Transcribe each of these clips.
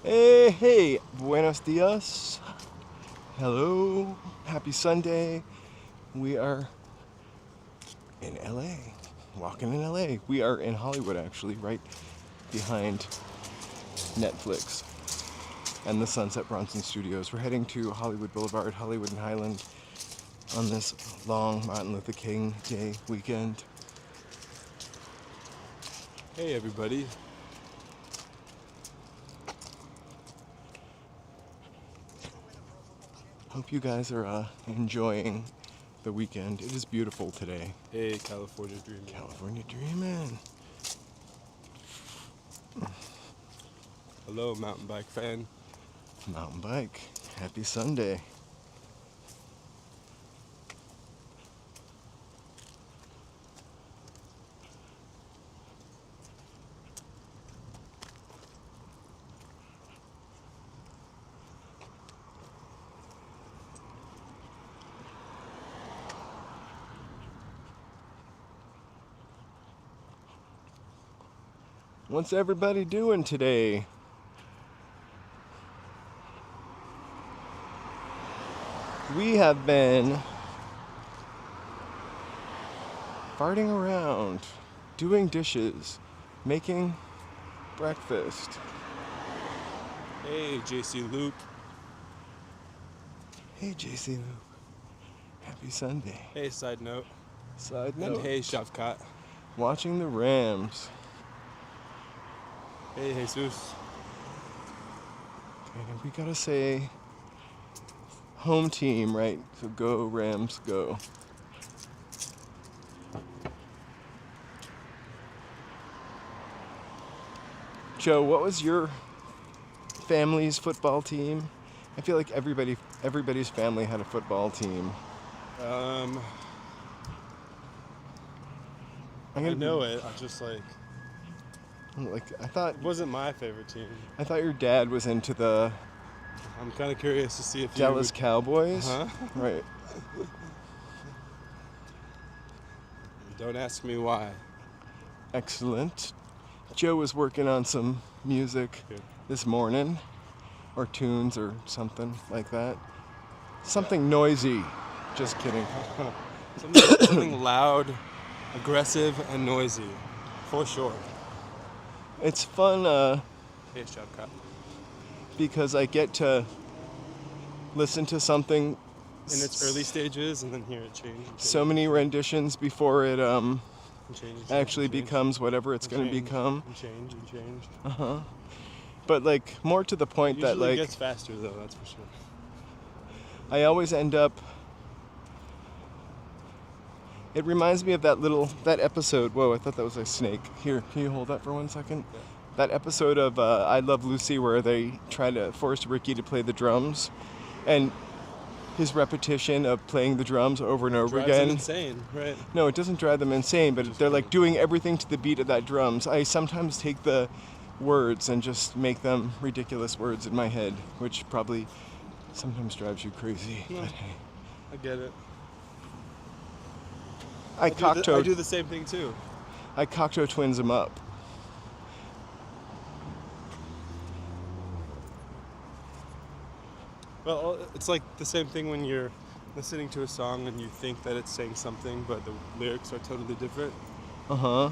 Hey, buenos dias. Hello, happy Sunday. We are in LA, walking in LA. We are in Hollywood, actually, right behind Netflix and the Sunset Bronson Studios. We're heading to Hollywood Boulevard, Hollywood and Highland on this long Martin Luther King Day weekend. Hey everybody. Hope you guys are enjoying the weekend. It is beautiful today. Hey, California Dreaming. California dreaming. Hello, mountain bike fan. Mountain bike. Happy Sunday. What's everybody doing today? We have been farting around, doing dishes, making breakfast. Hey, JC Luke. Hey, JC Luke. Happy Sunday. Hey, side note. Side And note. hey, Shavkat. Watching the Rams. Hey, Jesus. And we gotta say home team, right? So go Rams, go. Joe, what was your family's football team? I feel like everybody's family had a football team. I know it. I just I thought it wasn't my favorite team. I thought your dad was into the I'm kind of curious to see if Dallas Cowboys. Huh? Right. Don't ask me why. Excellent. Joe was working on some music Good. this morning, or tunes or something like that. Something noisy. Just kidding. Something loud, aggressive, and noisy. For sure. It's fun Hey, Shavkat. because I get to listen to something In its early stages, and then hear it change. so many renditions before it actually change, becomes whatever it's going to change, become. And change. But like more to the point that Usually like it gets faster though, that's for sure. I always end up. It reminds me of that episode. Whoa, I thought that was a snake. Here, can you hold that for 1 second? Yeah. That episode of I Love Lucy where they try to force Ricky to play the drums, and his repetition of playing the drums over and over Drives again. them insane, right? No, it doesn't drive them insane, but they're like doing everything to the beat of that drums. I sometimes take the words and just make them ridiculous words in my head, which probably sometimes drives you crazy. No. But hey. I get it. I I Cocteau do the same thing too. twins them up. Well, it's like the same thing when you're listening to a song and you think that it's saying something, but the lyrics are totally different. Uh-huh.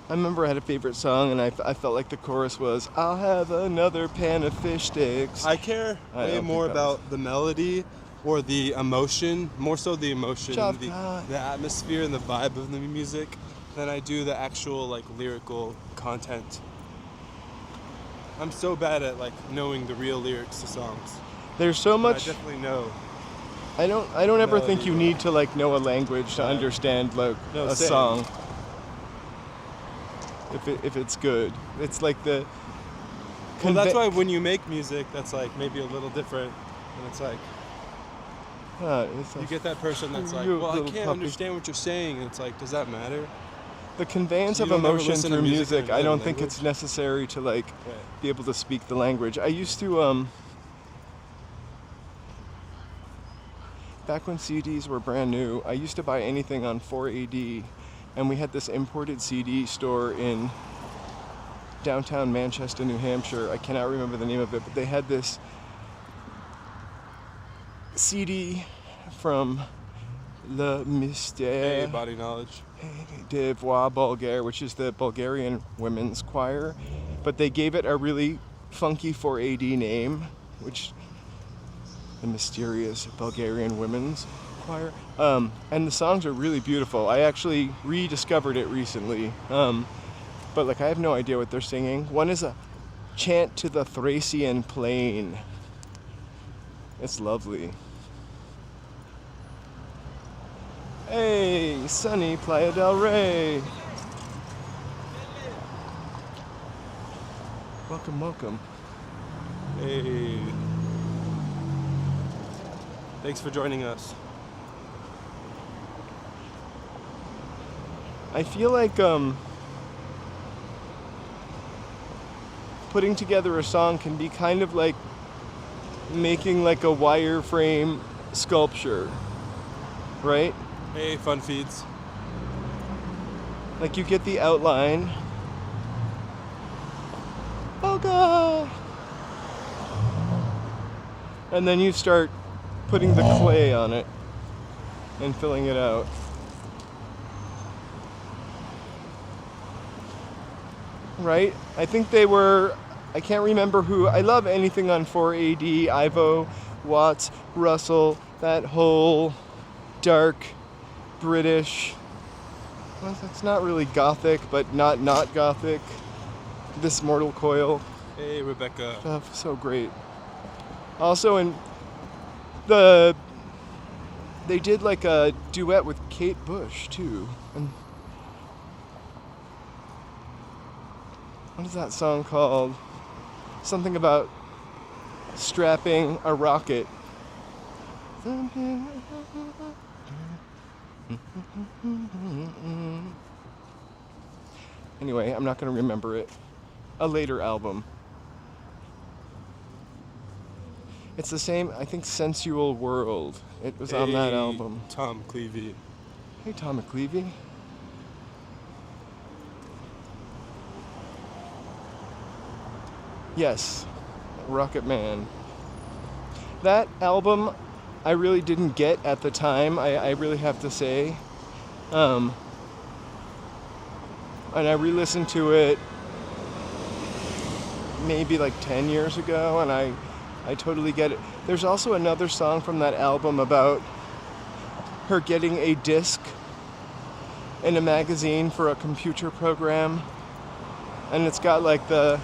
I remember I had a favorite song, and I felt like the chorus was, I'll have another pan of fish sticks. I care I way don't more think that about the melody or the emotion, more so the emotion, Job the done. atmosphere and the vibe of the music than I do the actual like lyrical content. I'm so bad at like knowing the real lyrics to songs. There's so And much. I definitely know. I don't ever think melody you or- need to like know a language to Right. understand like No, a same. song. If it's good, it's like the. Well, that's why when you make music, that's like maybe a little different, and it's like It's you get that person that's like, You well, I little can't puppy. understand what you're saying, and it's like, does that matter? the conveyance So of you don't ever emotion listen to through music in music. I another don't think it's language? necessary to like Right. be able to speak the language. I used to back when CDs were brand new, I used to buy anything on 4AD, and we had this imported CD store in downtown Manchester, New Hampshire. I cannot remember the name of it, but they had this CD from Le Mystère Body knowledge. de Voix Bulgare, which is the Bulgarian women's choir, but they gave it a really funky 4AD name, which the mysterious Bulgarian women's choir. And the songs are really beautiful. I actually rediscovered it recently, but like I have no idea what they're singing. One is a chant to the Thracian plain. It's lovely. Hey, sunny Playa del Rey. Welcome, welcome. Hey. Thanks for joining us. I feel like putting together a song can be kind of like making like a wireframe sculpture, right? Hey, fun feeds. Like you get the outline. Oh God! And then you start putting the clay on it and filling it out. Right? I think they were, I can't remember who. I love anything on 4AD, Ivo, Watts, Russell, that whole dark British, well, it's not really gothic, but not gothic. This Mortal Coil Hey, Rebecca. stuff, so great. Also they did like a duet with Kate Bush too. And what is that song called? Something about strapping a rocket. Anyway, I'm not going to remember it. A later album. It's the same, I think, Sensual World. It was on that album. Tom Cleavy. Hey, Tom McCleavy. Yes, Rocket Man. That album I really didn't get at the time, I really have to say. And I re-listened to it maybe like 10 years ago, and I totally get it. There's also another song from that album about her getting a disc in a magazine for a computer program, and it's got like the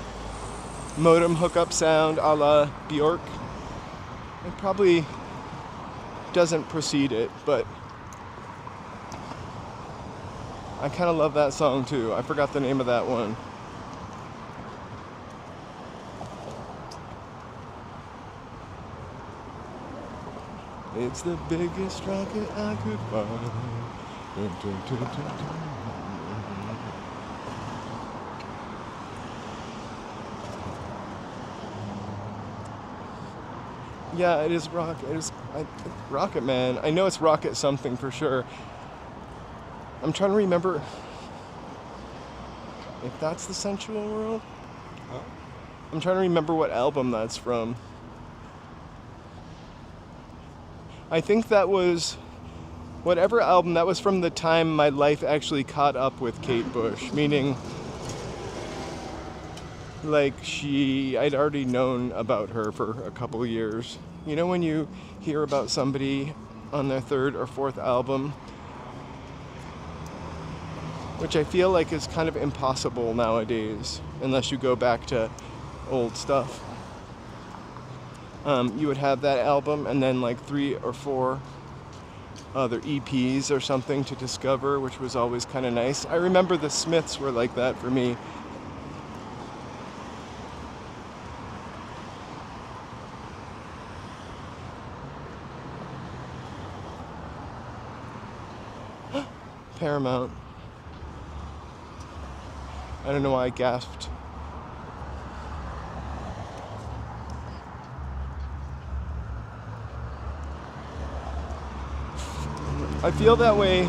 modem hookup sound a la Bjork. It probably doesn't precede it, but I kind of love that song too. I forgot the name of that one. It's the biggest rocket I could find. Dun, dun, dun, dun, dun. Yeah, it is Rocket Man. I know it's Rocket something for sure. I'm trying to remember if that's the Sensual World. Huh? I'm trying to remember what album that's from. I think that was whatever album that was from the time my life actually caught up with Kate Bush, meaning like I'd already known about her for a couple years. You know when you hear about somebody on their third or fourth album, which I feel like is kind of impossible nowadays unless you go back to old stuff. You would have that album and then like 3 or 4 other EPs or something to discover, which was always kind of nice. I remember the Smiths were like that for me. Paramount. I don't know why I gasped. I feel that way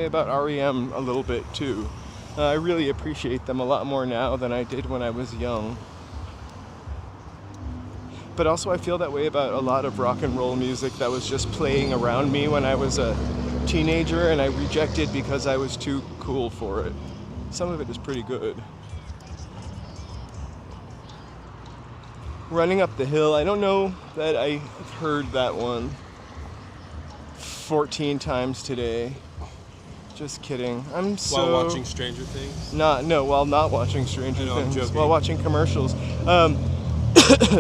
about REM a little bit too. I really appreciate them a lot more now than I did when I was young. But also I feel that way about a lot of rock and roll music that was just playing around me when I was a teenager and I rejected because I was too cool for it. Some of it is pretty good. Running Up the Hill, I don't know that I heard that one 14 times today. Just kidding. I'm so... While watching Stranger Things? While not watching Stranger I'm Things. joking. While watching commercials.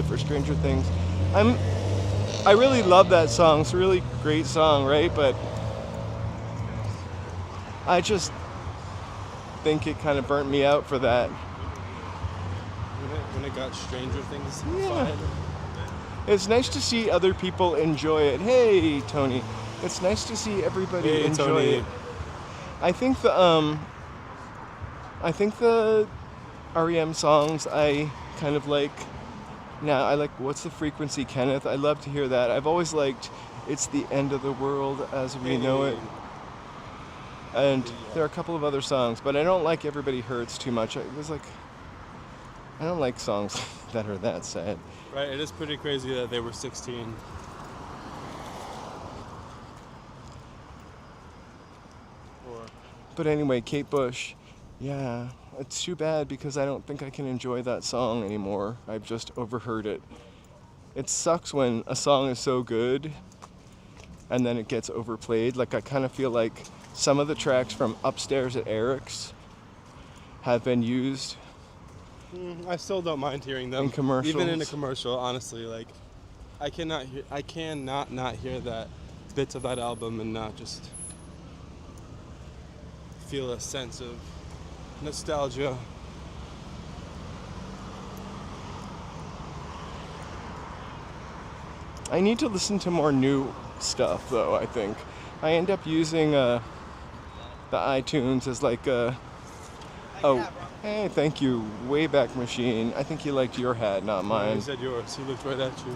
For Stranger Things. I really love that song. It's a really great song, right? But I just think it kind of burnt me out for that. When it got Stranger Things Yeah. fine. It's nice to see other people enjoy it. Hey, Tony. It's nice to see everybody enjoy Tony. it. I think the REM songs I kind of like. Now I like What's the Frequency, Kenneth. I love to hear that. I've always liked It's the End of the World as We Know It. And there are a couple of other songs, but I don't like Everybody Hurts too much. I don't like songs that are that sad. Right, it is pretty crazy that they were 16. But anyway, Kate Bush, yeah, it's too bad because I don't think I can enjoy that song anymore. I've just overheard it. It sucks when a song is so good and then it gets overplayed. Like, I kind of feel like some of the tracks from Upstairs at Eric's have been used I still don't mind hearing them. in commercials. Even in a commercial, honestly, like I cannot not hear that bits of that album and not just feel a sense of nostalgia. I need to listen to more new stuff, though, I think. I end up using the iTunes as like a... Oh, hey, thank you, Wayback Machine. I think he liked your hat, not He mine. said yours. He looked right at you.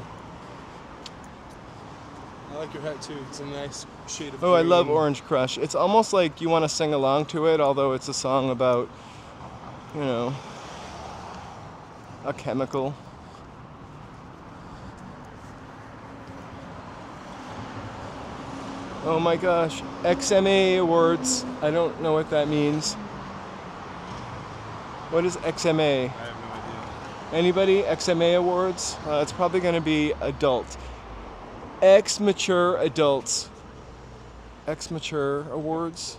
I like your hat too. It's a nice shade of Oh, I love green. Orange Crush. It's almost like you want to sing along to it, although it's a song about, a chemical. Oh my gosh, XMA Awards. I don't know what that means. What is XMA? I have no idea. Anybody? XMA Awards? It's probably going to be adult. Ex-mature adults. Ex-mature awards.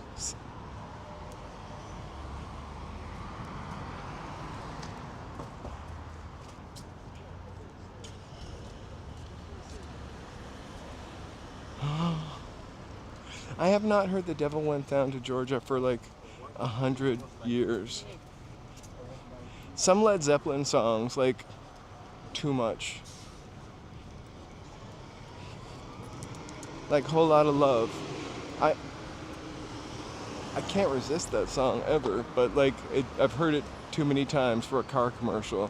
I have not heard The Devil Went Down to Georgia for like 100 years. Some Led Zeppelin songs, like, too much. Like Whole Lotta Love. I can't resist that song ever, but like I've heard it too many times for a car commercial.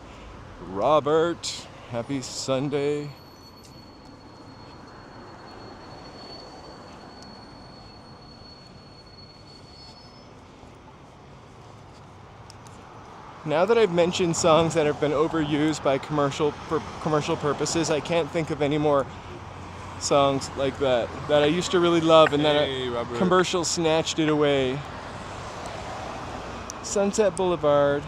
Robert, happy Sunday. Now that I've mentioned songs that have been overused by commercial purposes, I can't think of any more songs like that I used to really love, and then Hey, a Robert. commercial snatched it away. Sunset Boulevard.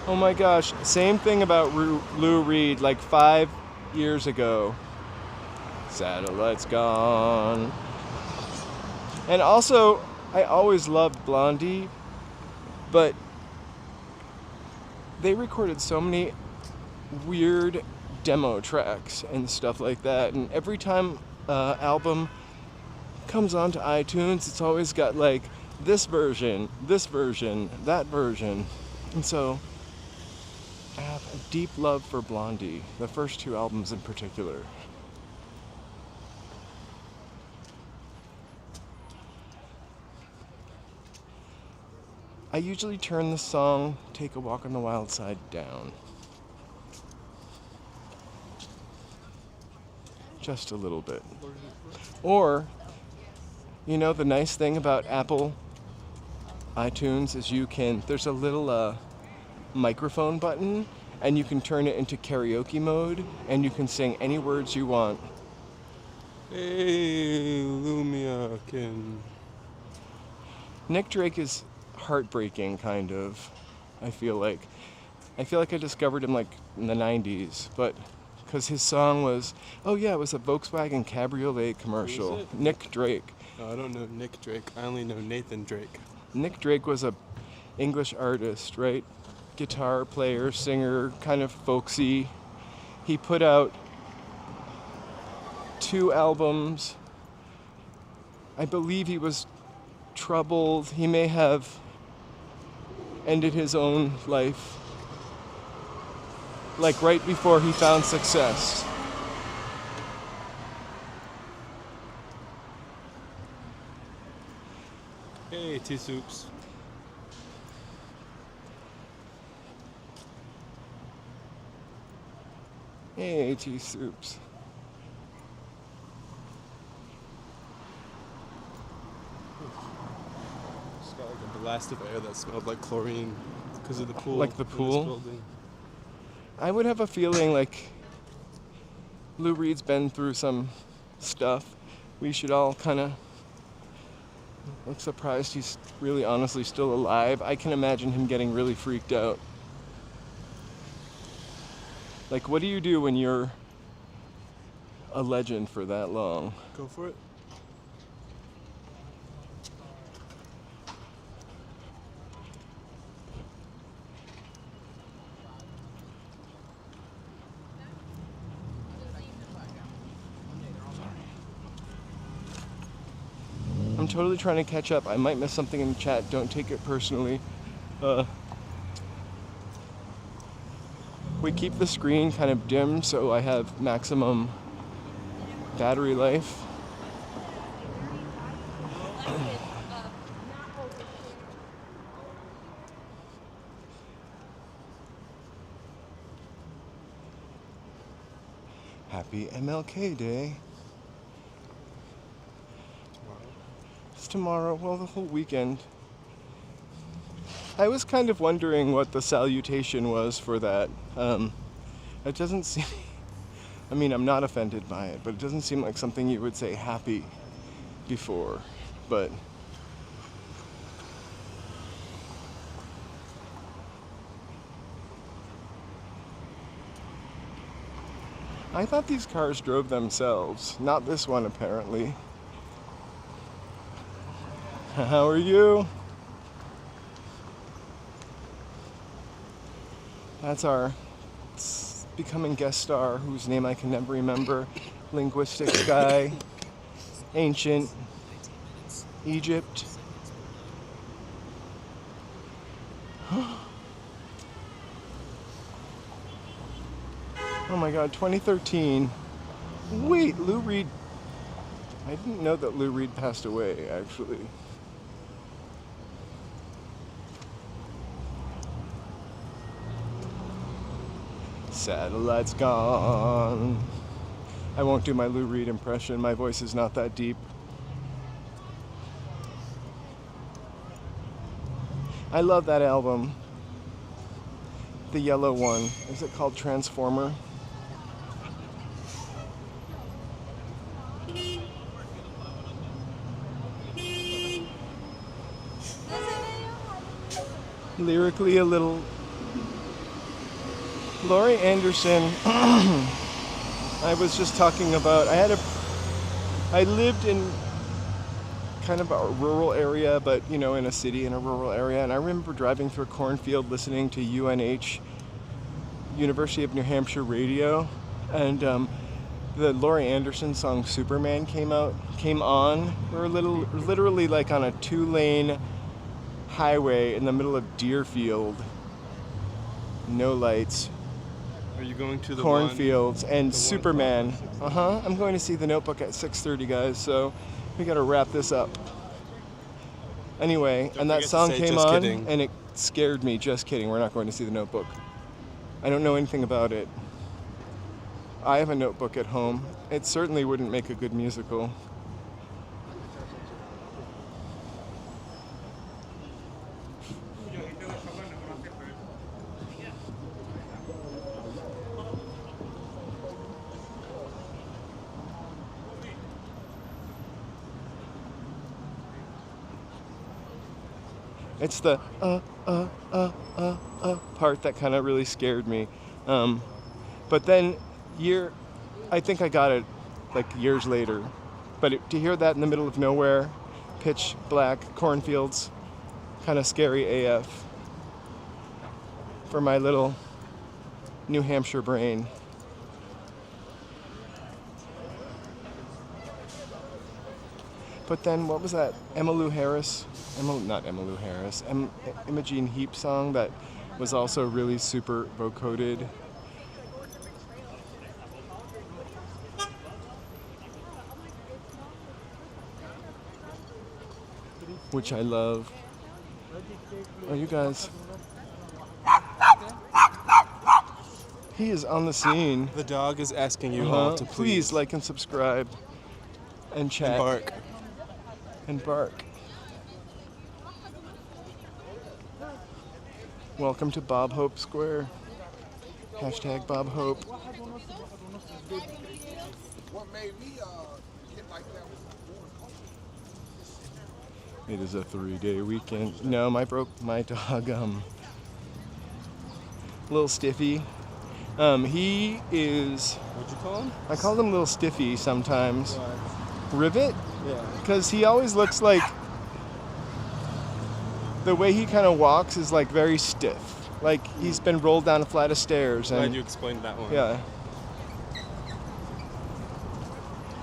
Oh my gosh, same thing about Lou Reed like 5 years ago. Satellite's gone. And also, I always loved Blondie, but they recorded so many weird demo tracks and stuff like that, and every time album comes onto iTunes, it's always got like this version, that version, and so I have a deep love for Blondie, the first two albums in particular. I usually turn the song Take a Walk on the Wild Side down. Just a little bit. Or You know, the nice thing about Apple iTunes is there's a little microphone button, and you can turn it into karaoke mode, and you can sing any words you want. Hey, Lumia can. Nick Drake is heartbreaking, kind of. I feel like. I feel like I discovered him like in the 90s, but because his song was, oh yeah, it was a Volkswagen Cabriolet commercial. Who is it? Nick Drake. Oh, I don't know Nick Drake. I only know Nathan Drake. Nick Drake was a English artist, right? Guitar player, singer, kind of folksy. He put out 2 albums. I believe he was troubled. He may have ended his own life, like right before he found success. Hey, T Soups. Hey, T Soups. Just got like a blast of air that smelled like chlorine because of the pool. Like the in this pool? building. I would have a feeling like Lou Reed's been through some stuff. We should all kind of look surprised he's really honestly still alive. I can imagine him getting really freaked out. Like, what do you do when you're a legend for that long? Go for it. I'm totally trying to catch up. I might miss something in the chat. Don't take it personally. We keep the screen kind of dim so I have maximum battery life. Happy MLK Day. It's tomorrow, well, the whole weekend. I was kind of wondering what the salutation was for that. It doesn't seem, I mean, I'm not offended by it, but it doesn't seem like something you would say happy before, but I thought these cars drove themselves. Not this one, apparently. How are you? That's our becoming guest star, whose name I can never remember. Linguistics guy. Ancient Egypt. Oh my god, 2013. Wait, Lou Reed. I didn't know that Lou Reed passed away, actually. Satellite's gone. I won't do my Lou Reed impression. My voice is not that deep. I love that album. The yellow one. Is it called Transformer? Lyrically a little. Laurie Anderson, I was just talking about, I lived in kind of a rural area, but, you know, in a city in a rural area, and I remember driving through a cornfield listening to UNH, University of New Hampshire radio, and the Laurie Anderson song Superman came on. We're literally like on a 2-lane highway in the middle of Deerfield, no lights. Are you going to the cornfields and the Superman? one I'm going to see The Notebook at 6:30, guys. So we got to wrap this up. Anyway, Don't and that forget to song say, came "Just on, kidding." and it scared me. Just kidding. We're not going to see The Notebook. I don't know anything about it. I have a Notebook at home. It certainly wouldn't make a good musical. It's the part that kind of really scared me. But then I think I got it like years later. But to hear that in the middle of nowhere, pitch black cornfields, kind of scary AF for my little New Hampshire brain. But then what was that Emmylou Harris? Not Emmylou Harris. Imogene Heap song that was also really super vocoded. Which I love. Oh, you guys. He is on the scene. The dog is asking you all to please like and subscribe and chat. And bark. And bark. Welcome to Bob Hope Square. Hashtag Bob Hope. What made me get like that was It is a 3-day weekend. No, my dog, Little Stiffy. He is. What'd you call him? I call him Little Stiffy sometimes. Why? Rivet? Yeah. Because he always looks like. The way he kind of walks is like very stiff. Like he's been rolled down a flight of stairs. Glad And, you explained that one. yeah.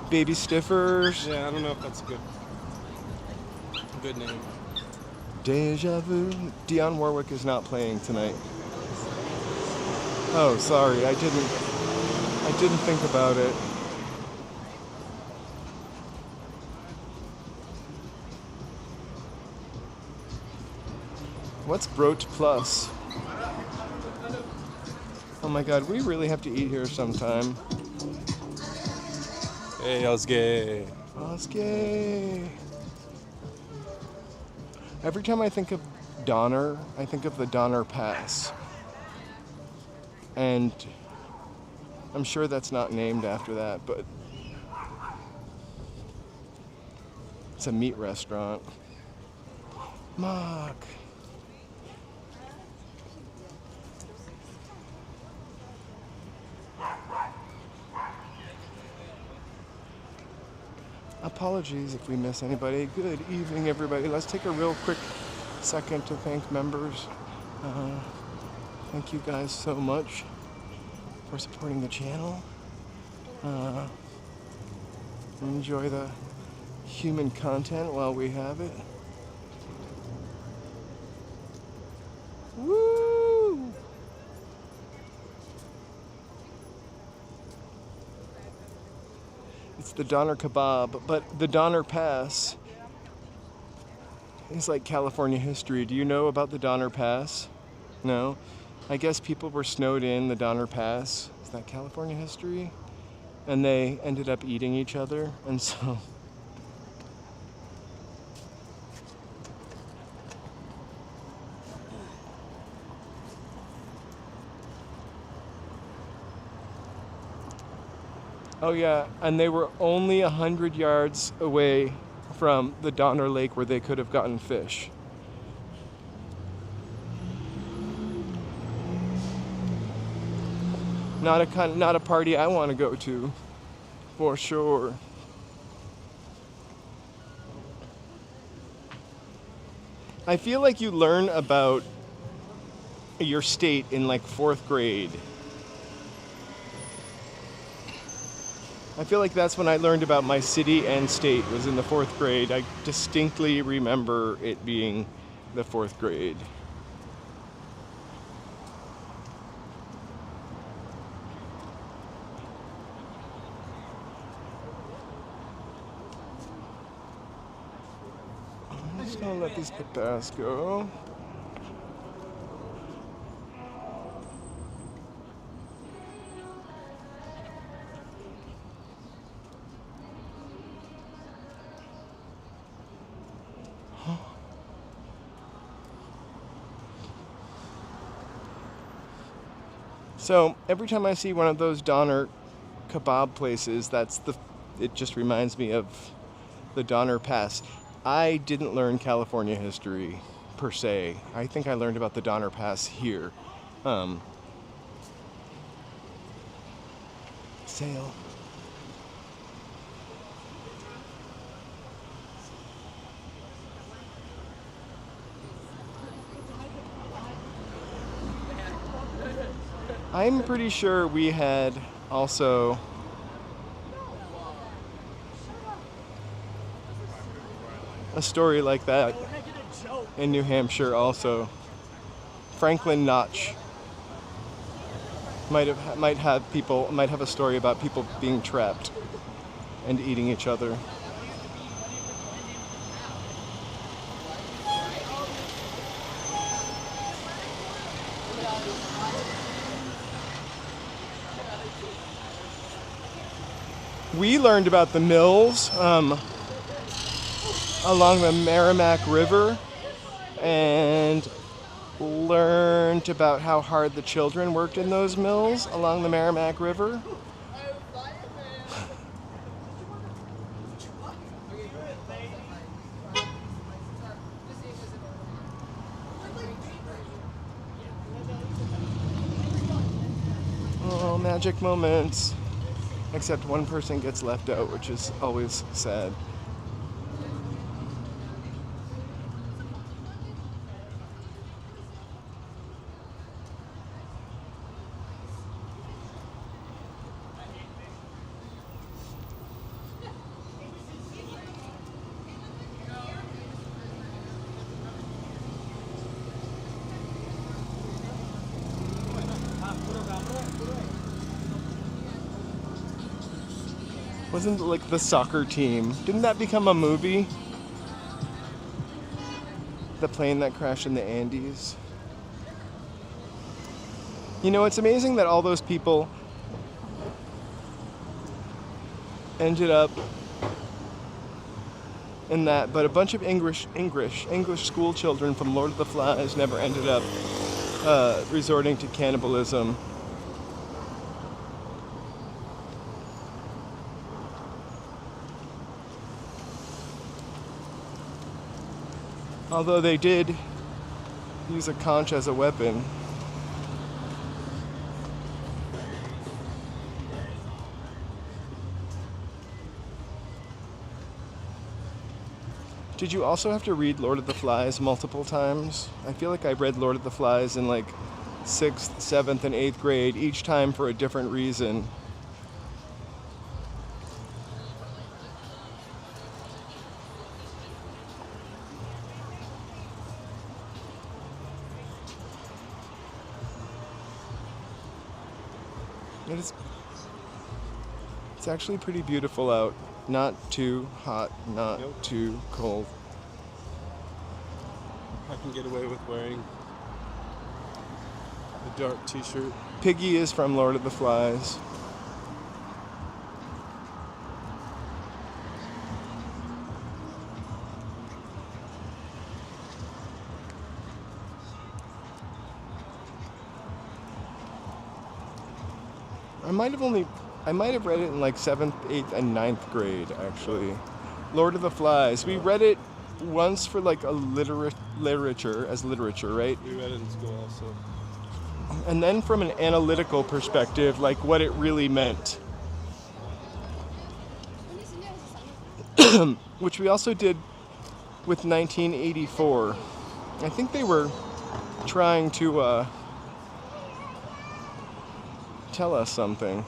Baby Stiffers. Yeah, I don't know if that's a good name. Deja Vu. Dionne Warwick is not playing tonight. Oh, sorry, I didn't think about it. What's Broach Plus? Oh my god, we really have to eat here sometime. Hey, I was gay. Oscar. Every time I think of Donner, I think of the Donner Pass. And I'm sure that's not named after that, but it's a meat restaurant. Mock. Apologies if we miss anybody. Good evening, everybody. Let's take a real quick second to thank members. Thank you guys so much for supporting the channel. Enjoy the human content while we have it. Woo! It's the Donner Kebab, but the Donner Pass is like California history. Do you know about the Donner Pass? No? I guess people were snowed in the Donner Pass. Is that California history? And they ended up eating each other, and so... Oh yeah, and they were only 100 yards away from the Donner Lake where they could have gotten fish. Not a party I want to go to, for sure. I feel like you learn about your state in like 4th grade. I feel like that's when I learned about my city and state, was in the 4th grade. I distinctly remember it being the 4th grade. I'm just gonna let these patas go. So every time I see one of those Donner kebab places, it just reminds me of the Donner Pass. I didn't learn California history, per se. I think I learned about the Donner Pass here. Sail. I'm pretty sure we had also a story like that in New Hampshire also. Franklin Notch might have a story about people being trapped and eating each other. We learned about the mills along the Merrimack River and learned about how hard the children worked in those mills along the Merrimack River. Oh, magic moments. Except one person gets left out, which is always sad. Wasn't it like the soccer team? Didn't that become a movie? The plane that crashed in the Andes. You know, it's amazing that all those people ended up in that, but a bunch of English school children from Lord of the Flies never ended up resorting to cannibalism. Although they did use a conch as a weapon. Did you also have to read Lord of the Flies multiple times? I feel like I read Lord of the Flies in like 6th, 7th, and 8th grade, each time for a different reason. It's actually pretty beautiful out. Not too hot, not too cold. I can get away with wearing a dark t-shirt. Piggy is from Lord of the Flies. I might have read it in like 7th, 8th, and 9th grade, actually. Lord of the Flies. We read it once for like a literature, right? We read it in school also. And then from an analytical perspective, like what it really meant. Which we also did with 1984. I think they were trying to tell us something.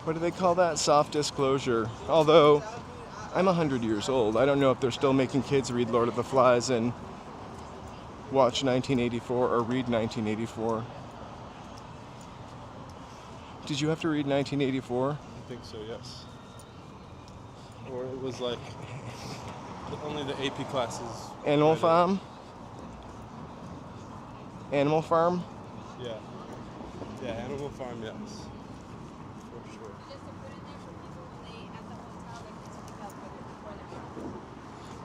What do they call that? Soft disclosure. Although, I'm 100 years old. I don't know if they're still making kids read Lord of the Flies and watch 1984 or read 1984. Did you have to read 1984? I think so, yes. Or it was like only the AP classes. Animal Farm? Animal Farm? Yeah. Yeah, Animal Farm, yes. For sure.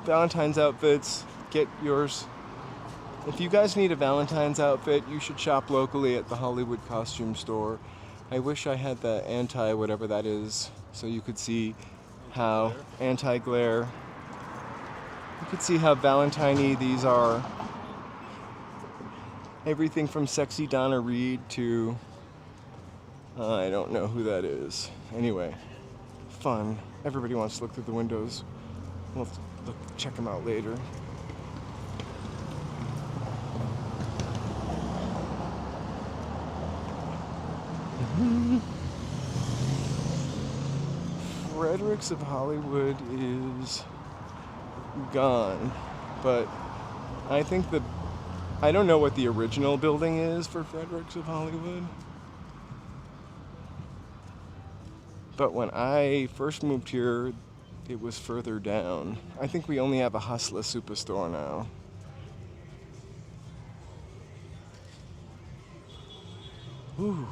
Valentine's outfits, get yours. If you guys need a Valentine's outfit, you should shop locally at the Hollywood Costume Store. I wish I had the anti whatever that is, so you could see how anti-glare. You could see how Valentine-y these are. Everything from sexy Donna Reed to I don't know who that is. Anyway, fun. Everybody wants to look through the windows. We'll check them out later. Fredericks of Hollywood is gone, but I think I don't know what the original building is for Fredericks of Hollywood. But when I first moved here, it was further down. I think we only have a Hustler Superstore now. Ooh.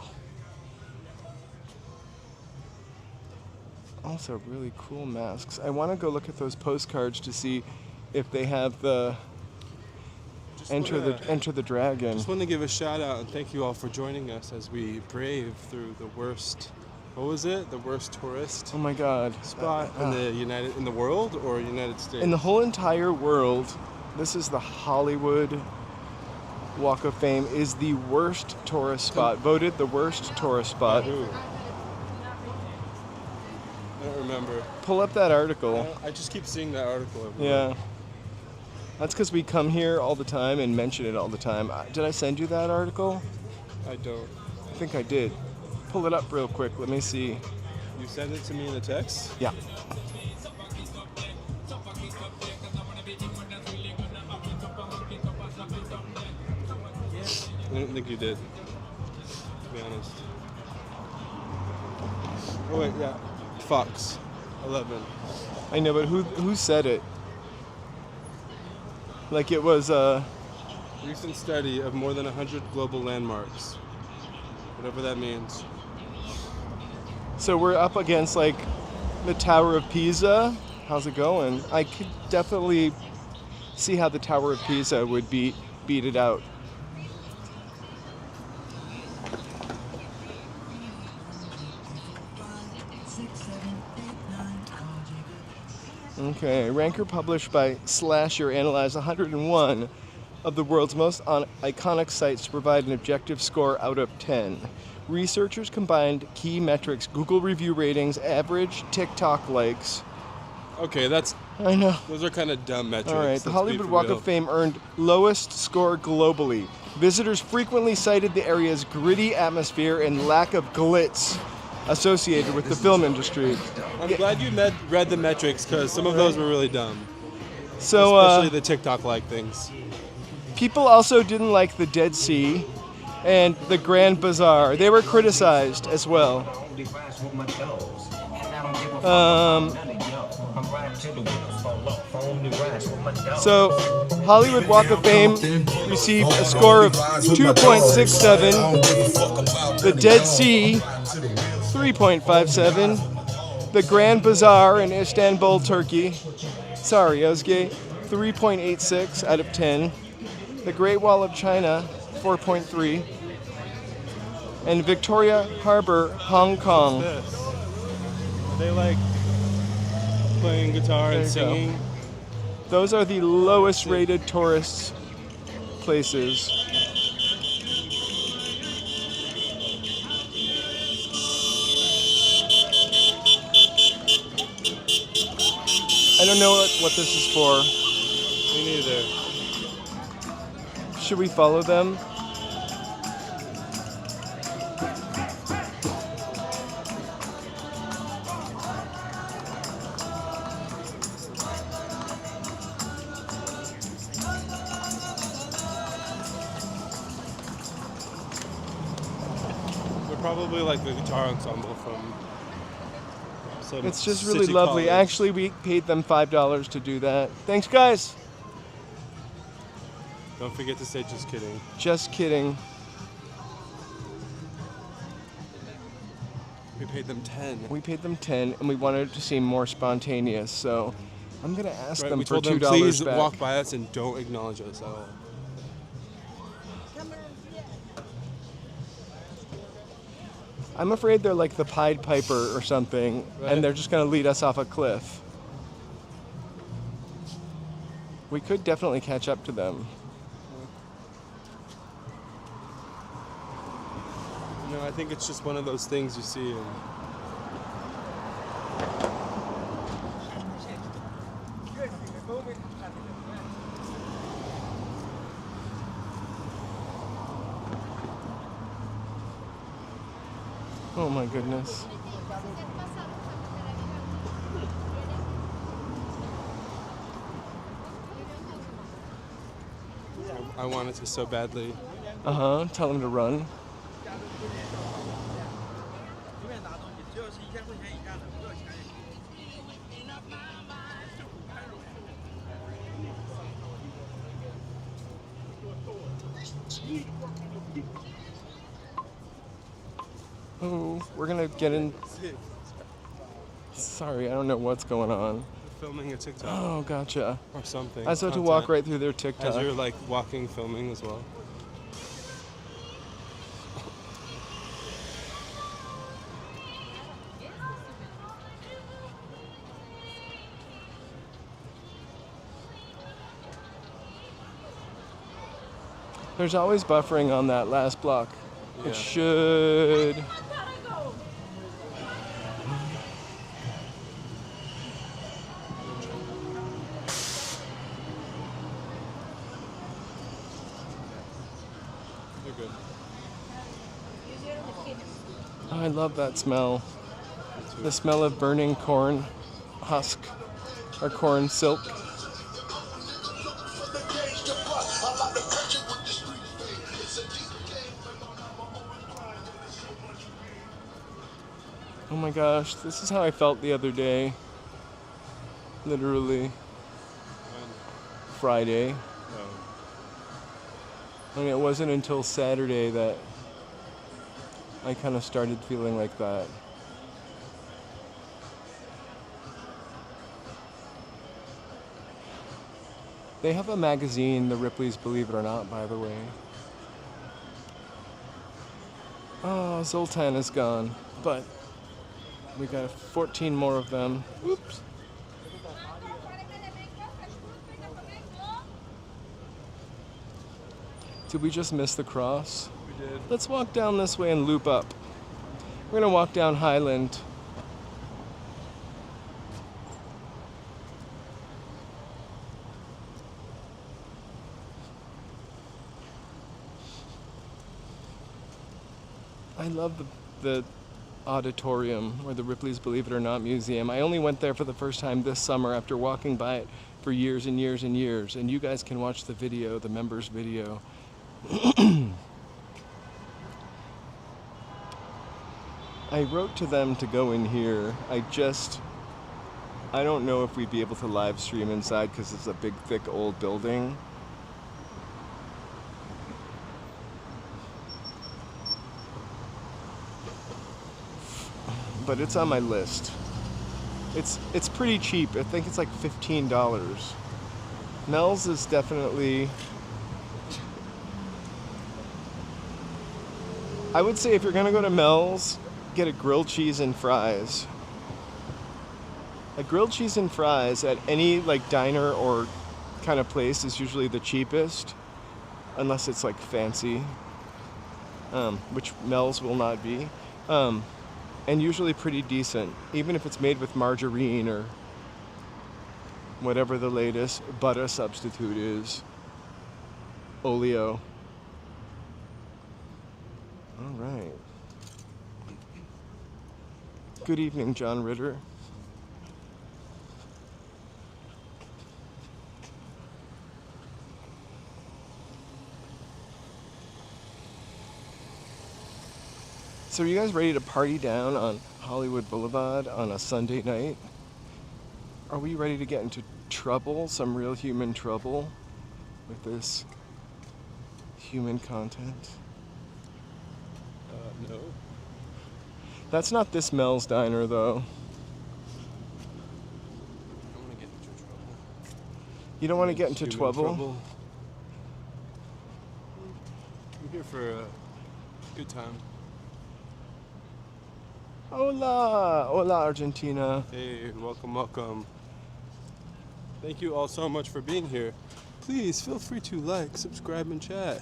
Also really cool masks. I want to go look at those postcards to see if they have the Enter the Dragon. Just want to give a shout out and thank you all for joining us as we brave through the worst. What was it? The worst tourist Oh my God! spot in the world or United States? In the whole entire world, this is the Hollywood Walk of Fame. Is the worst tourist spot, voted the worst tourist spot. Who? I don't remember. Pull up that article. I just keep seeing that article everywhere. Yeah. That's because we come here all the time and mention it all the time. Did I send you that article? I don't. I think I did. Pull it up real quick. Let me see. You sent it to me in a text? Yeah. I don't think you did, to be honest. Oh wait, yeah. Fox 11. I know, but who said it? Like it was Recent study of more than 100 global landmarks. Whatever that means. So we're up against like the Tower of Pisa. How's it going? I could definitely see how the Tower of Pisa would beat it out. Okay, Ranker published by Slasher analyzed 101 of the world's most iconic sites to provide an objective score out of 10. Researchers combined key metrics: Google review ratings, average TikTok likes. Okay, I know. those are kind of dumb metrics. All right, let's the be Hollywood for Walk real. of Fame earned lowest score globally. Visitors frequently cited the area's gritty atmosphere and lack of glitz associated with the film industry. I'm glad you read the metrics because some of those were really dumb. So, Especially the TikTok-like things. people also didn't like the Dead Sea and the Grand Bazaar. They were criticized as well. So, Hollywood Walk of Fame received a score of 2.67. The Dead Sea, 3.57. The Grand Bazaar in Istanbul, Turkey. Sorry, I was gay. 3.86 out of 10. The Great Wall of China, 4.3. And Victoria Harbor, Hong Kong. This. Are they like playing guitar and There you singing? go. Those are the lowest rated tourist places. I don't know what this is for. Me neither. Should we follow them? They're probably like the guitar ensemble from some It's just really city lovely. college. Actually, we paid them $5 to do that. Thanks, guys. Don't forget to say just kidding. Just kidding. We paid them 10. We paid them 10, and we wanted it to seem more spontaneous. So I'm gonna ask Right, them we for told them $2 please back. walk by us and don't acknowledge us at all. I'm afraid they're like the Pied Piper or something, Right. and they're just gonna lead us off a cliff. We could definitely catch up to them. You know, I think it's just one of those things you see in Oh my goodness. I wanted to so badly. Uh-huh, tell them to run. Oh, we're gonna get in. Sorry, I don't know what's going on. Filming a TikTok Oh, gotcha. or something. I was about to walk content. right through their As TikTok. you're like walking, filming as well. There's always buffering on that last block. Yeah. It should. You're good. Oh, I love that smell. The smell of burning corn husk or corn silk. Oh my gosh, this is how I felt the other day. Literally Friday. Oh. I mean, it wasn't until Saturday that I kind of started feeling like that. They have a magazine, the Ripley's Believe It or Not, by the way. Oh, Zoltan is gone, but we got 14 more of them. Oops. Did we just miss the cross? We did. Let's walk down this way and loop up. We're gonna walk down Highland. I love the auditorium, or the Ripley's Believe It or Not Museum. I only went there for the first time this summer after walking by it for years and years and years. And you guys can watch the video, the members video. I wrote to them to go in here. I don't know if we'd be able to live stream inside because it's a big, thick, old building. But it's on my list. It's pretty cheap. I think it's like $15. Mel's is definitely. I would say if you're gonna go to Mel's, get a grilled cheese and fries. A grilled cheese and fries at any like diner or kind of place is usually the cheapest, unless it's like fancy, which Mel's will not be. And usually pretty decent, even if it's made with margarine or whatever the latest butter substitute is. Oleo. All right. Good evening, John Ritter. So are you guys ready to party down on Hollywood Boulevard on a Sunday night? Are we ready to get into trouble, some real human trouble with this human content? No. That's not this Mel's Diner, though. I don't want to get into trouble. You don't want to get into Human trouble? I'm here for a good time. Hola! Hola, Argentina. Hey, welcome, welcome. Thank you all so much for being here. Please feel free to like, subscribe, and chat.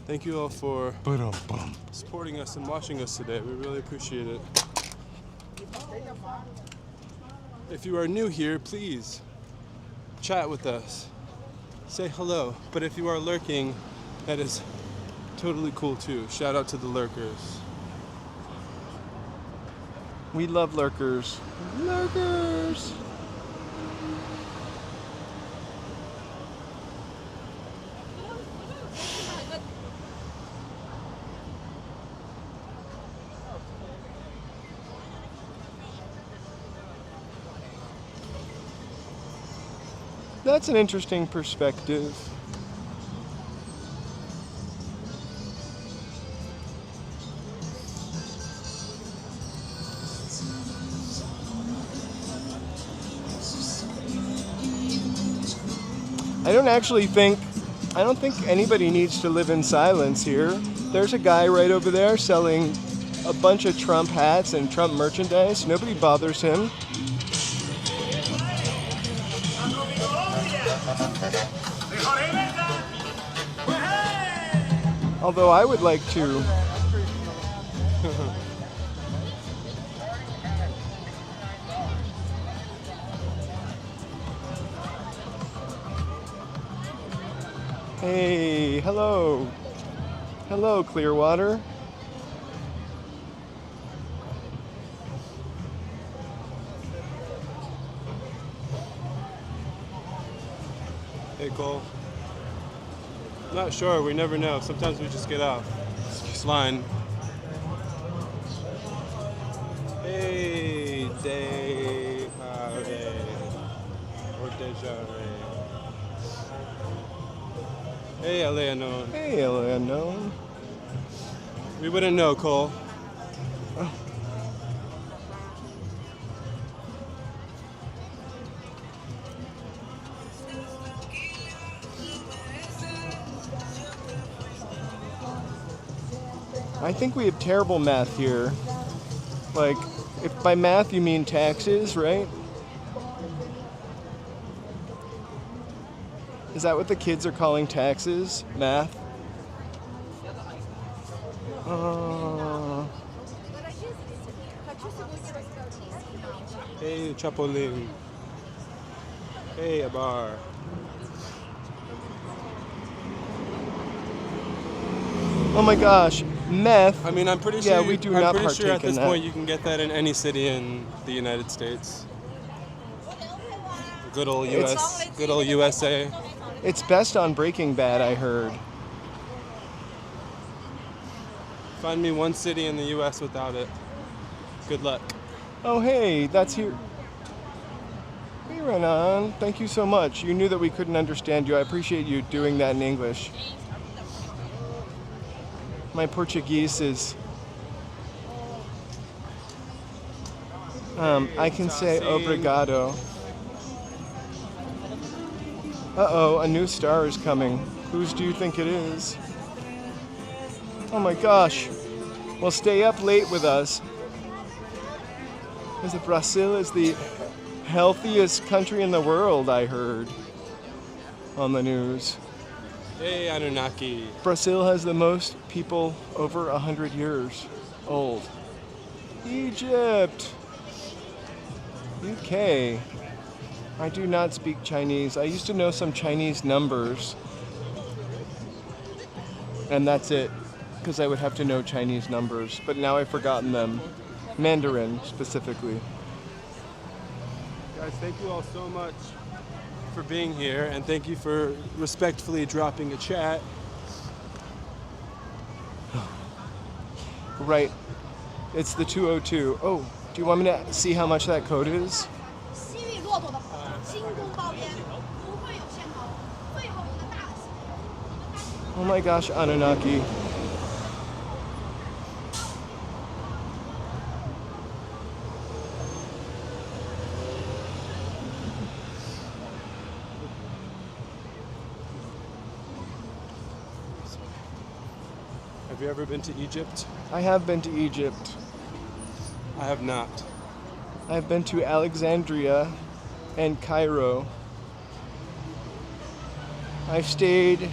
Thank you all for Ba-dum-bum. supporting us and watching us today. We really appreciate it. If you are new here, please chat with us. Say hello. But if you are lurking, that is totally cool too. Shout out to the lurkers. We love lurkers. Lurkers! That's an interesting perspective. I don't think anybody needs to live in silence here. There's a guy right over there selling a bunch of Trump hats and Trump merchandise. Nobody bothers him. Although I would like to. Hey, hello. Hello, Clearwater. Hey, Cole. Not sure, we never know. Sometimes we just get off. It's fine. Hey, de pare. Or deja re. Hey, LA Unknown. Hey, LA Unknown. We wouldn't know, Cole. I think we have terrible math here. Like, if by math you mean taxes, right? Is that what the kids are calling taxes? Math? Hey, Chapolin. Hey, Abar. Oh my gosh, meth. I mean, I'm pretty sure. Yeah, we do not I'm pretty sure partake at this in that. point you can get that in any city in the United States. Good old US. Good old USA. It's best on Breaking Bad, I heard. Find me one city in the US without it. Good luck. Oh hey, that's here. Hey Renan, thank you so much. You knew that we couldn't understand you. I appreciate you doing that in English. My Portuguese is... I can say obrigado. Uh-oh, a new star is coming. Whose do you think it is? Oh my gosh. Well, stay up late with us. Because Brazil is the healthiest country in the world, I heard on the news. Hey, Anunnaki. Brazil has the most people over 100 years old. Egypt. UK. I do not speak Chinese. I used to know some Chinese numbers. And that's it. Because I would have to know Chinese numbers. But now I've forgotten them. Mandarin, specifically. Guys, thank you all so much for being here, and thank you for respectfully dropping a chat. Right. It's the 202. Oh, do you want me to see how much that code is? Oh my gosh, Anunnaki. Have you ever been to Egypt? I have been to Egypt. I have not. I've been to Alexandria and Cairo. I stayed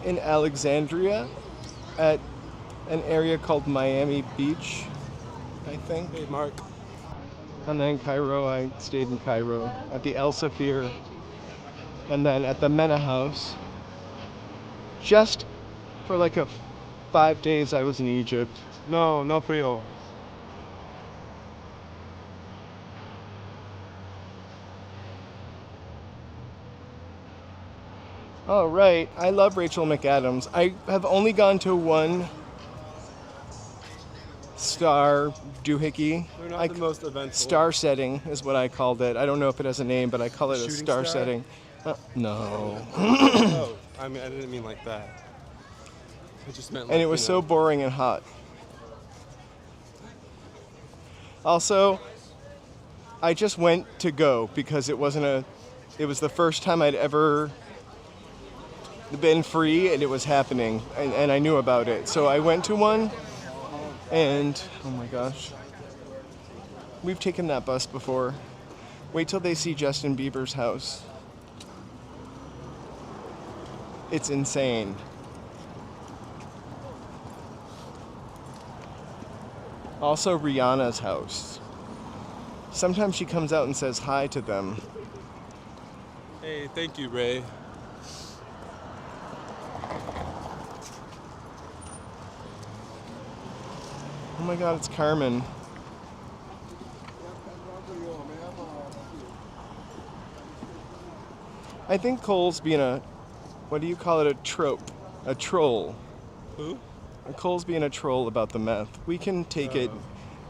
in Alexandria at an area called Miami Beach, I think. Hey, Mark. And then Cairo, I stayed in Cairo at the El Safir, and then at the Mena House. Just for like 5 days I was in Egypt. No, no frio. Oh, right. I love Rachel McAdams. I have only gone to one star doohickey. They're not the most eventful. Star setting is what I called it. I don't know if it has a name, but I call it a Shooting star star? setting. No. Oh, I mean, I didn't mean like that. I just meant like, And it was so boring and hot. Also, I just went to go because it was the first time I'd ever been free and it was happening and I knew about it. So I went to one and, oh my gosh. We've taken that bus before. Wait till they see Justin Bieber's house. It's insane. Also Rihanna's house. Sometimes she comes out and says hi to them. Hey, thank you, Ray. Oh my god, it's Carmen. I think Cole's being what do you call it, a trope? A troll. Who? Cole's being a troll about the meth. We can take it.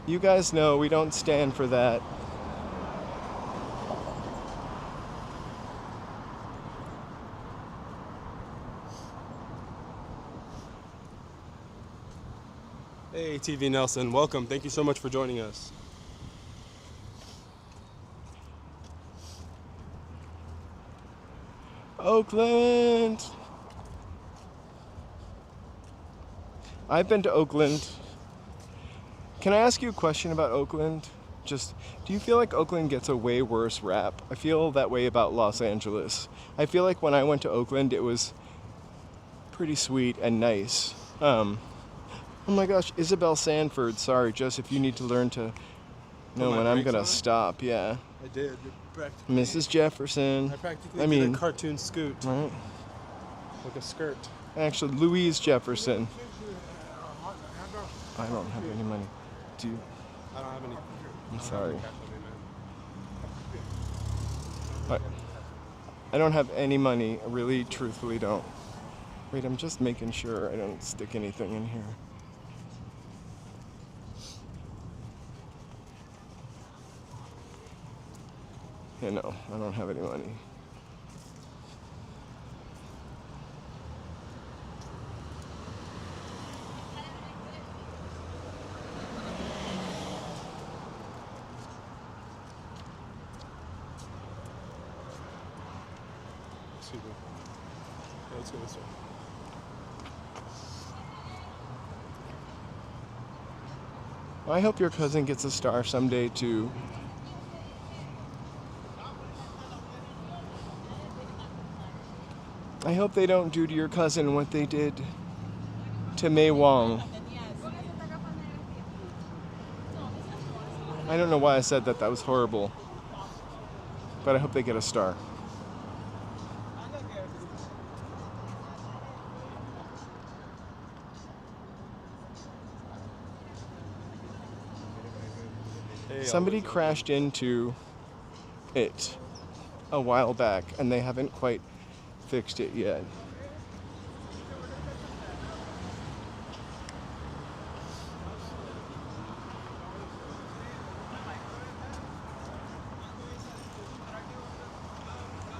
You guys know we don't stand for that. Hey, TV Nelson, welcome. Thank you so much for joining us. Oakland! I've been to Oakland. Can I ask you a question about Oakland? Just, do you feel like Oakland gets a way worse rap? I feel that way about Los Angeles. I feel like when I went to Oakland, it was pretty sweet and nice. Oh my gosh, Isabel Sanford. Sorry, Joseph, you need to learn to know when I'm gonna stop. Yeah. I did. Mrs. Jefferson. I practically did a cartoon scoot. Right? Like a skirt. Actually, Louise Jefferson. I don't have any money. Do you? I don't have any. I'm sorry. I don't have any money. I really, truthfully don't. Wait, I'm just making sure I don't stick anything in here. Yeah, no, I don't have any money. Excuse me. Yeah, let's go this way. I hope your cousin gets a star someday too. I hope they don't do to your cousin what they did to Mei Wong. I don't know why I said that. That was horrible. But I hope they get a star. Somebody crashed into it a while back, and they haven't quite fixed it yet.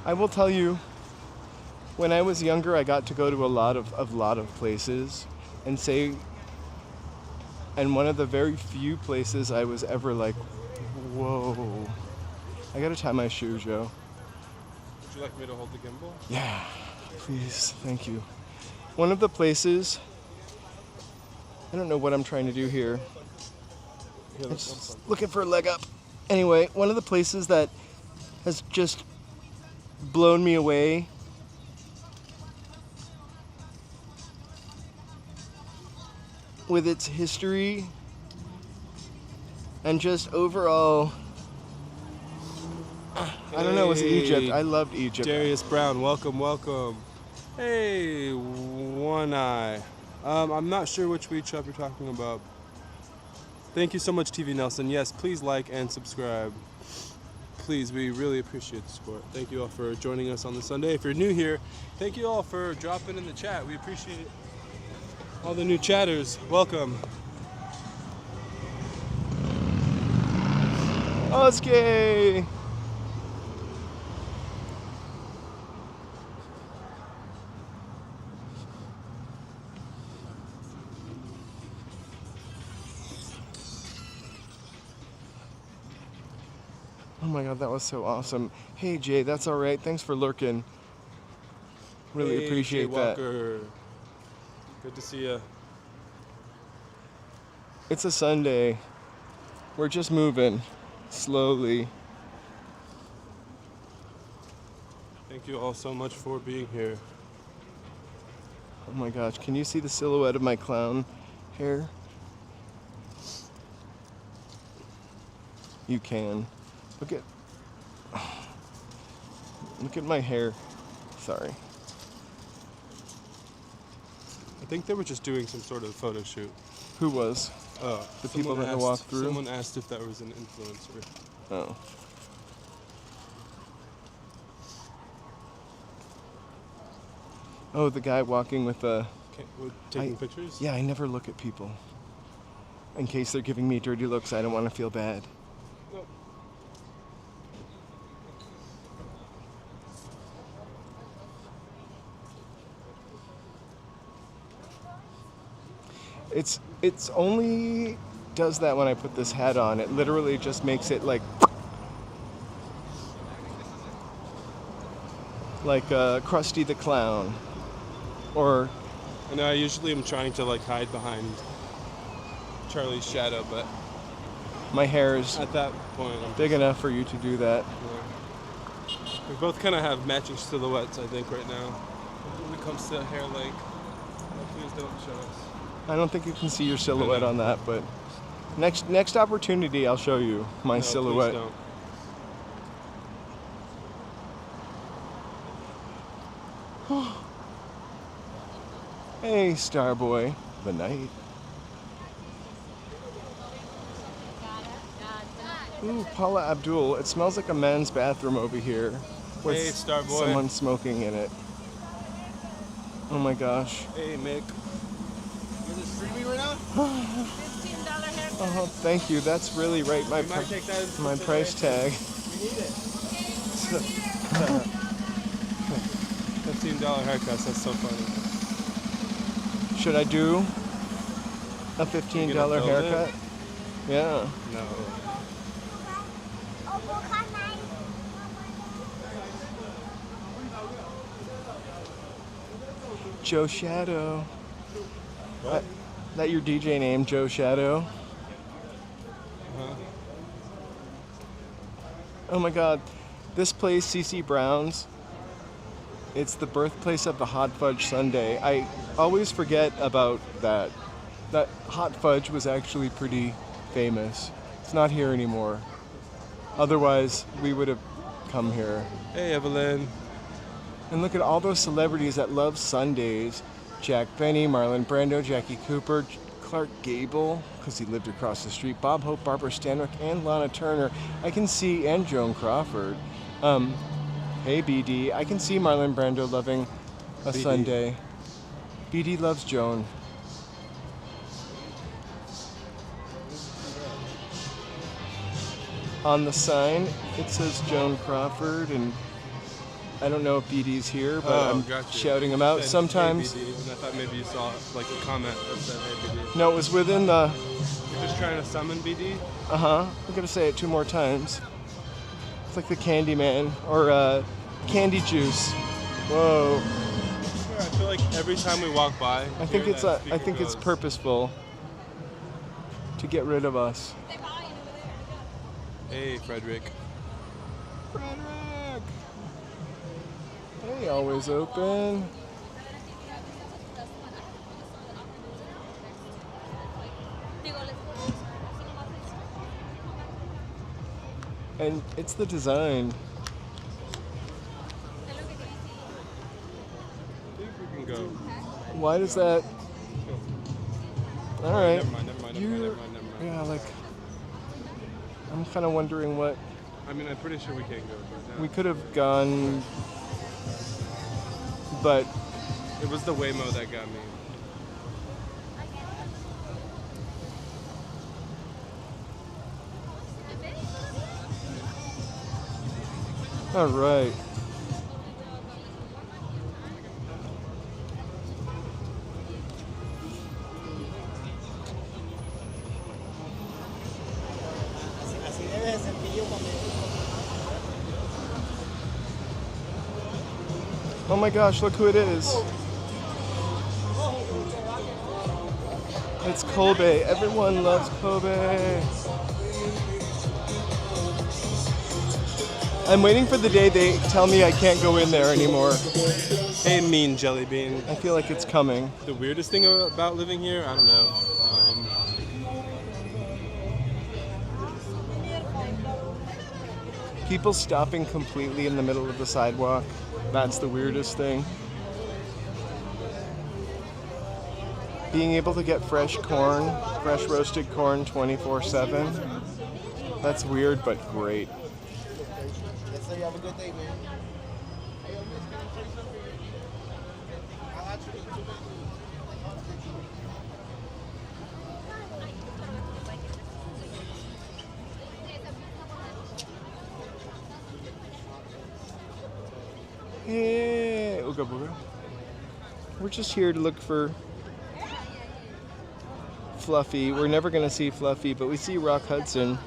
I will tell you, when I was younger, I got to go to a lot of places, and one of the very few places I was ever like, whoa. I gotta tie my shoe, Joe. Would you like me to hold the gimbal? Yeah, please, thank you. One of the places, I don't know what I'm trying to do here. Here, let's Just looking for a leg up. Anyway, one of the places that has just blown me away with its history and just overall, I don't know, it was Egypt. I loved Egypt. Darius Brown, welcome, welcome. Hey, One Eye. I'm not sure which weed shop you're talking about. Thank you so much, TV Nelson. Yes, please like and subscribe. Please, we really appreciate the support. Thank you all for joining us on the Sunday. If you're new here, thank you all for dropping in the chat. We appreciate all the new chatters. Welcome. Oskay! Oh my god, that was so awesome. Hey Jay, that's all right. Thanks for lurking. Really Hey, appreciate Jay that. Walker. Good to see you. It's a Sunday. We're just moving slowly. Thank you all so much for being here. Oh my gosh, can you see the silhouette of my clown hair? You can. Look at my hair. Sorry. I think they were just doing some sort of photo shoot. Who was? The people that walked through? Someone asked if that was an influencer. Oh. Oh, the guy walking with the... Taking pictures? Yeah, I never look at people. In case they're giving me dirty looks, I don't want to feel bad. Nope. It's only does that when I put this hat on. It literally just makes it like Krusty the Clown. Or I know I usually am trying to like hide behind Charlie's shadow, but my hair is at that point I'm big enough for you to do that. Yeah. We both kind of have matching silhouettes, I think, right now when it comes to hair length. Oh, please don't show us. I don't think you can see your silhouette on that, but next opportunity I'll show you my silhouette. Please don't. Hey, Starboy, the night. Ooh, Paula Abdul. It smells like a men's bathroom over here with Hey, Starboy. someone smoking in it. Oh my gosh. Hey, Mick. Is it streaming right now? $15 haircut. Oh, thank you. That's really right. My We might take that as my price tag. We need it. $15 haircuts. That's so funny. Should I do a $15 build haircut? it? Yeah. No. Joe Shadow. What? That your DJ name, Joe Shadow? Uh-huh. Oh my god. This place, CC Brown's, it's the birthplace of the hot fudge sundae. I always forget about that. That hot fudge was actually pretty famous. It's not here anymore. Otherwise, we would have come here. Hey, Evelyn. And look at all those celebrities that love Sundays. Jack Benny, Marlon Brando, Jackie Cooper, Clark Gable, because he lived across the street, Bob Hope, Barbara Stanwyck, and Lana Turner. I can see, and Joan Crawford. Hey BD, I can see Marlon Brando loving a BD. Sunday. BD loves Joan. On the sign, it says Joan Crawford, and I don't know if BD's here, but I'm gotcha. shouting him out Said, sometimes. Hey, BD, and I thought maybe you saw like a comment that said, hey, BD. No, it was within the... You're just trying to summon BD? Uh-huh. I'm gonna say it 2 more times. It's like the Candy Man, or Candy Juice. Whoa. Yeah, I feel like every time we walk by, I think here it's that I speaker think it's goes. purposeful to get rid of us. Hey, Frederick. Frederick! Hey, always open. And it's the design. I think we can go. Why does that? All right. Never mind. Yeah, like I'm kind of wondering what I mean, I'm pretty sure we can go, but we could have gone, but it was the Waymo that got me. all right. Así debe de sentir cuando Oh my gosh, look who it is. It's Kobe. Everyone loves Kobe. I'm waiting for the day they tell me I can't go in there anymore. Hey, mean jelly bean. I feel like it's coming. The weirdest thing about living here, I don't know. People stopping completely in the middle of the sidewalk. That's the weirdest thing. Being able to get fresh corn, fresh roasted corn 24/7. That's weird but great. Let's say you have a good day, man. Hey, ooga booga. We're just here to look for Fluffy. We're never gonna see Fluffy, but we see Rock Hudson.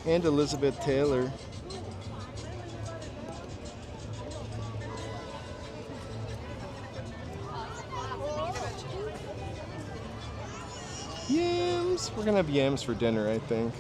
And Elizabeth Taylor. Yams! We're gonna have yams for dinner, I think.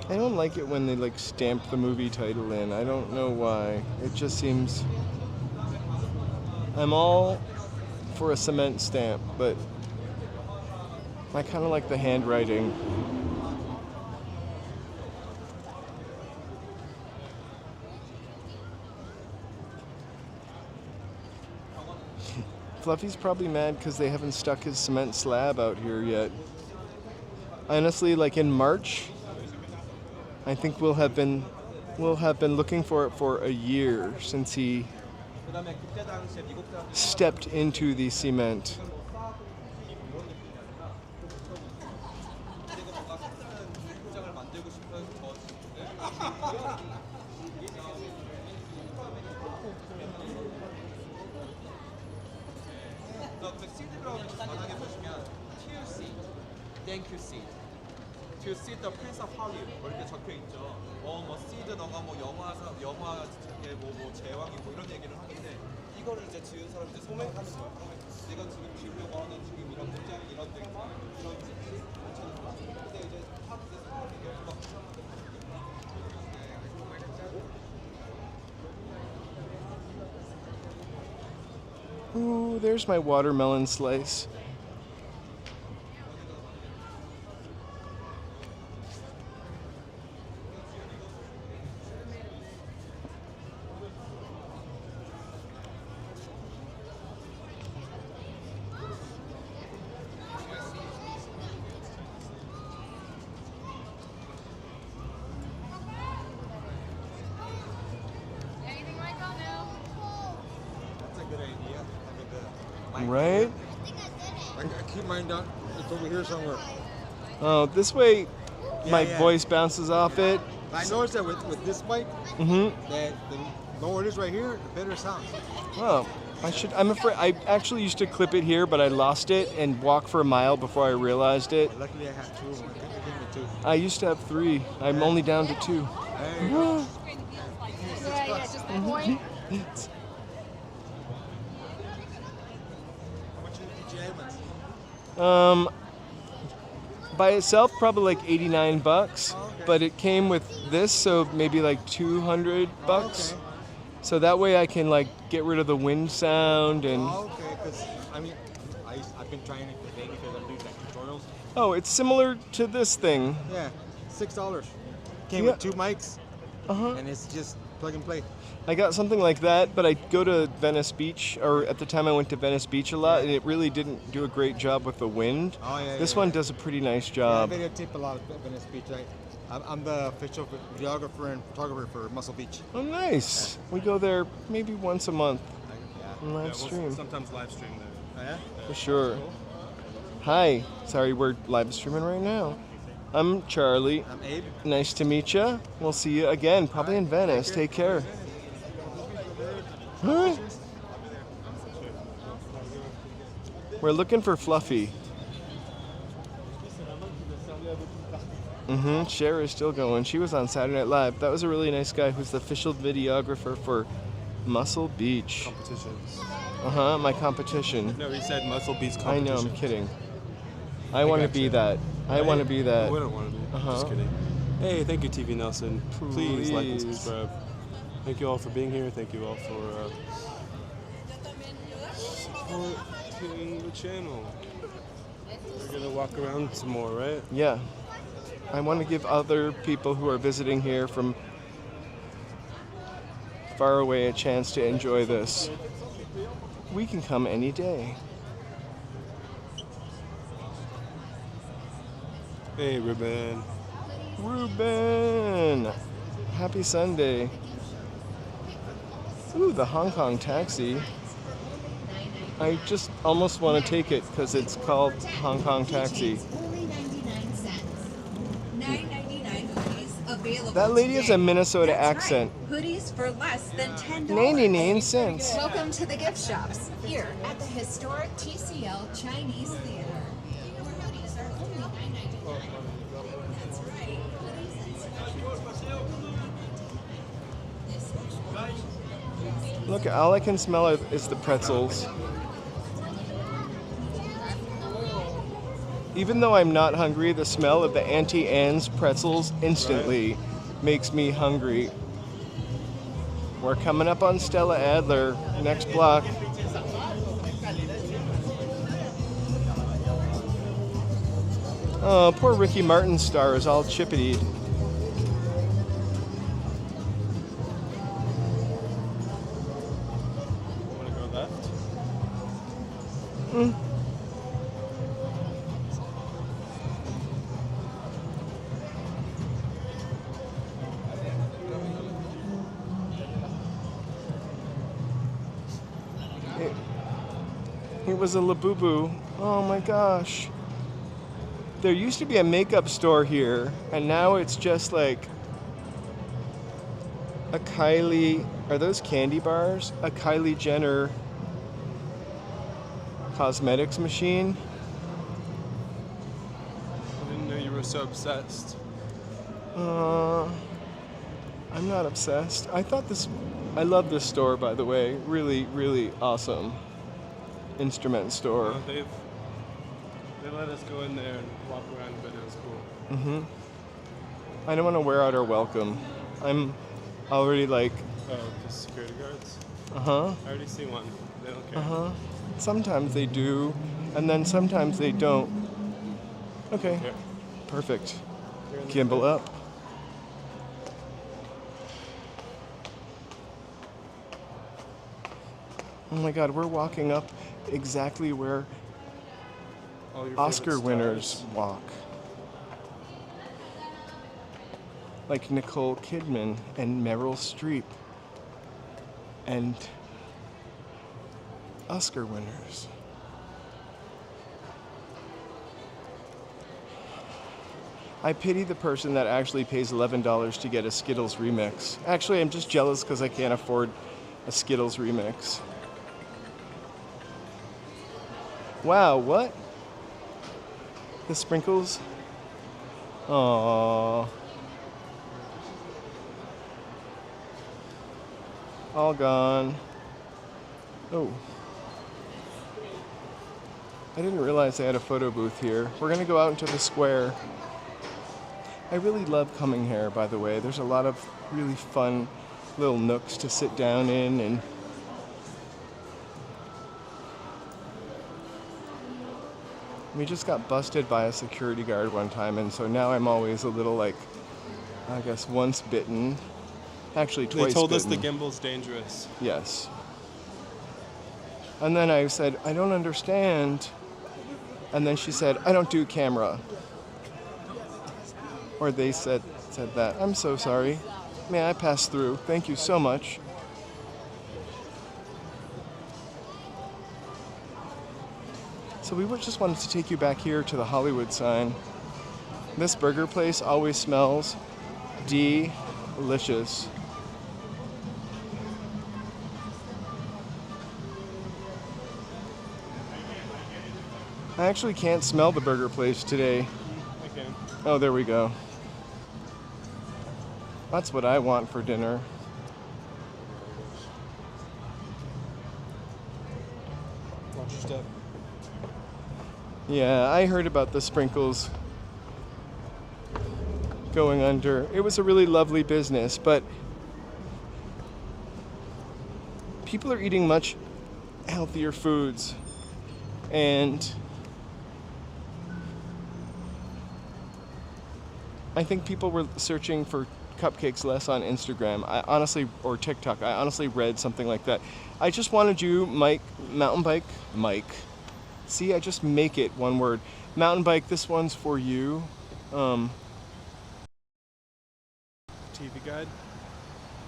I don't like it when they like stamp the movie title in. I don't know why. It just seems I'm all for a cement stamp, but I kind of like the handwriting. Fluffy's probably mad because they haven't stuck his cement slab out here yet. Honestly, like in March, I think we'll have been looking for it for a year since he stepped into the cement. Thank you seed. To see the Prince of Hollywood 이렇게 적혀 있죠. 뭐 시드 너가 뭐 영화의 뭐 제왕이고 이런 얘기를 하는데 이거를 이제 지은 사람이 이제 소맥하는 거야. 내가 지금 지으려고 하는 지금 이런 문장 이런 데 이런 근데 이제 탑 Ooh, there's my watermelon slice. Anything like that now? That's a good idea. Right? I keep mine down. It's It's over here somewhere. Oh, this way my yeah. voice bounces off it. I noticed that with this mic, that the lower it is right here, the better it sounds. Oh, I'm afraid. I actually used to clip it here, but I lost it and walk for a mile before I realized it. Luckily, I have two. I give me two. I used to have 3. I'm only down to 2. There you go. Yeah, just the point. How much did you add, man? By itself, probably like $89, okay. but it came with this, so maybe like $200. Okay. So that way I can like get rid of the wind sound and. Oh, okay, because I mean, I've been trying it today because I'm doing like tutorials. Oh, it's similar to this thing. Yeah, $6. Came Yeah. with 2 mics, Uh-huh. and it's just plug and play. I got something like that, but I go to Venice Beach, or at the time I went to Venice Beach a lot, and it really didn't do a great job with the wind. Oh, yeah, This yeah, one yeah. does a pretty nice I job. videotape a lot of Venice Beach. I'm the official videographer and photographer for Muscle Beach. Oh, nice. We go there maybe once a month Yeah. and live stream. sometimes live stream there. Oh, yeah? For sure. Hi. Sorry, we're live streaming right now. I'm Charlie. I'm Abe. Nice to meet you. We'll see you again, probably in Venice. Take care. Huh? We're looking for Fluffy. Cher is still going. She was on Saturday Night Live. That was a really nice guy who's the official videographer for Muscle Beach. Competitions. My competition. No, he said Muscle Beach I competition. know, I'm kidding. I want to be that. I want to be that. We don't want to be. Just kidding. Hey, thank you, TV Nelson. Please like and Please. subscribe. Thank you all for being here. Thank you all for supporting the channel. We're gonna walk around some more, right? Yeah. I want to give other people who are visiting here from far away a chance to enjoy this. We can come any day. Hey, Ruben. Ruben! Happy Sunday. Ooh, the Hong Kong taxi. I just almost want to take it because it's called Hong Kong taxi. Only 99 cents. $9.99 hoodies available. That lady has a today. Minnesota That's accent. Right. Hoodies for less than $10. 99 cents. Welcome to the gift shops here at the historic TCL Chinese Theater. Your hoodies are only $9.99. That's right. Hoodies and sweatshirts. Look, all I can smell is the pretzels. Even though I'm not hungry, the smell of the Auntie Anne's pretzels instantly makes me hungry. We're coming up on Stella Adler, next block. Oh, poor Ricky Martin's star is all chippity. Want to go left? It was a Labubu. Oh my gosh. There used to be a makeup store here, and now it's just like a Kylie. Are those candy bars? A Kylie Jenner cosmetics machine. I didn't know you were so obsessed. I'm not obsessed. I love this store, by the way. Really, really awesome instrument store. They let us go in there and walk around a bit. It was cool. I don't want to wear out our welcome. I'm already like, Oh, just security guards. I already see one. They don't care. sometimes they do, and then sometimes they don't. Okay, Okay. perfect. Gimbal up. Oh my God, we're walking up exactly where All your Oscar favorite winners stars. walk. Like Nicole Kidman and Meryl Streep. And Oscar winners. I pity the person that actually pays $11 to get a Skittles remix. Actually, I'm just jealous because I can't afford a Skittles remix. Wow, what? The sprinkles? Aww. All gone. Oh. I didn't realize they had a photo booth here. We're gonna go out into the square. I really love coming here, by the way. There's a lot of really fun little nooks to sit down in, and we just got busted by a security guard one time, and so now I'm always a little like, I guess, once bitten. Actually, twice They told bitten. us the gimbal's dangerous. Yes. And then I said, I don't understand. And then she said, I don't do camera. Or they said that. I'm so sorry. May I pass through? Thank you so much. So we just wanted to take you back here to the Hollywood sign. This burger place always smells delicious. I actually can't smell the burger place today. Okay. Oh, there we go. That's what I want for dinner. Watch your step. Yeah, I heard about the sprinkles going under. It was a really lovely business, but people are eating much healthier foods, and I think people were searching for cupcakes less on Instagram. Or TikTok. I honestly read something like that. I just wanted you, Mike. See, I just make it one word. Mountain bike, this one's for you. TV guide.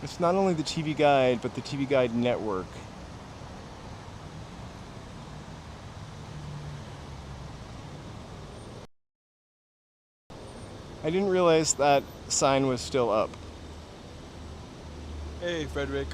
It's not only the TV Guide, but the TV Guide Network. I didn't realize that sign was still up. Hey, Frederick.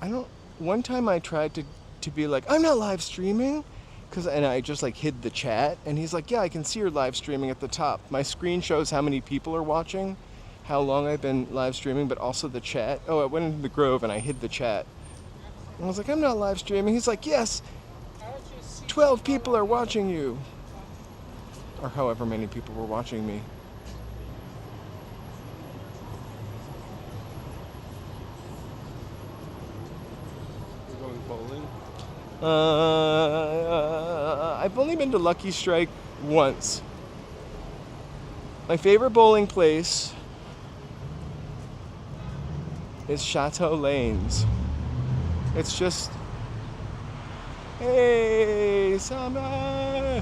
I don't. One time I tried to be like, I'm not live streaming, and I just like hid the chat, and he's like, yeah, I can see you're live streaming at the top. My screen shows how many people are watching, how long I've been live streaming, but also the chat. Oh, I went into the Grove and I hid the chat. And I was like, I'm not live streaming. He's like, yes, 12 people are watching you. Or however many people were watching me. We're going bowling. I've only been to Lucky Strike once. My favorite bowling place is Chateau Lanes. It's just, hey, summer.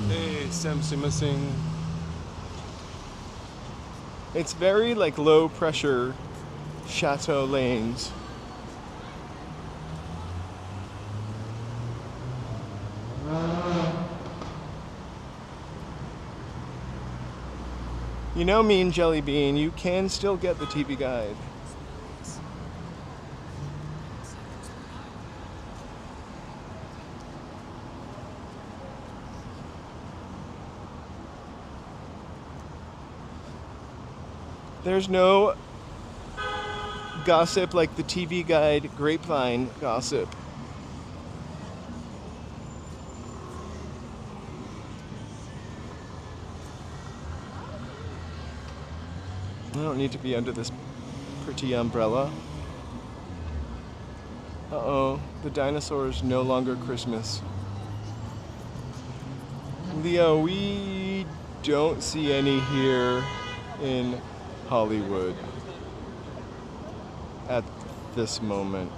Hey, Sam Simasing. It's very like low pressure Chateau Lanes. You know, Mean Jelly Bean, you can still get the TV Guide. There's no gossip like the TV Guide grapevine gossip. I don't need to be under this pretty umbrella. Uh-oh, the dinosaurs no longer Christmas. Leo, we don't see any here in Hollywood at this moment.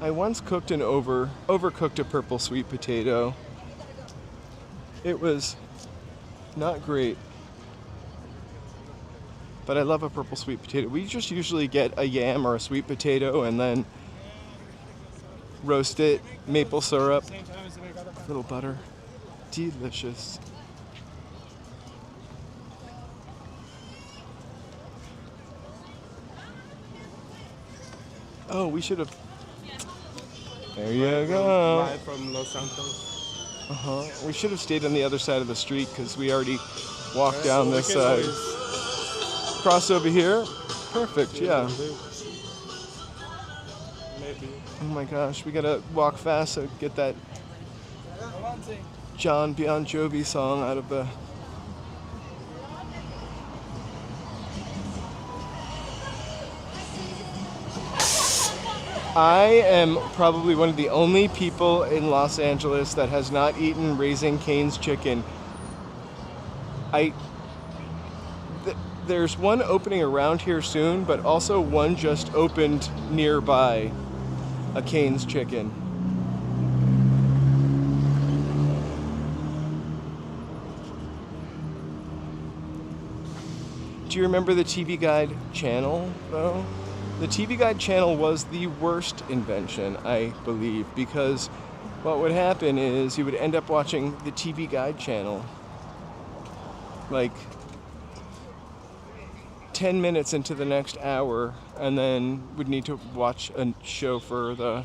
I once cooked an overcooked a purple sweet potato. It was not great. But I love a purple sweet potato. We just usually get a yam or a sweet potato and then roast it, maple syrup, a little butter. Delicious. Oh, we should have. There you go. Live from Los Santos. We should have stayed on the other side of the street because we already walked down this side. Cross over here. Perfect, yeah. Maybe. Oh my gosh, we gotta walk fast to get that John Bon Jovi song out of the. I am probably one of the only people in Los Angeles that has not eaten Raising Cane's chicken. There's one opening around here soon, but also one just opened nearby, a Cane's chicken. Do you remember the TV Guide channel, though? The TV Guide channel was the worst invention, I believe, because what would happen is you would end up watching the TV Guide channel like 10 minutes into the next hour, and then would need to watch a show for the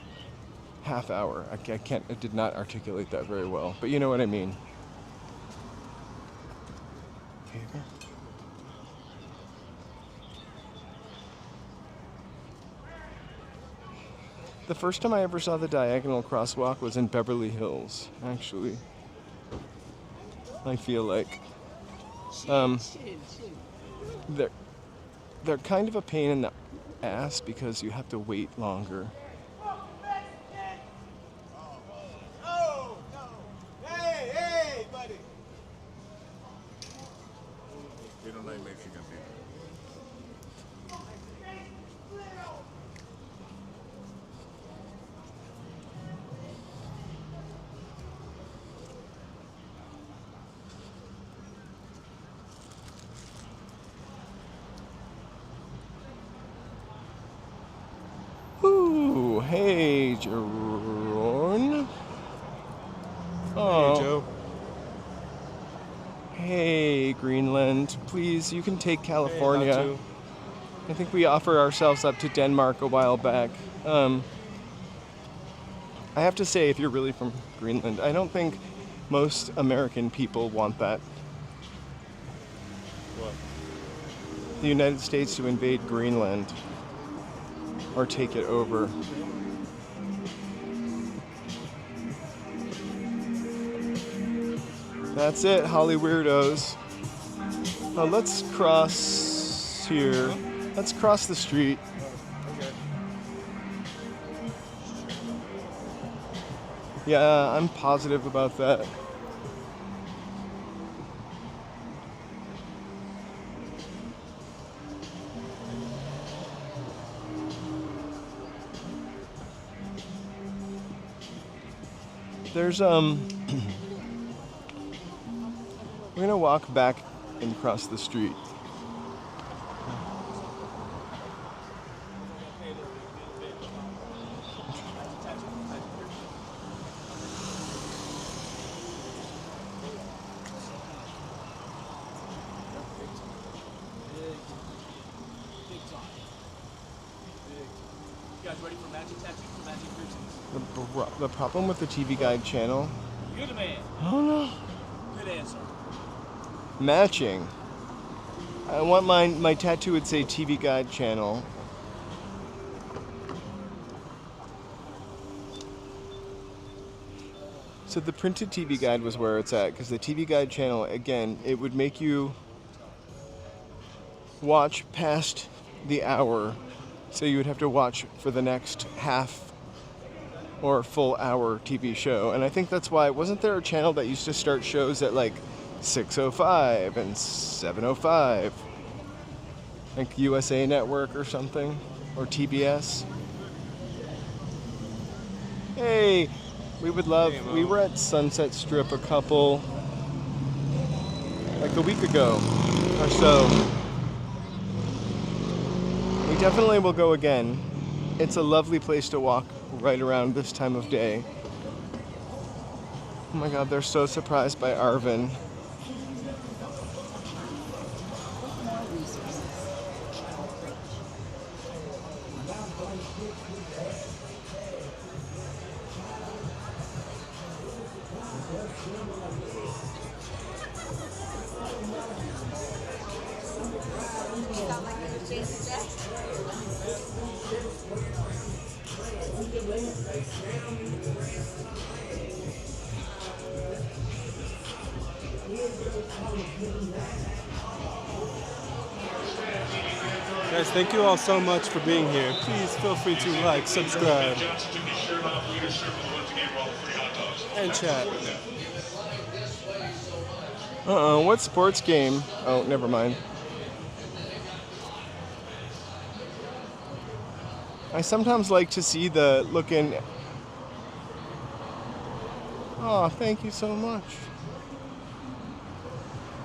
half hour. I did not articulate that very well, but you know what I mean. The first time I ever saw the diagonal crosswalk was in Beverly Hills, actually. I feel like. They're kind of a pain in the ass because you have to wait longer. Oh, no. Hey, buddy. We don't like Mexican people. Ooh, hey, Jerome. Oh. Hey, Joe. Hey, Greenland. Please, you can take Hey, California. Latu. I think we offered ourselves up to Denmark a while back. I have to say, if you're really from Greenland, I don't think most American people want that. What? The United States to invade Greenland or take it over. That's it, Holly Weirdos. Let's cross here. Let's cross the street. Okay. Yeah, I'm positive about that. There's we're gonna walk back and cross the street. You guys ready for magic tattoos or magic piercings? The problem with the TV Guide channel, You're the man. oh no, Good answer. matching. I want my tattoo would say TV Guide channel. So the printed TV Guide was where it's at, because the TV Guide channel, again, it would make you watch past the hour, so you would have to watch for the next half or full hour TV show. And I think that's why, wasn't there a channel that used to start shows at like 6:05 and 7:05? Like USA Network or something? Or TBS? Hey, we would love. Hey, Mo. We were at Sunset Strip like a week ago or so. We definitely will go again. It's a lovely place to walk right around this time of day. Oh my God, they're so surprised by Arvin. Guys, thank you all so much for being here. Please feel free to like, subscribe, and chat. What sports game? Oh, never mind. I sometimes like to see the looking. Oh, thank you so much.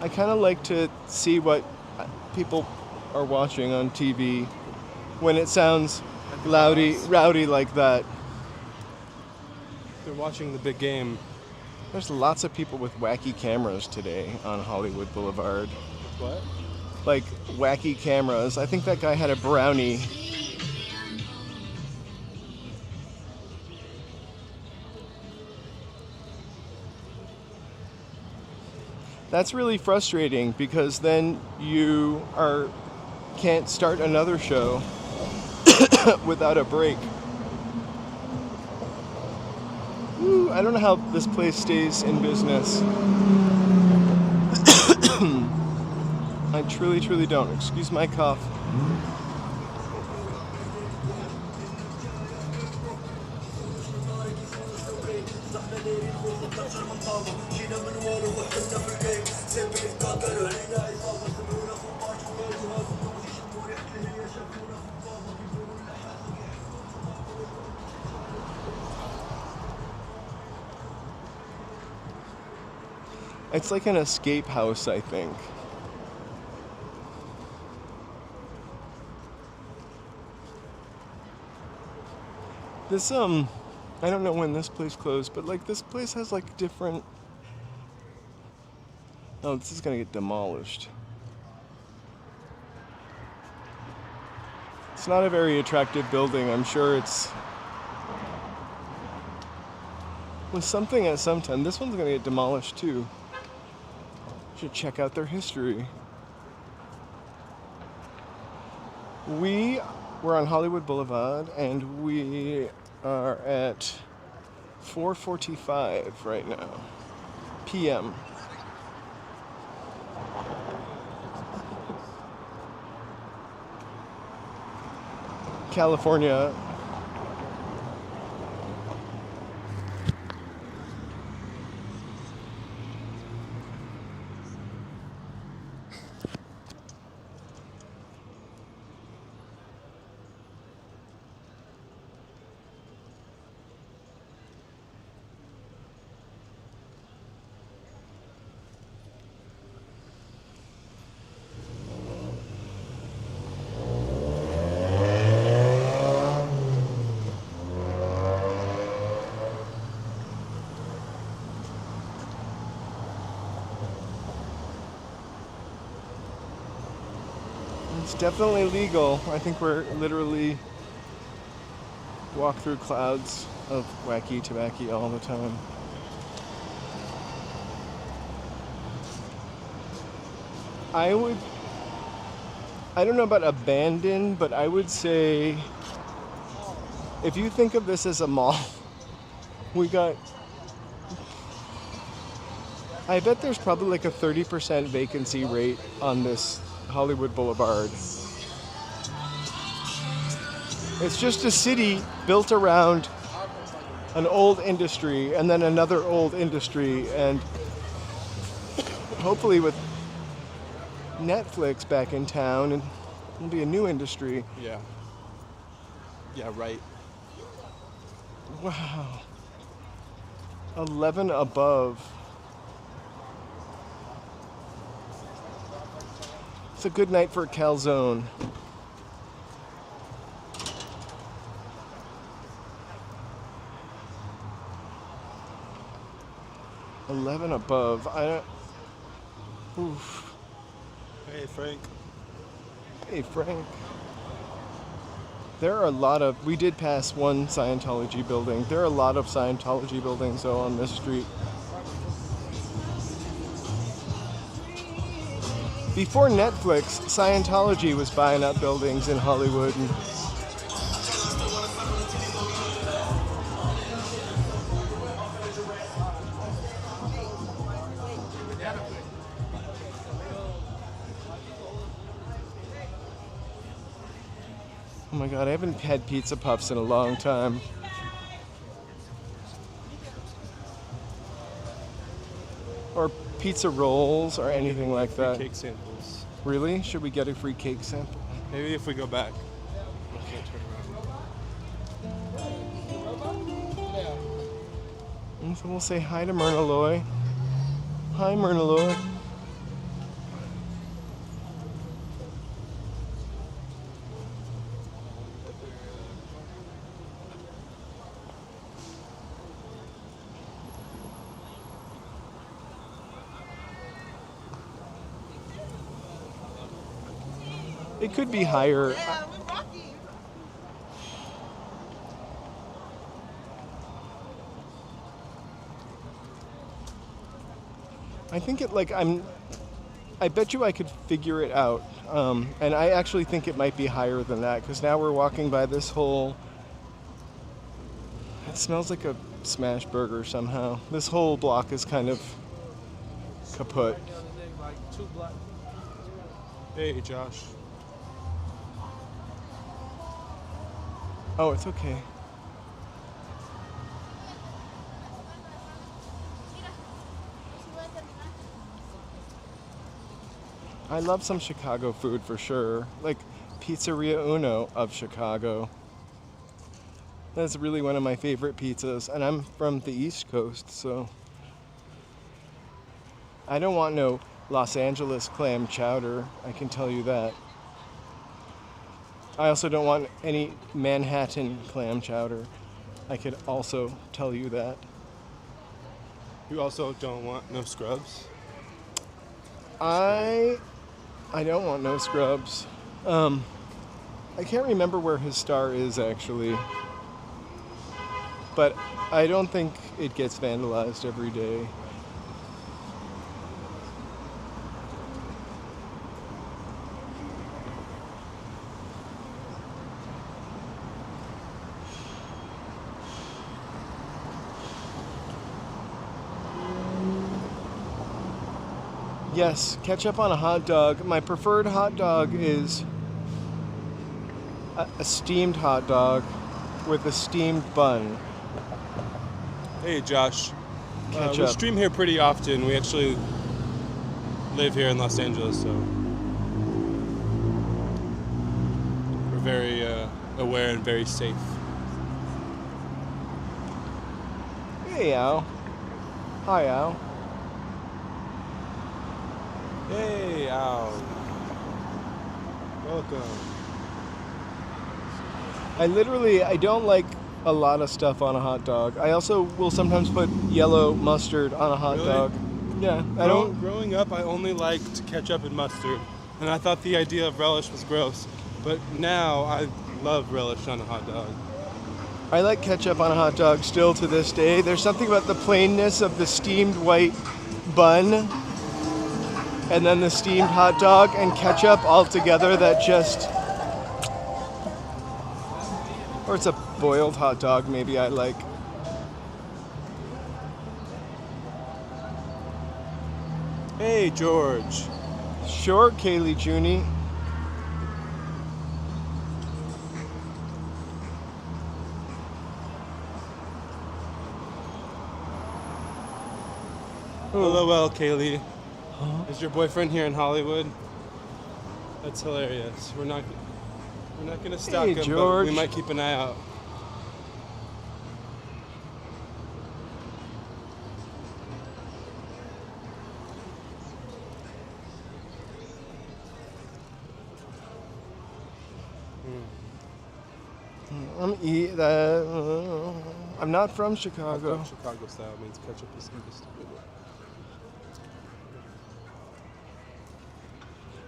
I kind of like to see what people are watching on TV when it sounds rowdy like that. They're watching the big game. There's lots of people with wacky cameras today on Hollywood Boulevard. What? Like wacky cameras. I think that guy had a brownie. That's really frustrating because then you can't start another show without a break. Ooh, I don't know how this place stays in business. I truly don't. Excuse my cough. It's like an escape house, I think. This, I don't know when this place closed, but like this place has like different... Oh, this is gonna get demolished. It's not a very attractive building. I'm sure it's... was something at some time. This one's gonna get demolished too. Should check out their history. We're on Hollywood Boulevard and we are at 4:45 right now, p.m. California. It's definitely legal. I think we're literally walk through clouds of wacky tobacco all the time. I don't know about abandoned, but I would say if you think of this as a mall, I bet there's probably like a 30% vacancy rate on this Hollywood Boulevard. It's just a city built around an old industry and then another old industry, and hopefully with Netflix back in town, and it'll be a new industry. Yeah. Yeah, right. Wow. 11 above. It's a good night for a calzone. $11 above. I don't. Oof. Hey, Frank. Hey, Frank. There are a lot of. We did pass one Scientology building. There are a lot of Scientology buildings, though, on this street. Before Netflix, Scientology was buying up buildings in Hollywood. And oh my god, I haven't had pizza puffs in a long time. Or pizza rolls or anything like that. Cake samples. Really? Should we get a free cake sample? Maybe if we go back. And so we'll say hi to Myrna Loy. Hi, Myrna Loy. It could be higher. I think it I bet you I could figure it out. And I actually think it might be higher than that because now we're walking by this whole. It smells like a smash burger somehow. This whole block is kind of kaput. Hey, Josh. Oh, it's okay. I love some Chicago food for sure. Like Pizzeria Uno of Chicago. That's really one of my favorite pizzas. And I'm from the East Coast, so I don't want no Los Angeles clam chowder, I can tell you that. I also don't want any Manhattan clam chowder. I could also tell you that. You also don't want no scrubs? I don't want no scrubs. I can't remember where his star is actually. But I don't think it gets vandalized every day. Yes, ketchup on a hot dog. My preferred hot dog is a steamed hot dog with a steamed bun. Hey, Josh. We Ketchup. stream here pretty often. We actually live here in Los Angeles, so we're very aware and very safe. Hey, Al. Hi, Al. Hey, Al. Welcome. I don't like a lot of stuff on a hot dog. I also will sometimes put yellow mustard on a hot Really? dog. Yeah, I don't. Growing up, I only liked ketchup and mustard, and I thought the idea of relish was gross. But now I love relish on a hot dog. I like ketchup on a hot dog still to this day. There's something about the plainness of the steamed white bun and then the steamed hot dog and ketchup all together that just... Or it's a boiled hot dog maybe I like. Hey, George. Sure, Kaylee Junie. LOL, Kaylee. Is your boyfriend here in Hollywood? That's hilarious. We're not gonna stalk Hey, him, George. but we might keep an eye out. I'm not from I Chicago. thought Chicago style means ketchup is stupid.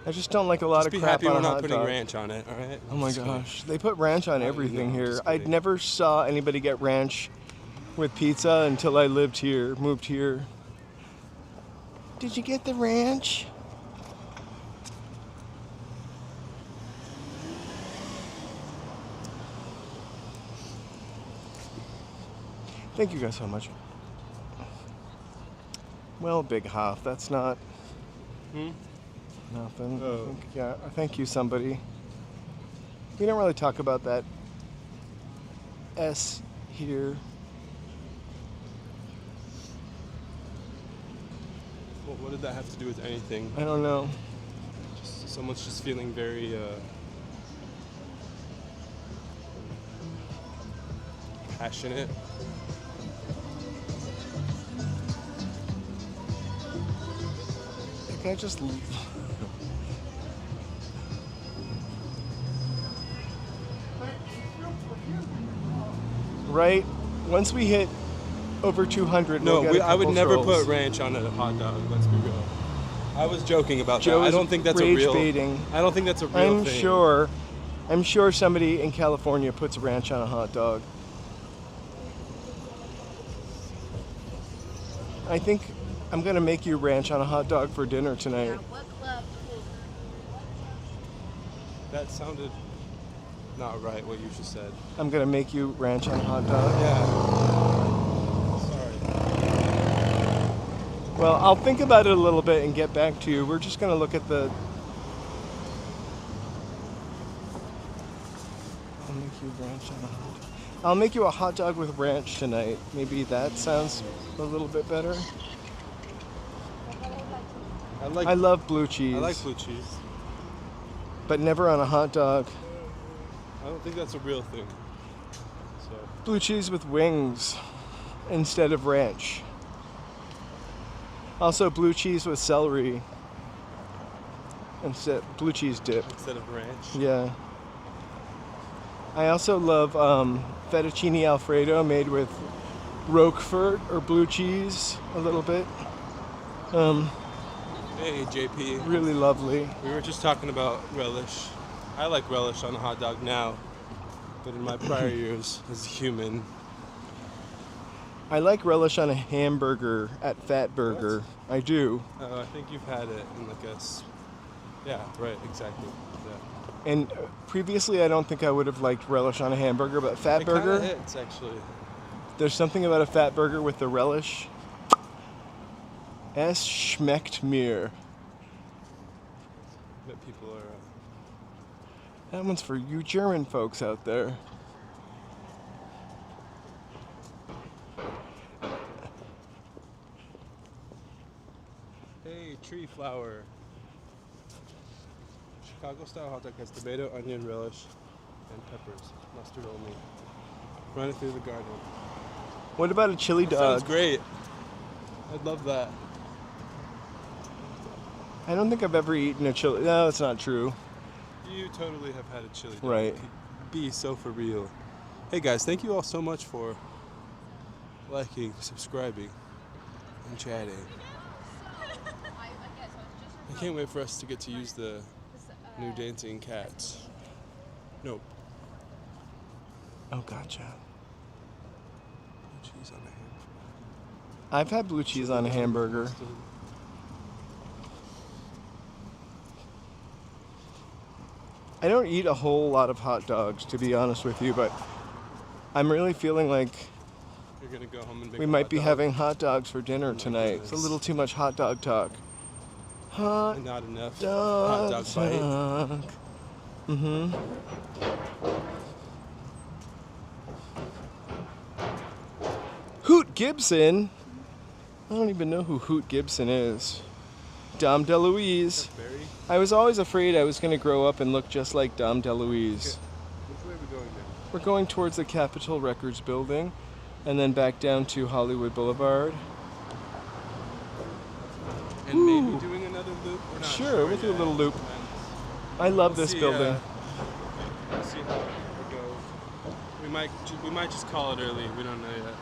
I just don't like a lot Just of be crap happy on we're a not hot putting dog. ranch on it, all right? Oh my Just kidding. gosh, they put ranch on I everything know, here. just I kidding. never saw anybody get ranch with pizza until I moved here. Did you get the ranch? Thank you guys so much. Well, Big Hoff, that's not nothing. Oh. Yeah, thank you, somebody. We don't really talk about that S here. Well, what did that have to do with anything? I don't know. Someone's just feeling very passionate. Can I just... Right? Once we hit over 200, No, we'll get a I would couple never trolls. put ranch on a hot dog. Let's be real. I was joking about Joe that. I is don't think that's a rage real. baiting. I don't think that's a real I'm thing. I'm sure somebody in California puts ranch on a hot dog. I think I'm gonna make you ranch on a hot dog for dinner tonight. What club? That sounded not right. What you just said. I'm gonna make you ranch on a hot dog. Yeah. Sorry. Well, I'll think about it a little bit and get back to you. We're just gonna look at the. I'll make you ranch on a hot dog. I'll make you a hot dog with ranch tonight. Maybe that sounds a little bit better. I love blue cheese. I like blue cheese. But never on a hot dog. I don't think that's a real thing. So Blue cheese with wings instead of ranch. Also, blue cheese with celery instead blue cheese dip. instead of ranch. Yeah. I also love fettuccine alfredo made with Roquefort or blue cheese a little bit. Hey JP. Really lovely. We were just talking about relish. I like relish on a hot dog now, but in my prior years as a human, I like relish on a hamburger at Fat Burger. I do. I think you've had it in like a. Yeah, right, exactly. Yeah. And previously, I don't think I would have liked relish on a hamburger, but Fat It kinda Burger, hits actually. there's something about a Fat Burger with the relish. Es schmeckt mir. That people are. That one's for you German folks out there. Hey, tree flower. Chicago style hot dog has tomato, onion, relish, and peppers. Mustard only. Run it through the garden. What about a chili That sounds dog? great. I'd love that. I don't think I've ever eaten a chili. No, that's not true. You totally have had a chili dog. Right. Be so for real. Hey guys, thank you all so much for liking, subscribing, and chatting. I can't wait for us to get to use the new dancing cats. Nope. Oh, gotcha. Cheese on the ham. I've had blue cheese on a hamburger. I don't eat a whole lot of hot dogs, to be honest with you, but I'm really feeling like You're gonna go home and make we a might hot be dog? having hot dogs for dinner Oh my tonight. It's a goodness. little too much hot dog talk. Hot And not enough dog hot dog bite. talk. Mm-hmm. Hoot Gibson? I don't even know who Hoot Gibson is. Dom DeLuise. Barry, I was always afraid I was going to grow up and look just like Dom DeLuise. which way are we going now? We're going towards the Capitol Records building and then back down to Hollywood Boulevard. And maybe doing another loop? We're not Sure, we'll do a yet. little loop. And I love we'll this see, building. See see how it goes. We might just call it early. We don't know yet.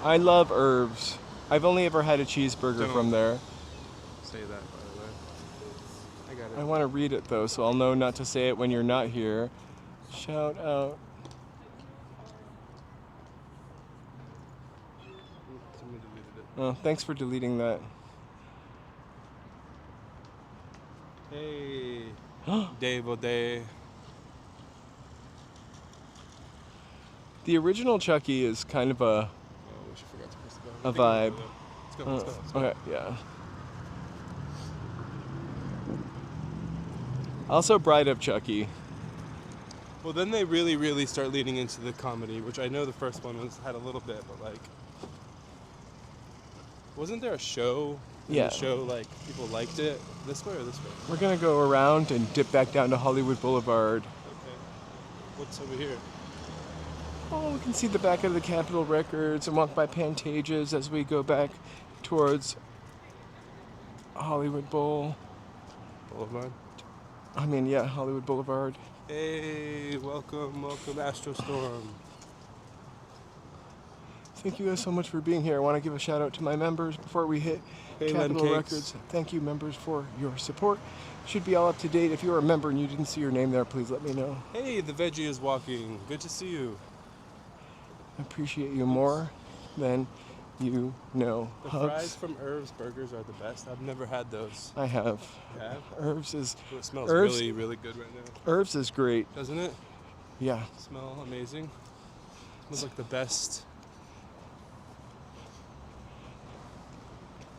I love Herbs. I've only ever had a cheeseburger Don't from there. Say that, by the way. I got it. I want to read it though, so I'll know not to say it when you're not here. Shout out. Somebody deleted it. Oh, thanks for deleting that. Hey, Dave O'Day. The original Chucky is kind of a Oh, we should forgot to press the button. vibe. Let's go. Let's go. Let's go. Okay, yeah. Also, Bride of Chucky. Well, then they really start leaning into the comedy, which I know the first one had a little bit, but like, wasn't there a show? Yeah. The show, like, people liked it. This way or this way? We're gonna go around and dip back down to Hollywood Boulevard. Okay. What's over here? Oh, we can see the back of the Capitol Records and walk by Pantages as we go back towards Hollywood Boulevard. Hollywood Boulevard. Hey, welcome, Astro Storm. Thank you guys so much for being here. I want to give a shout out to my members before we hit Hey, Capitol Len Cakes. Records. Thank you, members, for your support. Should be all up to date. If you're a member and you didn't see your name there, please let me know. Hey, the veggie is walking. Good to see you. I appreciate you more than you know. The Hugs. fries from Irv's Burgers are the best. I've never had those. I have. Yeah? Herbs is It smells Irv's- really good right now. Herbs is great. Doesn't it? Yeah. Smell amazing. Smells like the best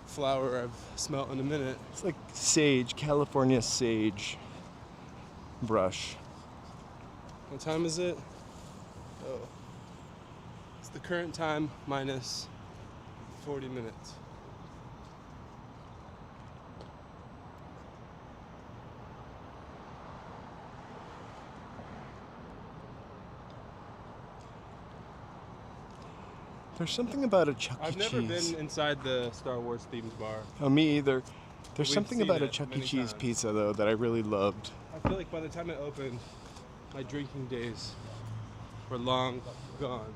flower I've smelled in a minute. It's like sage, California sage brush. What time is it? Oh. It's the current time minus 40 minutes. There's something about a Chuck E. I've never Cheese. been inside the Star Wars themed bar. Oh, me either. There's We've something seen about a it Chuck E. many Cheese times. pizza, though, that I really loved. I feel like by the time it opened, my drinking days were long gone.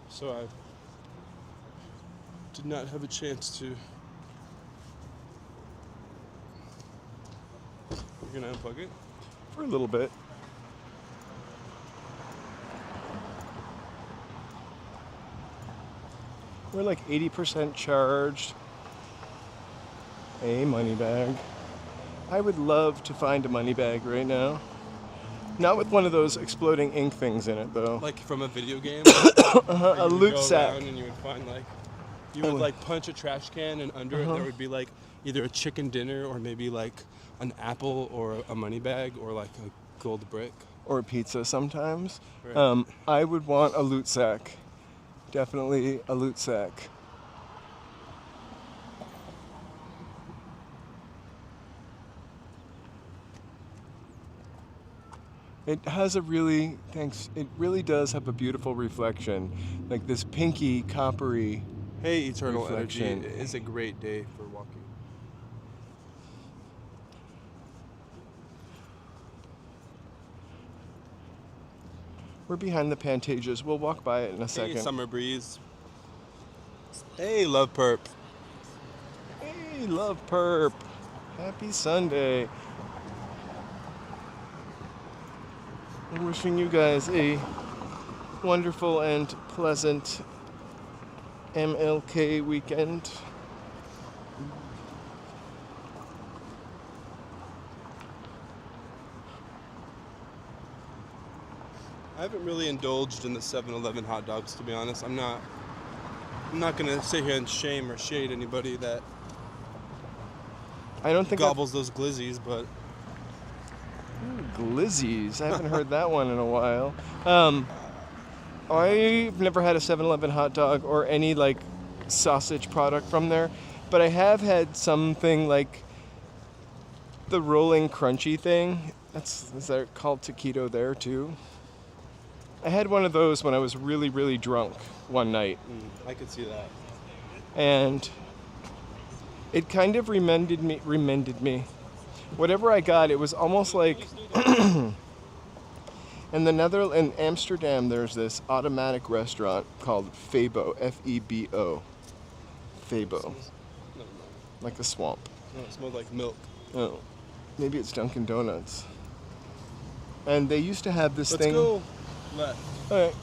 So I did not have a chance to. You're gonna unplug it? For a little bit. We're like 80% charged. A money bag. I would love to find a money bag right now. Not with one of those exploding ink things in it, though. Like from a video game? A You would loot go sack. around and you would find like, you would like punch a trash can and under it there would be like either a chicken dinner or maybe like an apple or a money bag or like a gold brick. Or a pizza sometimes. Right. I would want a loot sack. Definitely a loot sack. It has a really, it really does have a beautiful reflection. Like this pinky, coppery. Hey, Eternal Energy, Reflection. it is a great day for walking. We're behind the Pantages. We'll walk by it in a second. Hey, Summer Breeze. Hey, Love Perp. Hey, love perp. Happy Sunday. I'm wishing you guys a wonderful and pleasant MLK weekend. I haven't really indulged in the 7-Eleven hot dogs, to be honest. I'm not gonna sit here and shame or shade anybody that I don't think I've- gobbles those glizzies, but Glizzies. I haven't heard that one in a while. I've never had a 7-Eleven hot dog or any like sausage product from there, but I have had something like the rolling crunchy thing. Is that called taquito there too? I had one of those when I was really, really drunk one night, I could see that. and It kind of reminded me. Whatever I got, it was almost like in Amsterdam, there's this automatic restaurant called Febo, F-E-B-O. Febo, like a swamp. No, it smelled like milk. Oh, maybe it's Dunkin' Donuts. And they used to have this Let's thing. go left, All right.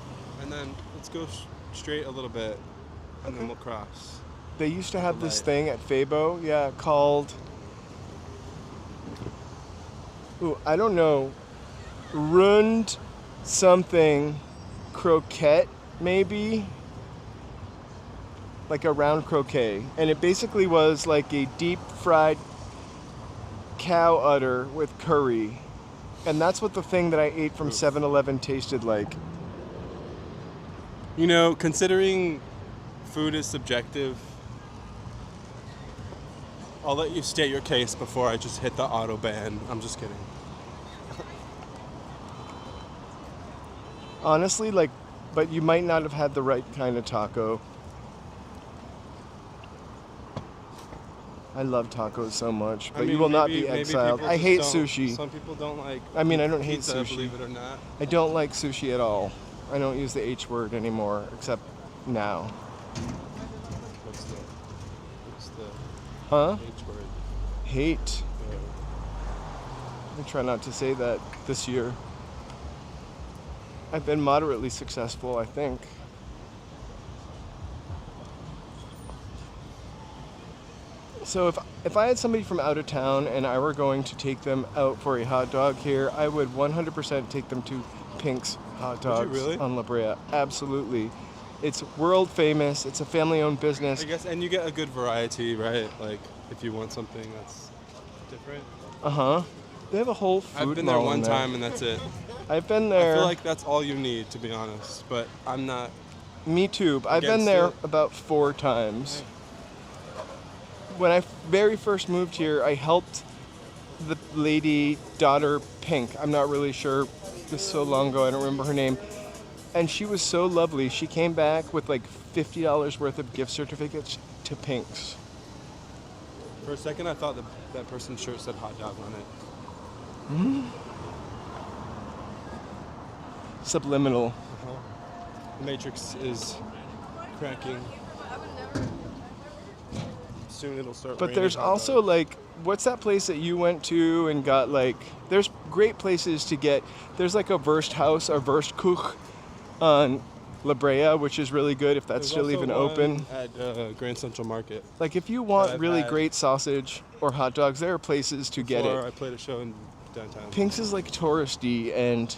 and then let's go straight a little bit, and then we'll cross. They used to have this light. thing at Febo, yeah, called. Ooh, I don't know. Rund something croquette, maybe? Like a round croquet. And it basically was like a deep fried cow udder with curry. And that's what the thing that I ate from 7-Eleven tasted like. You know, considering food is subjective, I'll let you state your case before I just hit the auto ban. I'm just kidding. Honestly, but you might not have had the right kind of taco. I love tacos so much, but you will not be exiled. I hate sushi. Some people don't like. I mean, I don't hate pizza, sushi. Believe it or not. I don't like sushi at all. I don't use the H word anymore, except now. What's the Huh? H word? Hate. I try not to say that this year. I've been moderately successful, I think. So if I had somebody from out of town and I were going to take them out for a hot dog here, I would 100% take them to Pink's Hot Dogs really? on La Brea. Absolutely. It's world famous. It's a family-owned business. I guess, and you get a good variety, right? Like, if you want something that's different. Uh-huh. They have a whole food I've been there mall one in time, and that's it. I've been I there. feel like that's all you need, to be honest. But I'm not. Me too. I've been Against there it. about 4 times. When I very first moved here, I helped the lady, daughter Pink. I'm not really sure. This is so long ago, I don't remember her name. And she was so lovely. She came back with like $50 worth of gift certificates to Pink's. For a second, I thought that person's shirt said hot dog on it. Subliminal. The Matrix is cracking. Soon it'll start. But raining there's hot also dogs. like, what's that place that you went to and got like, there's great places to get, there's like a Wursthaus or Wurstkuch on La Brea, which is really good if that's There's still also even one open. at Grand Central Market. Like if you want I've really had- great sausage or hot dogs, there are places to get Before it. I played a show in downtown. Pink's is like touristy, and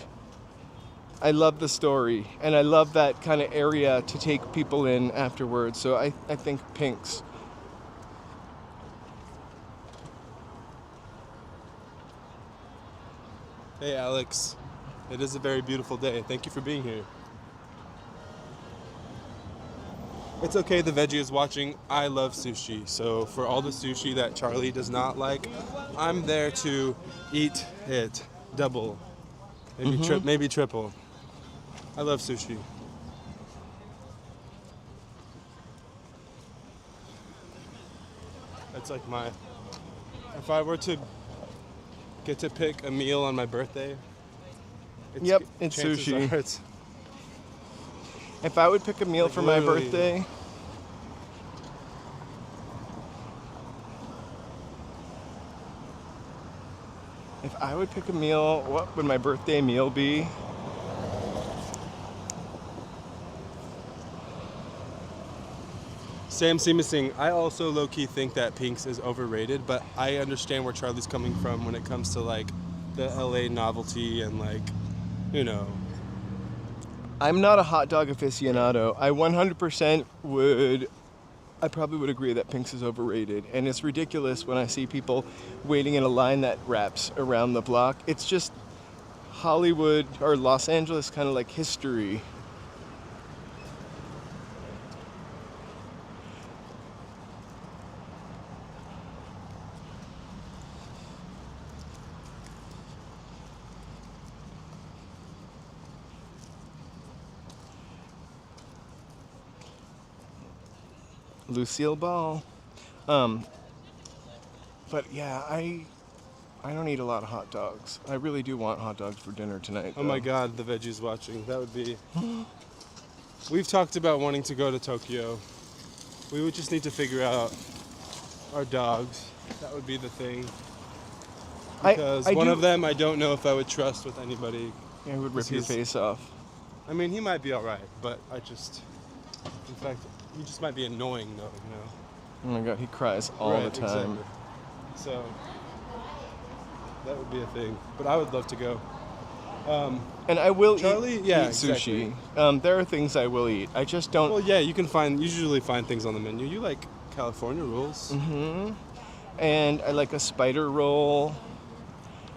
I love the story, and I love that kind of area to take people in afterwards. So I think Pink's. Hey Alex, it is a very beautiful day. Thank you for being here. It's okay, the veggie is watching. I love sushi, so for all the sushi that Charlie does not like, I'm there to eat it double, maybe maybe triple. I love sushi. That's like my. If I were to get to pick a meal on my birthday, Yep, it's chances sushi. are it's If I would pick a meal Like for my literally. birthday, if I would pick a meal, what would my birthday meal be? Sam Seamasing, I also low-key think that Pink's is overrated, but I understand where Charlie's coming from when it comes to like the LA novelty and like, you know. I'm not a hot dog aficionado. I 100% would, I probably would agree that Pink's is overrated. And it's ridiculous when I see people waiting in a line that wraps around the block. It's just Hollywood or Los Angeles kind of like history. Lucille Ball. But yeah, I don't eat a lot of hot dogs. I really do want hot dogs for dinner tonight. Oh my though. God, the veggies watching. That would be. We've talked about wanting to go to Tokyo. We would just need to figure out our dogs. That would be the thing. Because I one do- of them I don't know if I would trust with anybody. It would rip your He's- face off. I mean, he might be alright, but in fact, he just might be annoying though, Oh my god, he cries all Right, the time. exactly. So, that would be a thing. But I would love to go. And I will Charlie? eat Yeah, sushi. exactly. There are things I will eat. I just don't. Well, yeah, you usually find things on the menu. You like California rules. Mm-hmm. And I like a spider roll.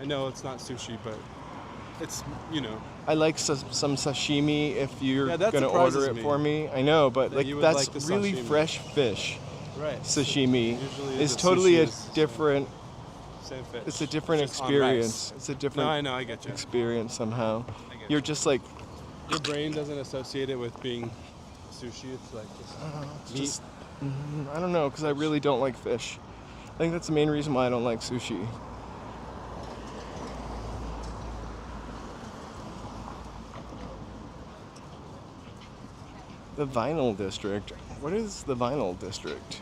I know it's not sushi, but it's, I like some sashimi if you're Yeah, that gonna order surprises it me. for me. I know, but That like you would that's like the really sashimi. fresh fish. right. Sashimi Usually is the totally sushi a is different. Same fish. It's a different Just on experience. rice. It's a No, different I know, I get you. experience somehow. I get You're you. just like Your brain doesn't associate it with being sushi. It's like just meat. just. I don't know, because I really don't like fish. I think that's the main reason why I don't like sushi. The vinyl district. What is the vinyl district?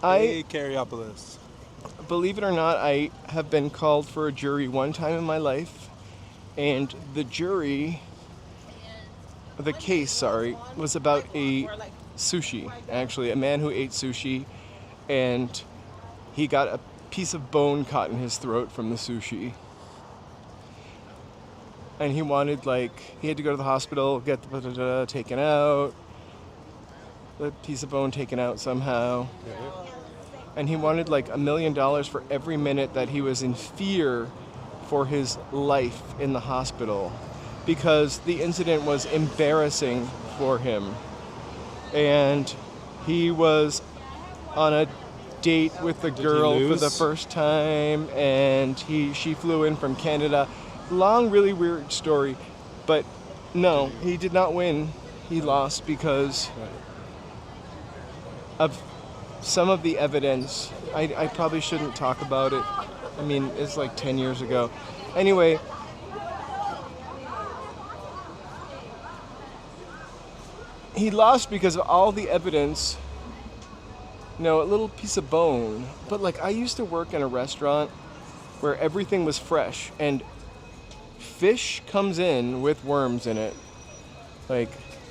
Hey, Cariopolis. Believe it or not, I have been called for a jury one time in my life, and the case, was about a sushi, actually, a man who ate sushi, and he got a piece of bone caught in his throat from the sushi. And he wanted, he had to go to the hospital, get the taken out, the piece of bone taken out somehow. And he wanted $1 million for every minute that he was in fear for his life in the hospital, because the incident was embarrassing for him. And he was on a date with the he girl for the lose? first time, and she flew in from Canada. Long, really weird story, but no, he did not win. He lost because of some of the evidence. I probably shouldn't talk about it. I mean, it's 10 years ago. Anyway, he lost because of all the evidence. A little piece of bone. But I used to work in a restaurant where everything was fresh, and fish comes in with worms in it.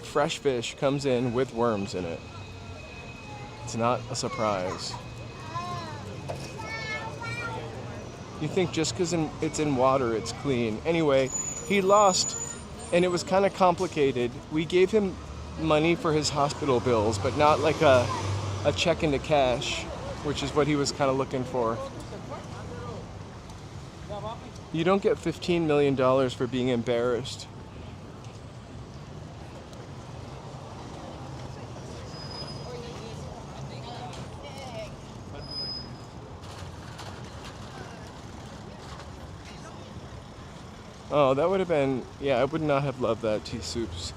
Fresh fish comes in with worms in it. It's not a surprise. You think just because it's in water, it's clean. Anyway, he lost, and it was kind of complicated. We gave him money for his hospital bills, but not a check into cash, which is what he was kind of looking for. You don't get $15 million for being embarrassed. Oh, that would have been, I would not have loved that tea soups.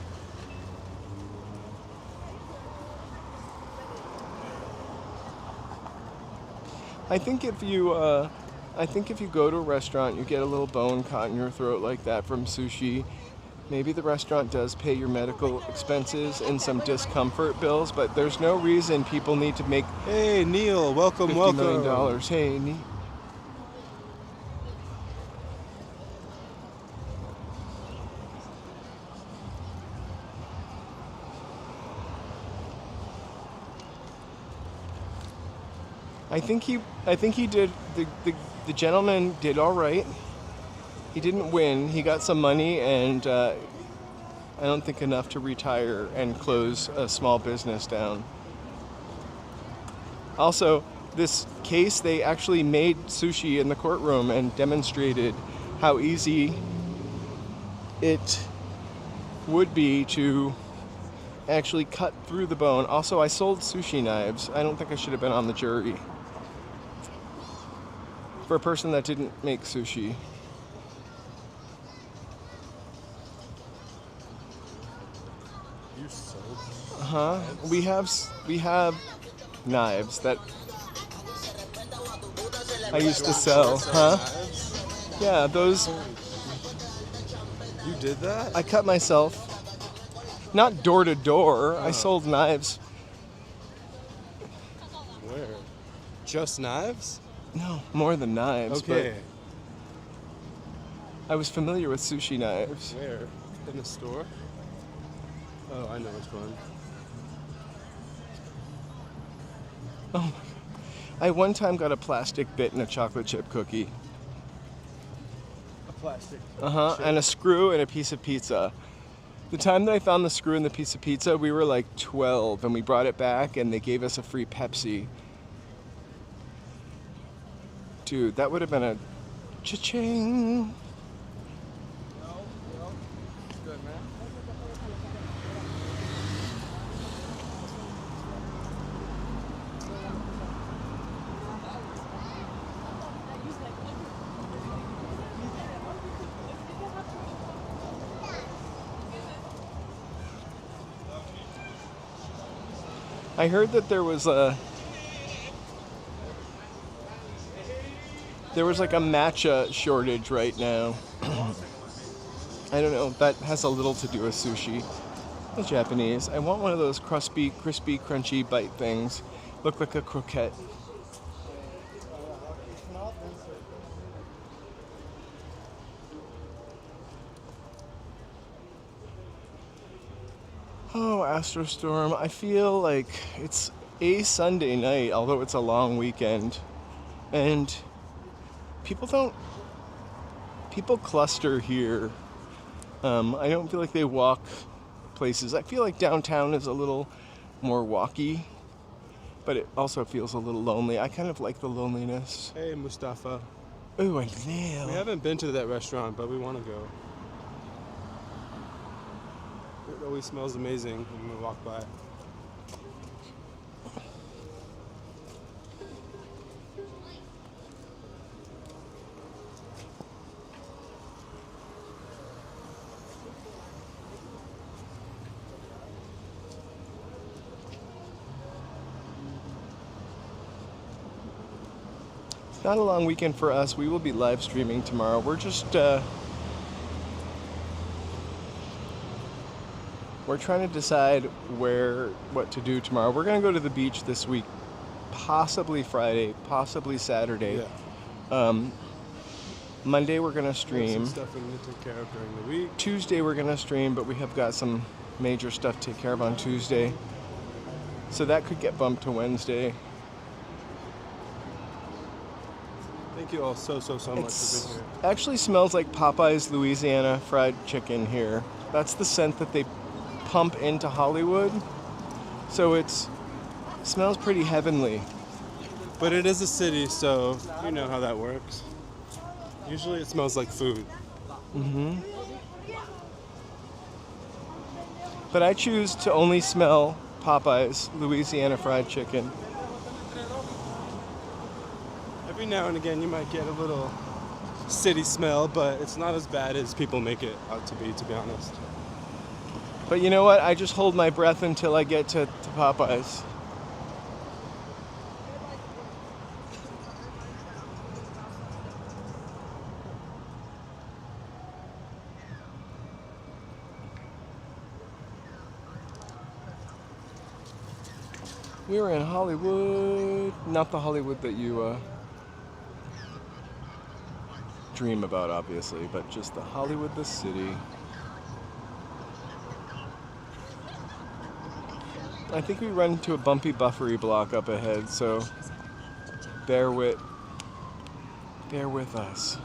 I think if you go to a restaurant, you get a little bone caught in your throat like that from sushi, maybe the restaurant does pay your medical expenses and some discomfort bills, but there's no reason people need to make Hey, Neil, welcome, $50 million. Hey, I think he did. The gentleman did all right. He didn't win. He got some money, and I don't think enough to retire and close a small business down. Also, this case, they actually made sushi in the courtroom and demonstrated how easy it would be to actually cut through the bone. Also, I sold sushi knives. I don't think I should have been on the jury. For a person that didn't make sushi. You sold? We have knives that I used to sell. Huh? Knives? Yeah, those You did that? I cut myself. Not door to door. I sold knives. Where? Just knives? No, more than knives. Okay. But I was familiar with sushi knives. Where? In the store? Oh, I know which one. Oh, I one time got a plastic bit in a chocolate chip cookie. A plastic. And a screw and a piece of pizza. The time that I found the screw and the piece of pizza, we were like 12, and we brought it back, and they gave us a free Pepsi. Dude, that would have been a cha-ching. Good, man. I heard that there was like a matcha shortage right now. I don't know, that has a little to do with sushi. The Japanese. I want one of those crispy, crunchy bite things. Look like a croquette. Oh, Astrostorm. I feel like it's a Sunday night, although it's a long weekend. And people cluster here. I don't feel like they walk places. I feel like downtown is a little more walky, but it also feels a little lonely. I kind of like the loneliness. Hey, Mustafa. Ooh, I We nailed. haven't been to that restaurant, but we want to go. It always smells amazing when we walk by. It's not a long weekend for us. We will be live streaming tomorrow. We're just we're trying to decide what to do tomorrow. We're gonna go to the beach this week, possibly Friday, possibly Saturday. Yeah. Monday we're gonna We have stream. some stuff we need to take care of during the week. Tuesday we're gonna stream, but we have got some major stuff to take care of on Tuesday. So that could get bumped to Wednesday. Thank you all so much for being here. Actually smells like Popeye's Louisiana fried chicken here. That's the scent that they pump into Hollywood. So it smells pretty heavenly. But it is a city, so you know how that works. Usually it smells like food. But I choose to only smell Popeye's Louisiana fried chicken. Every now and again you might get a little city smell, but it's not as bad as people make it out to be honest. But you know what? I just hold my breath until I get to Popeye's. We were in Hollywood, not the Hollywood that you dream about, obviously, but just the Hollywood, the city. I think we run into a bumpy buffery block up ahead, so bear with us.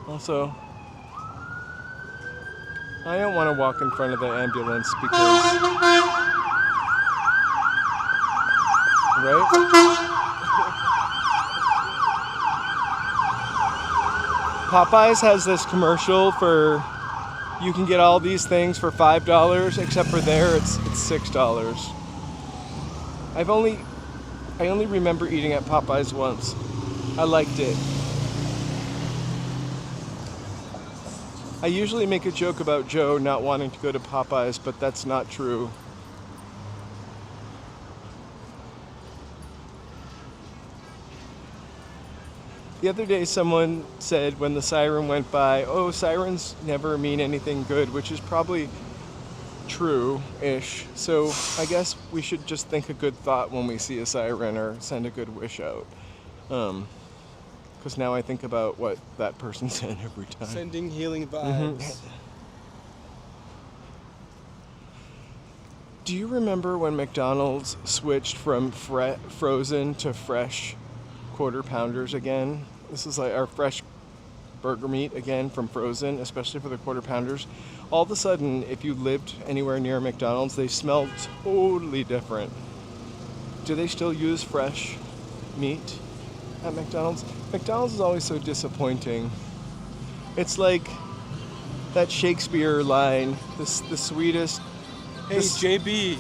Also, I don't want to walk in front of the ambulance because, right? Popeyes has this commercial for you can get all these things for $5, except for there it's $6. I only remember eating at Popeyes once. I liked it. I usually make a joke about Joe not wanting to go to Popeyes, but that's not true. The other day someone said when the siren went by, oh, sirens never mean anything good, which is probably true-ish. So I guess we should just think a good thought when we see a siren or send a good wish out. Because now I think about what that person said every time. Sending healing vibes. Do you remember when McDonald's switched from frozen to fresh quarter pounders again? This is like our fresh burger meat again from frozen, especially for the quarter pounders. All of a sudden, if you lived anywhere near McDonald's, they smelled totally different. Do they still use fresh meat at McDonald's? McDonald's is always so disappointing. It's like that Shakespeare line, the sweetest. Hey, JB.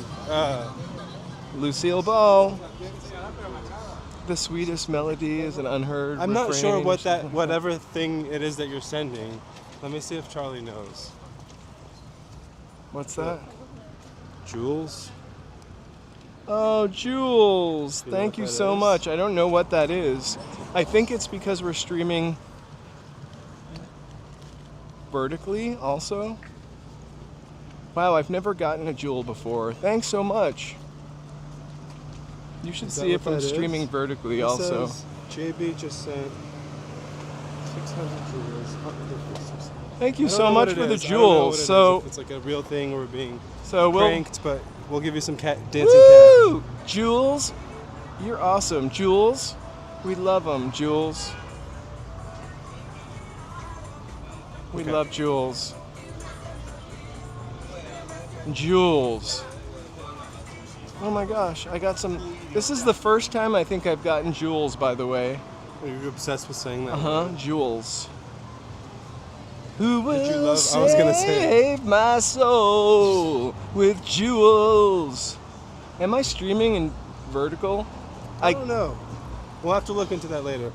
Lucille Ball. The sweetest melody is an unheard I'm not sure refrain what or that, something. whatever thing it is that you're sending. Let me see if Charlie knows. What's that? Jules? Oh, Jules. You know Thank what you that so is? much. I don't know what that is. I think it's because we're streaming vertically also. Wow, I've never gotten a Jewel before. Thanks so much. You should Is that see if what I'm that is? streaming vertically It also. says JB just sent 600 jewels. Thank you I don't so know much what for it the is. I don't know what jewels. it is, So if it's like a real thing or we're being we'll pranked, but we'll give you some dancing woo! Jules, you're awesome. Jules, we love them. Jules, we Okay. love Jules. Jules. Oh my gosh, I got some. This is the first time I think I've gotten Jules, by the way. Are you obsessed with saying that? Jules. Who will you love- I was gonna say- save my soul with jewels? Am I streaming in vertical? I don't know. We'll have to look into that later.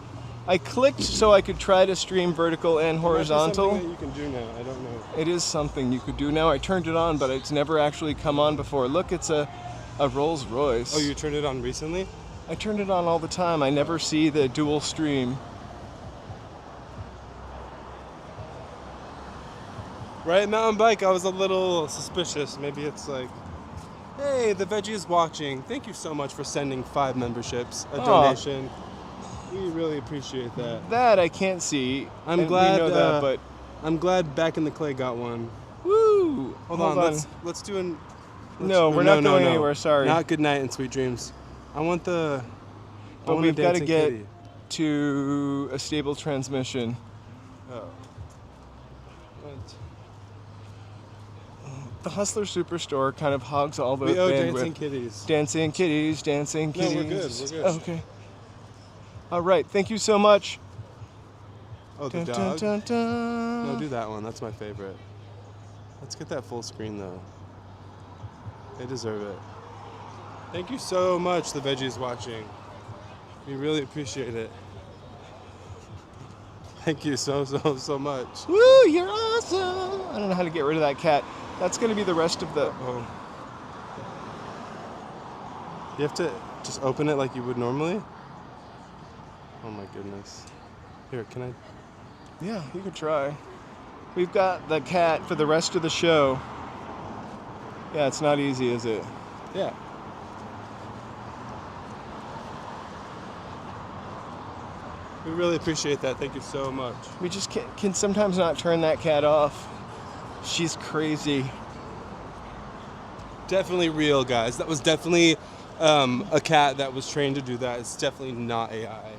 I clicked so I could try to stream vertical and It might be horizontal. something that you can do now. I don't know. It is something you could do now. I turned it on, but it's never actually come on before. Look, it's a Rolls Royce. Oh, you turned it on recently? I turned it on all the time. I never see the dual stream. Right, mountain bike, I was a little suspicious. Maybe it's like, hey, the veggie is watching. Thank you so much for sending 5 memberships, a donation. We really appreciate that. That I can't see. I'm and glad. we know that, but I'm glad Back in the Clay got one. woo! Hold on. Let's do an. No, we're not going anywhere. Sorry. Not good night and sweet dreams. I want the. But I want we've a got to dancing get kitty. to a stable transmission. Oh. What? The Hustler Superstore kind of hogs all the We owe bandwidth. dancing kitties. Dancing kitties, dancing No, kitties. we're good, we're good. Okay. All right. Thank you so much. Oh, the Dun, dog. dun, dun, dun. No, do that one. That's my favorite. Let's get that full screen though. They deserve it. Thank you so much, the veggies watching. We really appreciate it. Thank you so much. Woo! You're awesome. I don't know how to get rid of that cat. That's going to be the rest of the. Oh. You have to just open it like you would normally? Oh my goodness. Here, can I? Yeah, you could try. We've got the cat for the rest of the show. Yeah, it's not easy, is it? Yeah. We really appreciate that. Thank you so much. We just can sometimes not turn that cat off. She's crazy. Definitely real, guys. That was definitely a cat that was trained to do that. It's definitely not AI.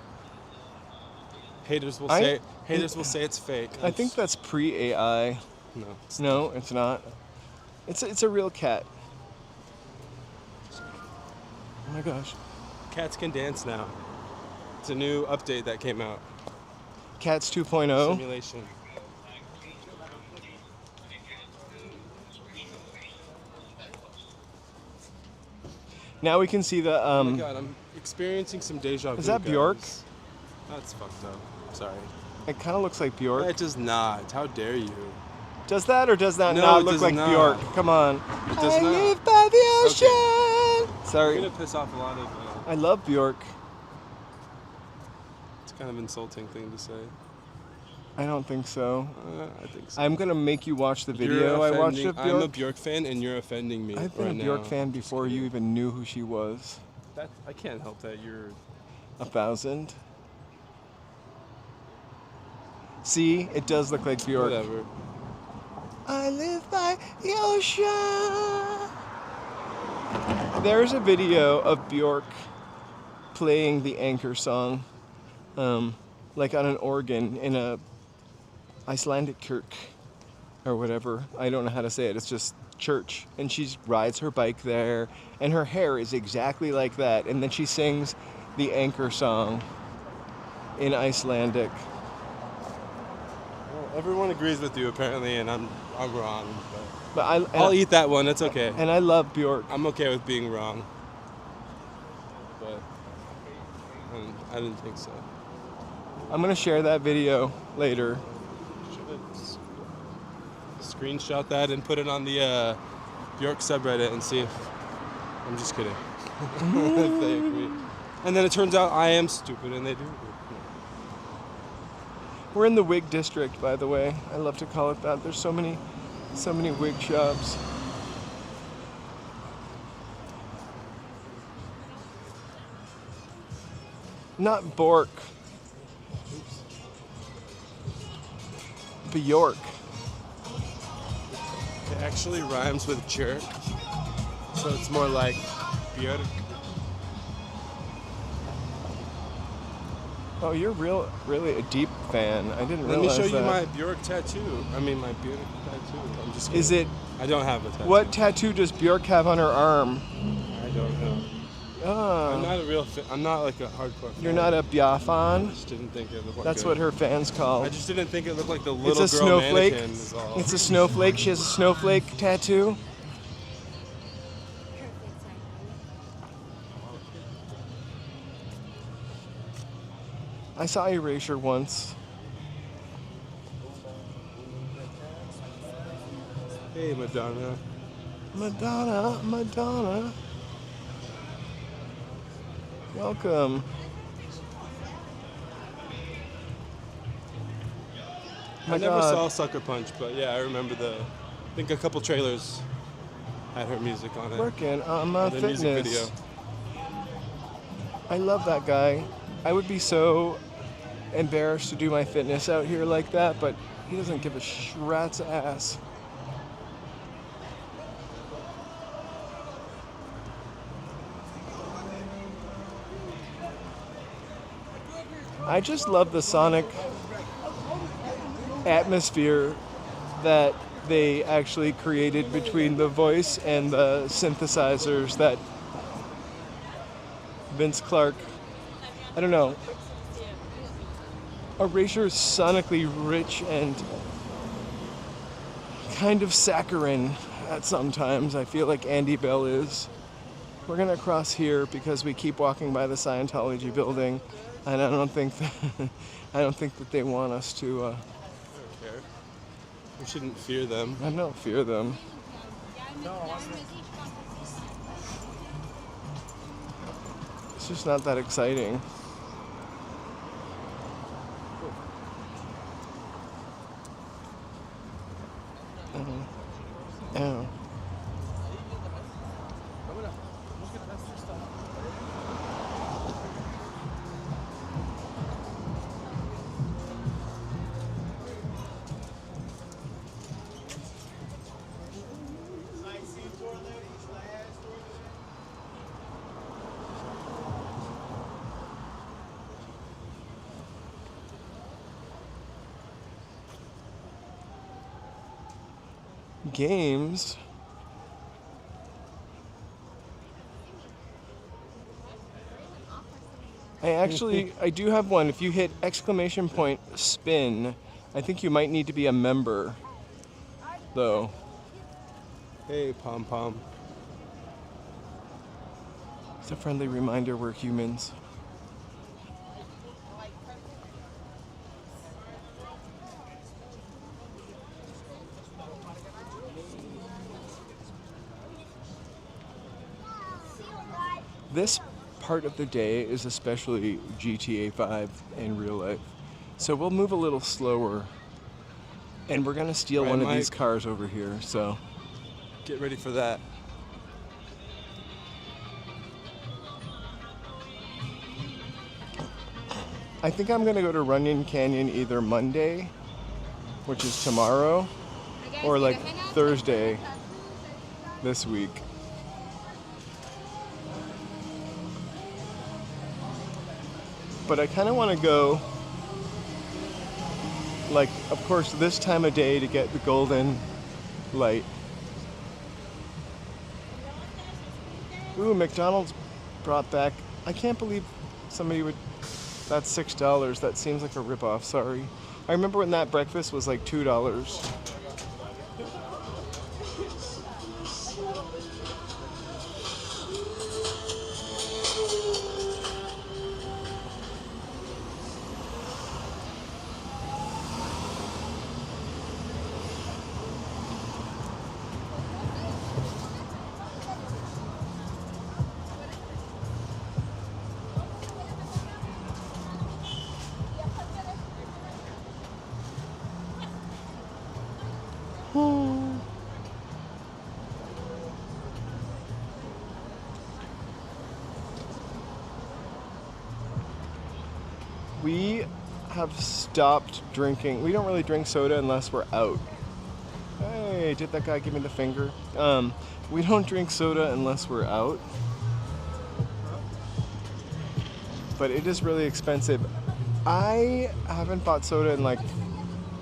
Haters will say it's fake. I think that's pre-AI. No. No, it's not. It's a real cat. Oh my gosh. Cats can dance now. It's a new update that came out. Cats 2.0. Simulation. Now we can see the Oh my god, I'm experiencing some deja vu. Is that guys. Bjork? That's fucked up. Sorry. It kind of looks like Bjork. It does not. How dare you? Does that or does that No, not it look does like not. Bjork? Come on. It does I not. live by the ocean. You're Sorry. gonna piss off a lot of. I love Bjork. It's kind of insulting thing to say. I don't think so. I think so. I'm gonna make you watch the You're video I watched offending- of Bjork. I'm a Bjork fan, and you're offending me. I've been right a Bjork now. fan before you even knew who she was. That, I can't help that. You're. 1,000. See, it does look like Bjork. Whatever. I live by the ocean. There's a video of Bjork playing the Anchor song, like on an organ in a Icelandic kirk or whatever. I don't know how to say it. It's just church, and she rides her bike there, and her hair is exactly like that. And then she sings the Anchor song in Icelandic. Well, everyone agrees with you apparently, and I'm wrong. But I'll eat that one. That's okay. And I love Bjork. I'm okay with being wrong. But I didn't think so. I'm gonna share that video later. Should screenshot that and put it on the Bjork subreddit and see if. I'm just kidding. If they agree. And then it turns out I am stupid and they do. We're in the wig district, by the way. I love to call it that. There's so many wig shops. Not Bork. Bjork. It actually rhymes with jerk. So it's more like Bjork. Oh, you're really a deep fan. I didn't Let me realize show you that. my Bjork tattoo. I mean my Bjork tattoo. I'm just kidding. Is it? I don't have a tattoo. What tattoo does Bjork have on her arm? I don't know. I'm not a real fan. I'm not like a hardcore fan. You're not a I Bjafan? just didn't think it looked like That's what her fans call. I just didn't think it looked like the little It's a girl snowflake. mannequin is all. It's a snowflake. She has a snowflake tattoo. I saw Erasure once. Hey, Madonna. Madonna, Madonna. Welcome. My I never God. saw Sucker Punch, but yeah, I remember I think a couple trailers had her music on it. Working on my The fitness. music video. I love that guy. I would be so embarrassed to do my fitness out here like that, but he doesn't give a rat's ass. I just love the sonic atmosphere that they actually created between the voice and the synthesizers that Vince Clarke, I don't know. Erasure is sonically rich and kind of saccharine at sometimes. I feel like Andy Bell is. We're gonna cross here because we keep walking by the Scientology building, and I don't think that they want us to. I don't care. We shouldn't fear them. I don't fear them. It's just not that exciting. Oh. Games. I do have one. If you hit exclamation point spin, I think you might need to be a member, though. Hey, Pom Pom. It's a friendly reminder we're humans. This part of the day is especially GTA 5 in real life. So we'll move a little slower. And we're gonna steal Right, one of these Mike? cars over here, so. Get ready for that. I think I'm gonna go to Runyon Canyon either Monday, which is tomorrow, or like Thursday this week. But I kind of want to go, like, of course, this time of day to get the golden light. Ooh, McDonald's brought back, I can't believe somebody would, that's $6. That seems like a ripoff, sorry. I remember when that breakfast was like $2. We have stopped drinking. We don't really drink soda unless we're out. Hey, did that guy give me the finger? We don't drink soda unless we're out. But it is really expensive. I haven't bought soda in like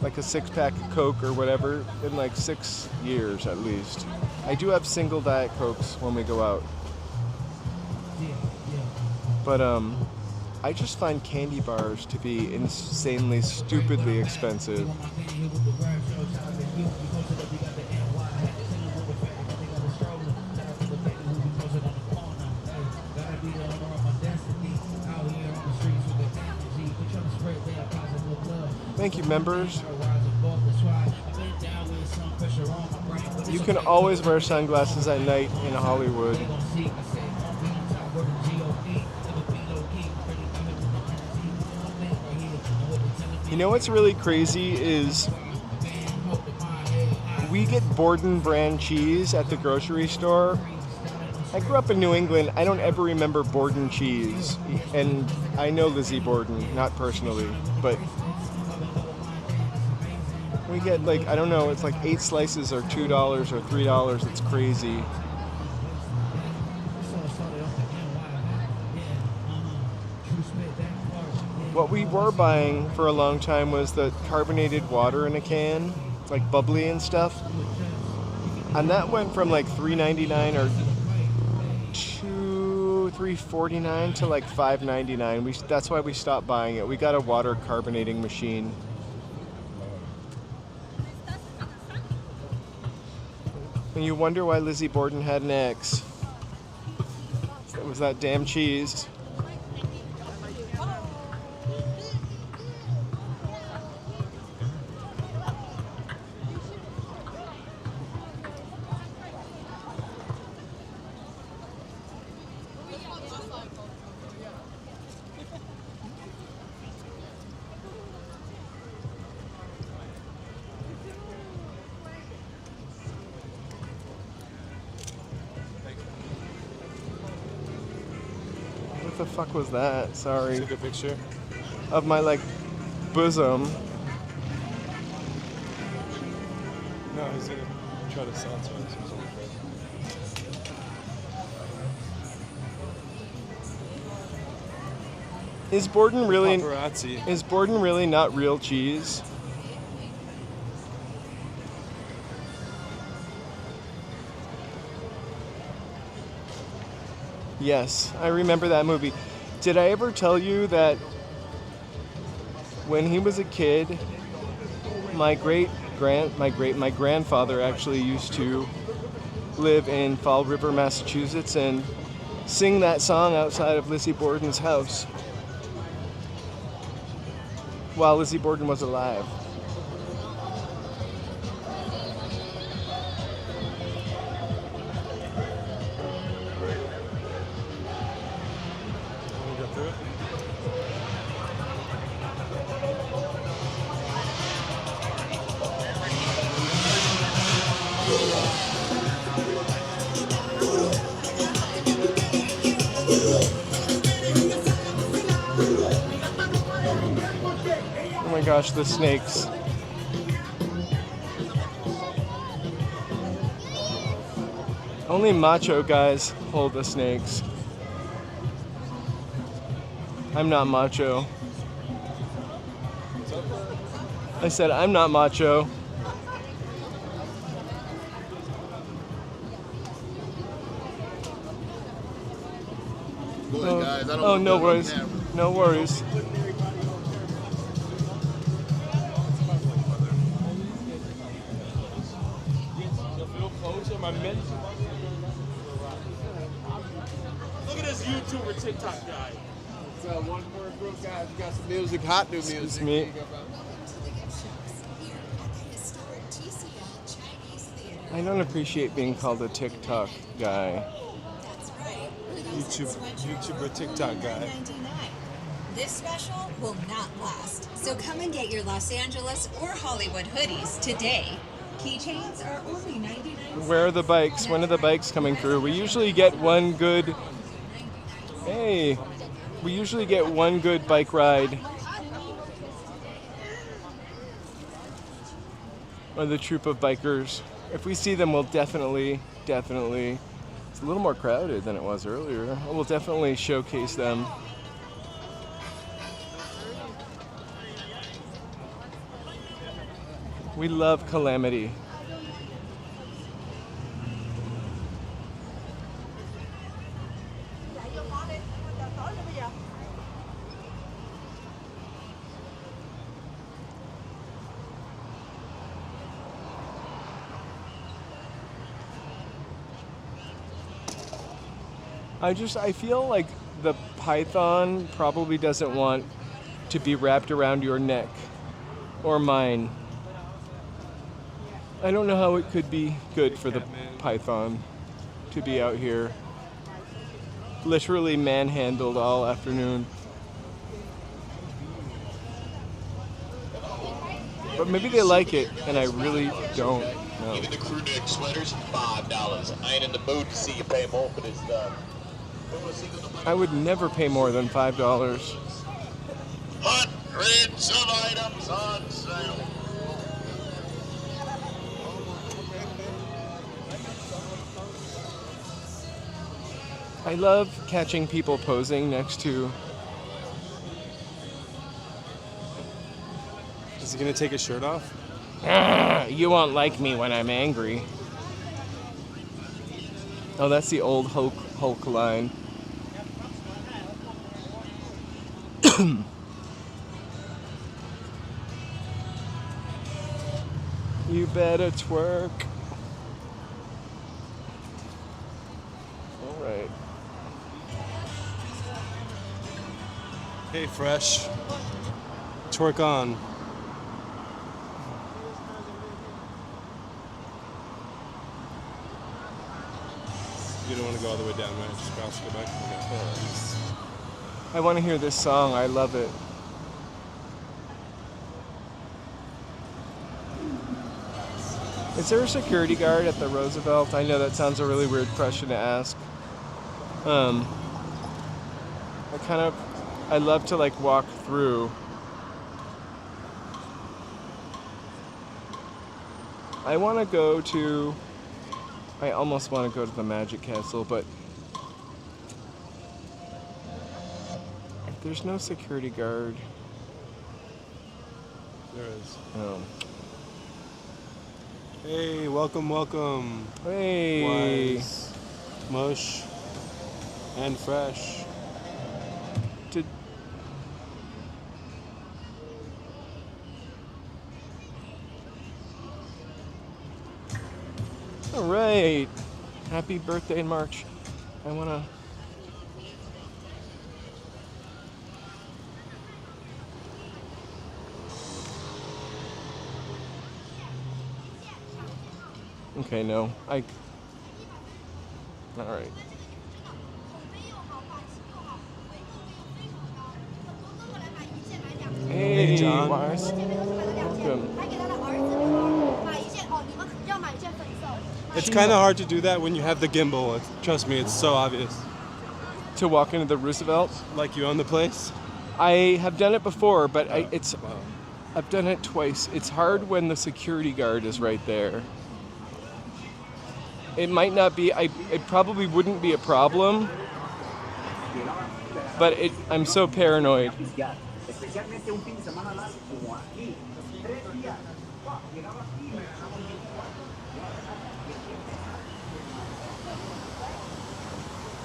a 6-pack of Coke or whatever in like 6 years at least. I do have single Diet Cokes when we go out. But I just find candy bars to be insanely, stupidly expensive. Thank you, members. You can always wear sunglasses at night in Hollywood. You know what's really crazy is we get Borden brand cheese at the grocery store. I grew up in New England. I don't ever remember Borden cheese. And I know Lizzie Borden, not personally, but we get like, I don't know, it's like 8 slices or $2 or $3. It's crazy. What we were buying for a long time was the carbonated water in a can, like bubbly and stuff. And that went from like $3.99 or $3.49 to like $5.99. That's why we stopped buying it. We got a water carbonating machine. And you wonder why Lizzie Borden had an ex. It was that damn cheese. What the fuck was that? Sorry. Take a picture. Of my like bosom. No, he's gonna try to sell it to us. Is Borden really? Paparazzi. Is Borden really not real cheese? Yes, I remember that movie. Did I ever tell you that when he was a kid, my grandfather actually used to live in Fall River, Massachusetts, and sing that song outside of Lizzie Borden's house while Lizzie Borden was alive. gosh, the snakes. Only macho guys hold the snakes. I'm not macho. I said I'm not macho. Go ahead, guys. I don't Oh, look no good on worries. camera. No worries. Look at this YouTuber TikTok guy. One more group guys, we got some music, hot new music. Excuse me. Here at the historic TCL Chinese Theater. I don't appreciate being called a TikTok guy. That's right. Hoodies and sweatshirts YouTuber are TikTok only guy. $9.99. This special will not last. So come and get your Los Angeles or Hollywood hoodies today. Keychains are only $99. Where are the bikes? When are the bikes coming through? We usually get one good. Hey, we usually get one good bike ride. Or the troop of bikers. If we see them, we'll definitely. It's a little more crowded than it was earlier. We'll definitely showcase them. We love Calamity. I feel like the python probably doesn't want to be wrapped around your neck or mine. I don't know how it could be good for the python to be out here literally manhandled all afternoon. But maybe they like it, and I really don't know. Even the crew neck sweaters, $5. I ain't in the mood to see you pay more for this stuff. I would never pay more than $5. Hundreds of items on sale. I love catching people posing next to. Is he gonna take his shirt off? You won't like me when I'm angry. Oh, that's the old Hulk line. You better twerk. All right. Hey, Fresh. Twerk on. You don't want to go all the way down, right? Just bounce, go back. Okay. I want to hear this song. I love it. Is there a security guard at the Roosevelt? I know that sounds a really weird question to ask. I love to like walk through. I almost want to go to the Magic Castle, but there's no security guard. There is. Oh. Hey, welcome. Hey. Wise, Mush, and Fresh. All right. Happy birthday in March. I want to. Okay, no. All right. Hey, John. Wise. Welcome. It's kind of hard to do that when you have the gimbal. Trust me, it's so obvious. To walk into the Roosevelt. Like you own the place? I have done it before, but Wow. I've done it twice. It's hard when the security guard is right there. It might not be, it probably wouldn't be a problem, but I'm so paranoid.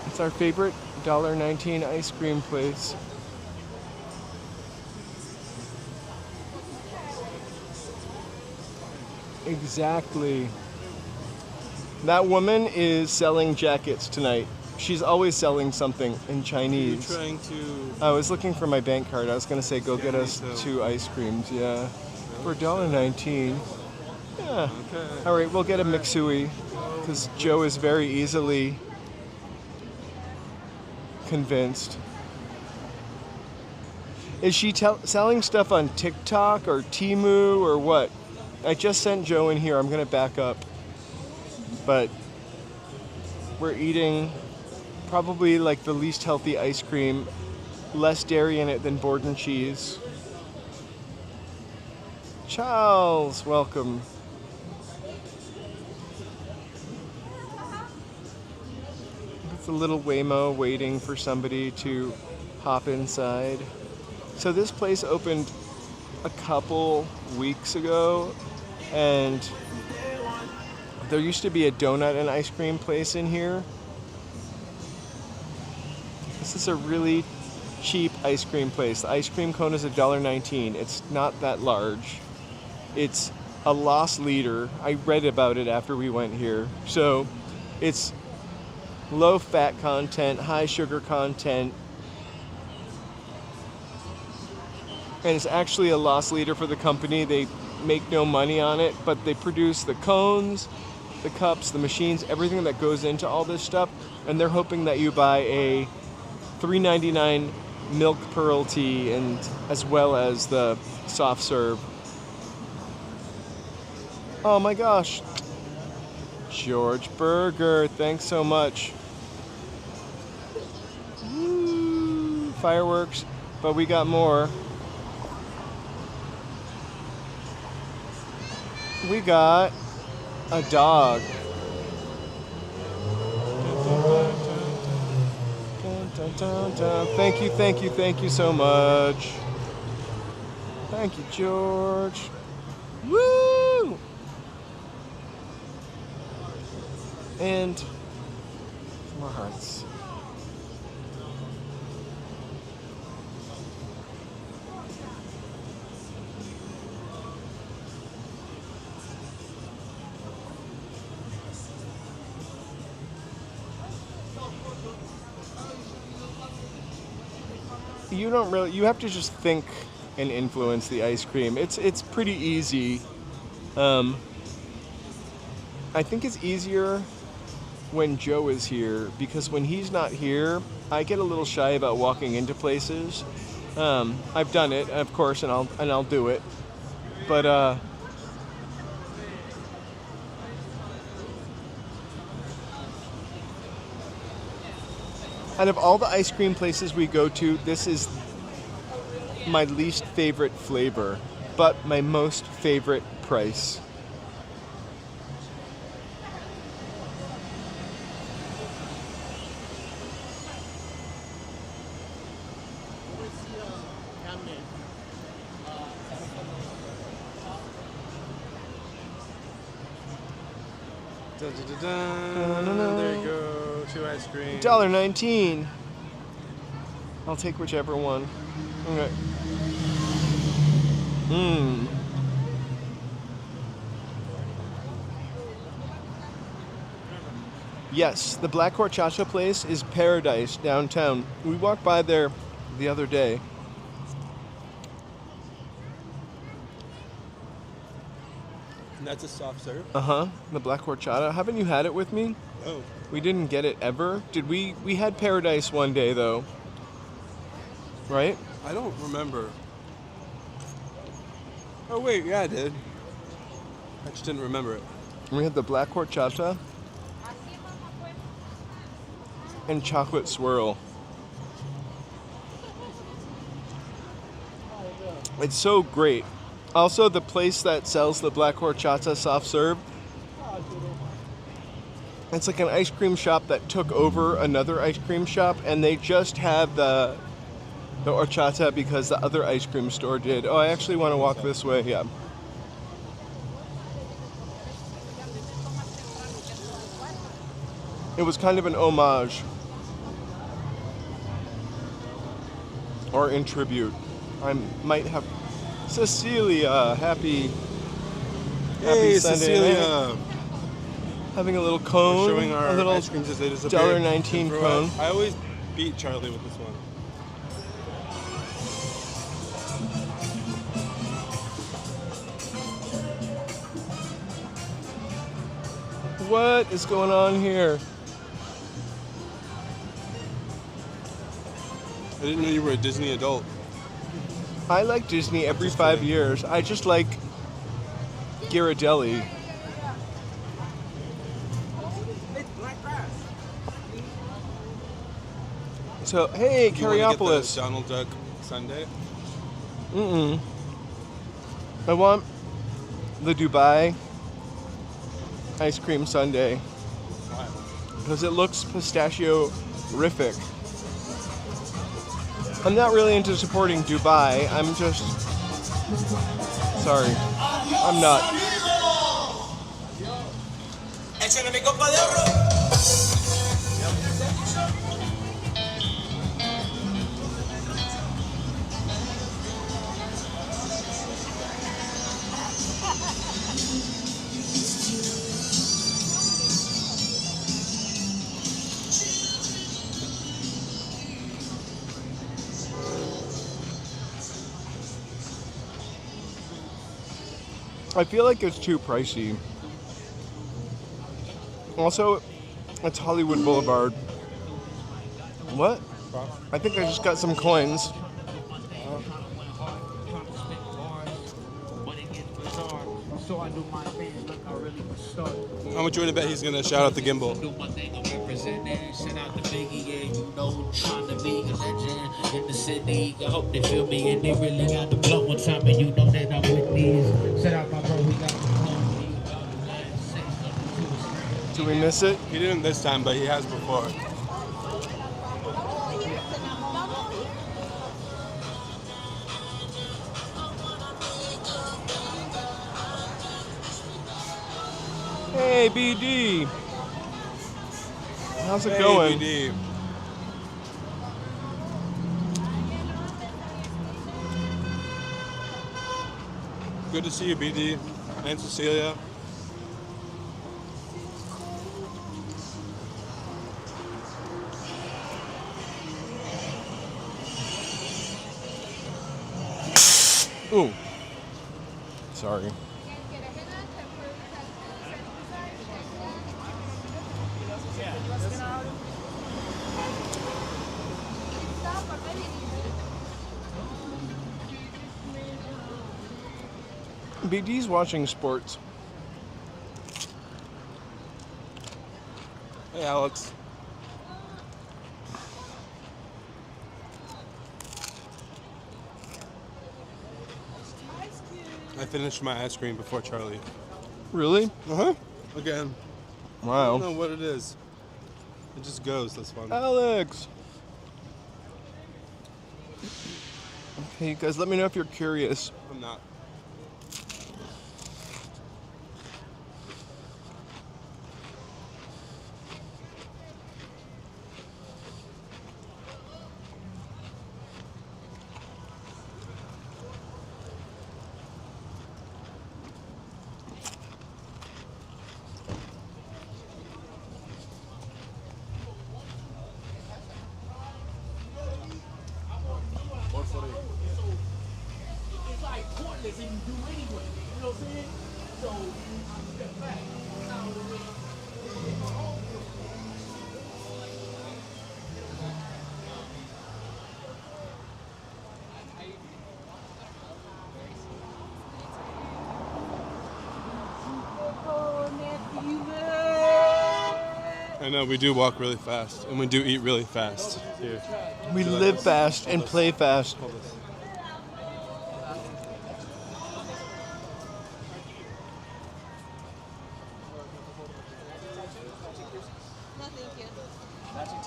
It's our favorite $1.19 ice cream place. Exactly. That woman is selling jackets tonight. She's always selling something in Chinese. You're trying to... I was looking for my bank card. I was going to say, go get us 2 ice creams, yeah. For $1.19. Yeah. Okay. All right, we'll get a mixui, because Joe is very easily convinced. Is she selling stuff on TikTok or Temu or what? I just sent Joe in here. I'm going to back up. But we're eating probably like the least healthy ice cream, less dairy in it than board and cheese. Charles, welcome. It's a little Waymo waiting for somebody to hop inside. So this place opened a couple weeks ago, and there used to be a donut and ice cream place in here. This is a really cheap ice cream place. The ice cream cone is $1.19. It's not that large. It's a loss leader. I read about it after we went here. So it's low fat content, high sugar content, and it's actually a loss leader for the company. They make no money on it, but they produce the cones, the cups, the machines, everything that goes into all this stuff, and they're hoping that you buy a $3.99 milk pearl tea, and as well as the soft serve. Oh my gosh, George Burger, thanks so much. Woo, fireworks, but we got more. We got a dog. Thank you, thank you, thank you so much. Thank you, George. Woo! And more hearts. You have to just think and influence the ice cream. It's pretty easy. I think it's easier when Joe is here, because when he's not here, I get a little shy about walking into places. I've done it, of course, and I'll do it. But out of all the ice cream places we go to, this is my least favorite flavor, but my most favorite price. There you go, 2 ice cream. $1.19. I'll take whichever one. Okay. Yes, the Black Horchata place is paradise downtown. We walked by there the other day. And that's a soft serve? Uh-huh, the Black Horchata. Haven't you had it with me? Oh. We didn't get it ever. Did we? We had paradise one day, though. Right? I don't remember. Oh, wait, yeah, I did. I just didn't remember it. We had the Black Horchata and chocolate swirl. It's so great. Also, the place that sells the black horchata soft serve, it's like an ice cream shop that took over another ice cream shop, and they just had the horchata because the other ice cream store did. Oh, I actually want to walk this way. Yeah. It was kind of an homage. Or in tribute. I might have... Cecilia, happy Hey, Sunday Cecilia. night. Having a little cone. We're showing our a little ice creams as they disappear. $1.19 cone. I always beat Charlie with this one. What is going on here? I didn't know you were a Disney adult. I like Disney every 5 years. I just like Ghirardelli. So, hey, You wanna get the Cariopolis. Donald Duck Sundae. I want the Dubai ice cream sundae because it looks pistachio-rific. I'm not really into supporting Dubai. I'm just... Sorry. I'm not. I feel like it's too pricey. Also, it's Hollywood Boulevard. What? I think I just got some coins. How much you want to bet he's going to shout out the gimbal? In the city, I hope they feel me and they really got the blow one time and you know that I'm with these. Set out my bro, we got Do we miss it? He didn't this time, but he has before. Hey, BD. How's it Hey, going? BD. Good to see you, BD and Cecilia. Ooh. Sorry. BD's watching sports. Hey, Alex. I finished my ice cream before Charlie. Really? Uh-huh. Again. I Wow. don't know what it is. It just goes. That's fun. Alex. Okay, you guys, let me know if you're curious. I'm not. I know, we do walk really fast, and we do eat really fast here. We live fast and play fast. Hold this.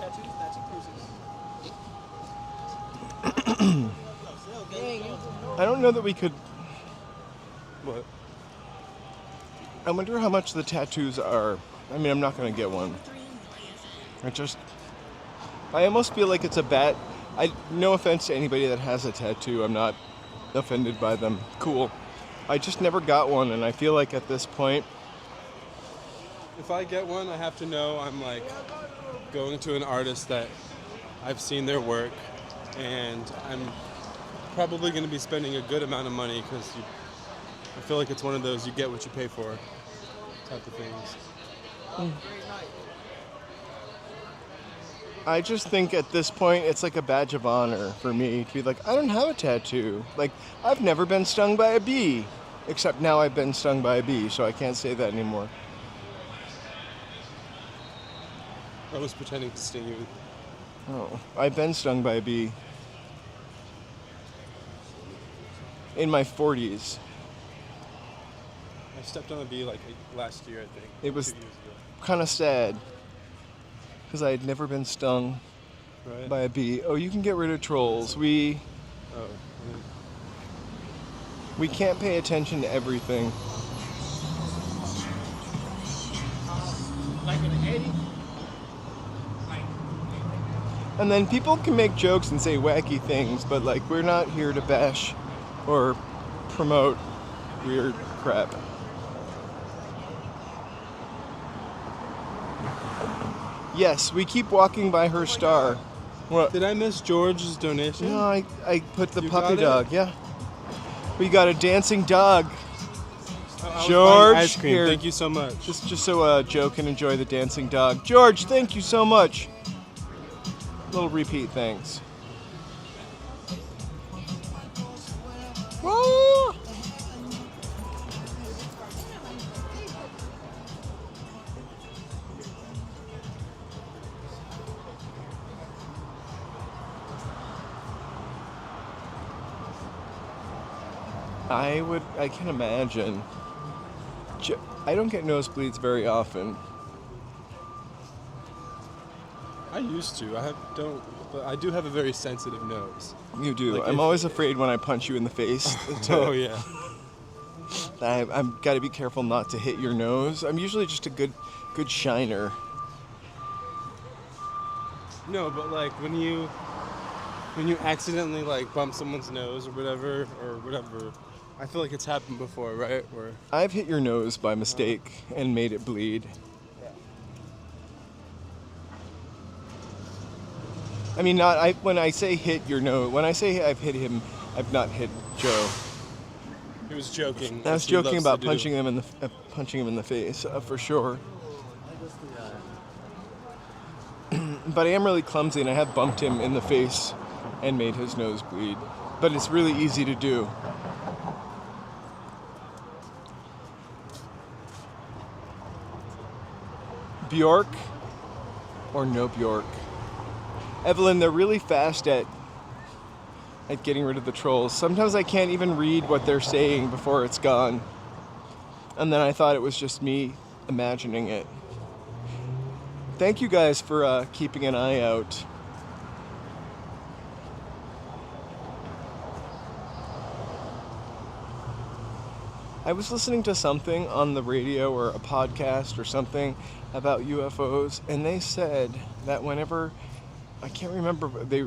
tattoos, matching cruises. I don't know that we could. What? I wonder how much the tattoos are. I mean, I'm not going to get one. I almost feel like it's a bad. No offense to anybody that has a tattoo. I'm not offended by them. Cool. I just never got one, and I feel like at this point, If I get one, I have to know I'm like going to an artist that I've seen their work, and I'm probably going to be spending a good amount of money because I feel like it's one of those you get what you pay for type of things. I just think at this point it's like a badge of honor for me to be like, I don't have a tattoo. Like, I've never been stung by a bee, except now I've been stung by a bee, so I can't say that anymore. I was pretending to sting you. Oh, I've been stung by a bee in my 40s. I stepped on a bee like last year, I think. It was 2 years ago. kind of sad because I had never been stung Right? by a bee. Oh, you can get rid of trolls. We can't pay attention to everything. Like an 80? And then people can make jokes and say wacky things, but like, we're not here to bash or promote weird crap. Yes, we keep walking by her star. What? Did I miss George's donation? No, I put the You puppy got it? dog, yeah. We got a dancing dog. I was George, buying ice cream. here. Thank you so much. Just so Joe can enjoy the dancing dog. George, thank you so much. Little repeat thanks. Woo! I can imagine. I don't get nosebleeds very often. I used to. But I do have a very sensitive nose. You do. Like I'm if- always afraid when I punch you in the face. Oh yeah. I've got to be careful not to hit your nose. I'm usually just a good shiner. No, but like when you accidentally like bump someone's nose or whatever, I feel like it's happened before, right? Or I've hit your nose by mistake and made it bleed. I mean, when I say hit your nose, when I say I've hit him, I've not hit Joe. he was joking. I was as he joking loves about to do. punching him in the face, for sure. But I am really clumsy, and I have bumped him in the face and made his nose bleed. But it's really easy to do. Bjork or no Bjork? Evelyn, they're really fast at getting rid of the trolls. Sometimes I can't even read what they're saying before it's gone. And then I thought it was just me imagining it. Thank you guys for keeping an eye out. I was listening to something on the radio or a podcast or something about UFOs, and they said that whenever, I can't remember, they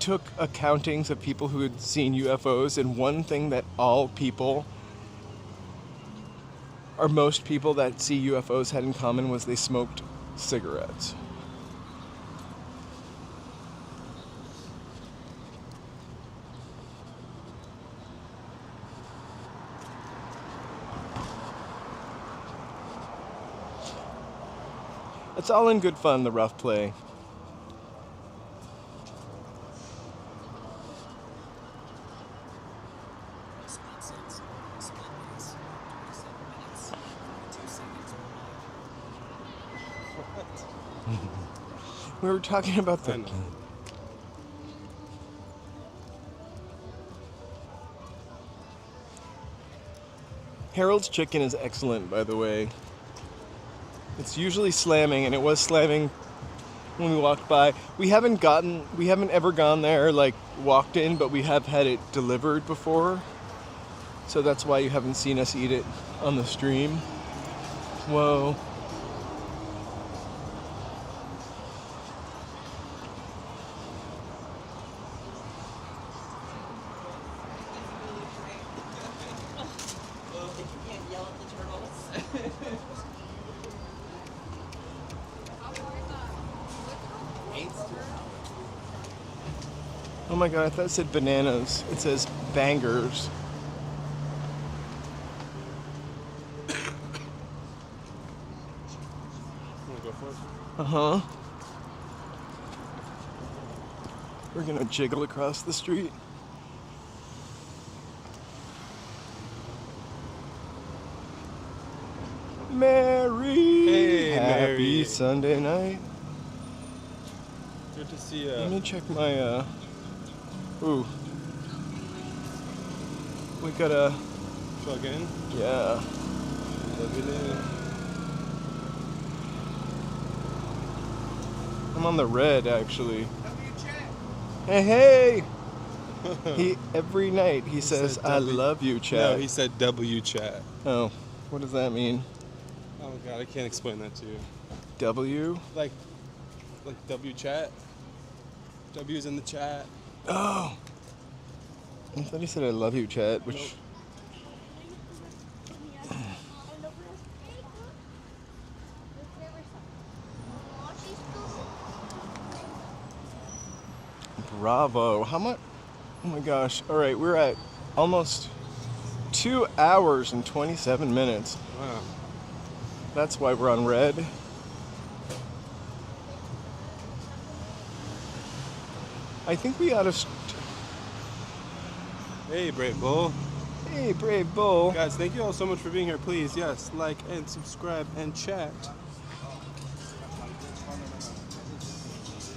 took accountings of people who had seen UFOs, and one thing that all people, or most people that see UFOs had in common was they smoked cigarettes. It's all in good fun, the rough play. We were talking about I the... know. Harold's Chicken is excellent, by the way. It's usually slamming, and it was slamming when we walked by. We haven't ever gone there, like walked in, but we have had it delivered before. So that's why you haven't seen us eat it on the stream. Whoa. Oh my god, I thought it said bananas. It says bangers. Wanna go for it? Uh-huh. We're gonna jiggle across the street. Hey, Happy Mary. Sunday night. Good to see Let me check my, ooh. We gotta, plug in. yeah. Plug it in. I'm on the red, actually. Hey, hey! Every night he says, said I W. love you, chat. No, he said W chat. Oh, what does that mean? Oh god, I can't explain that to you. W? Like W chat. W's in the chat. Oh! I thought he said I love you, chat, which... Bravo. How much? Oh my gosh. All right, we're at almost 2 hours and 27 minutes. Wow. That's why we're on red. I think we ought to... Hey, Brave Bull. Hey, Brave Bull. Guys, thank you all so much for being here. Please, yes, like and subscribe and chat.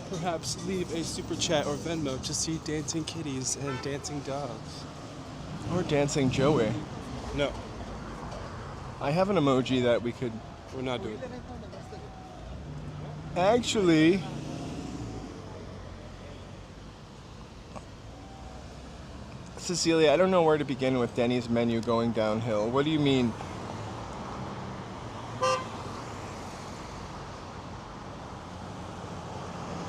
Perhaps leave a super chat or Venmo to see dancing kitties and dancing dogs. Or Dancing Joey. No, I have an emoji that we could... we're not doing it. Actually... Cecilia, I don't know where to begin with Denny's menu going downhill. What do you mean?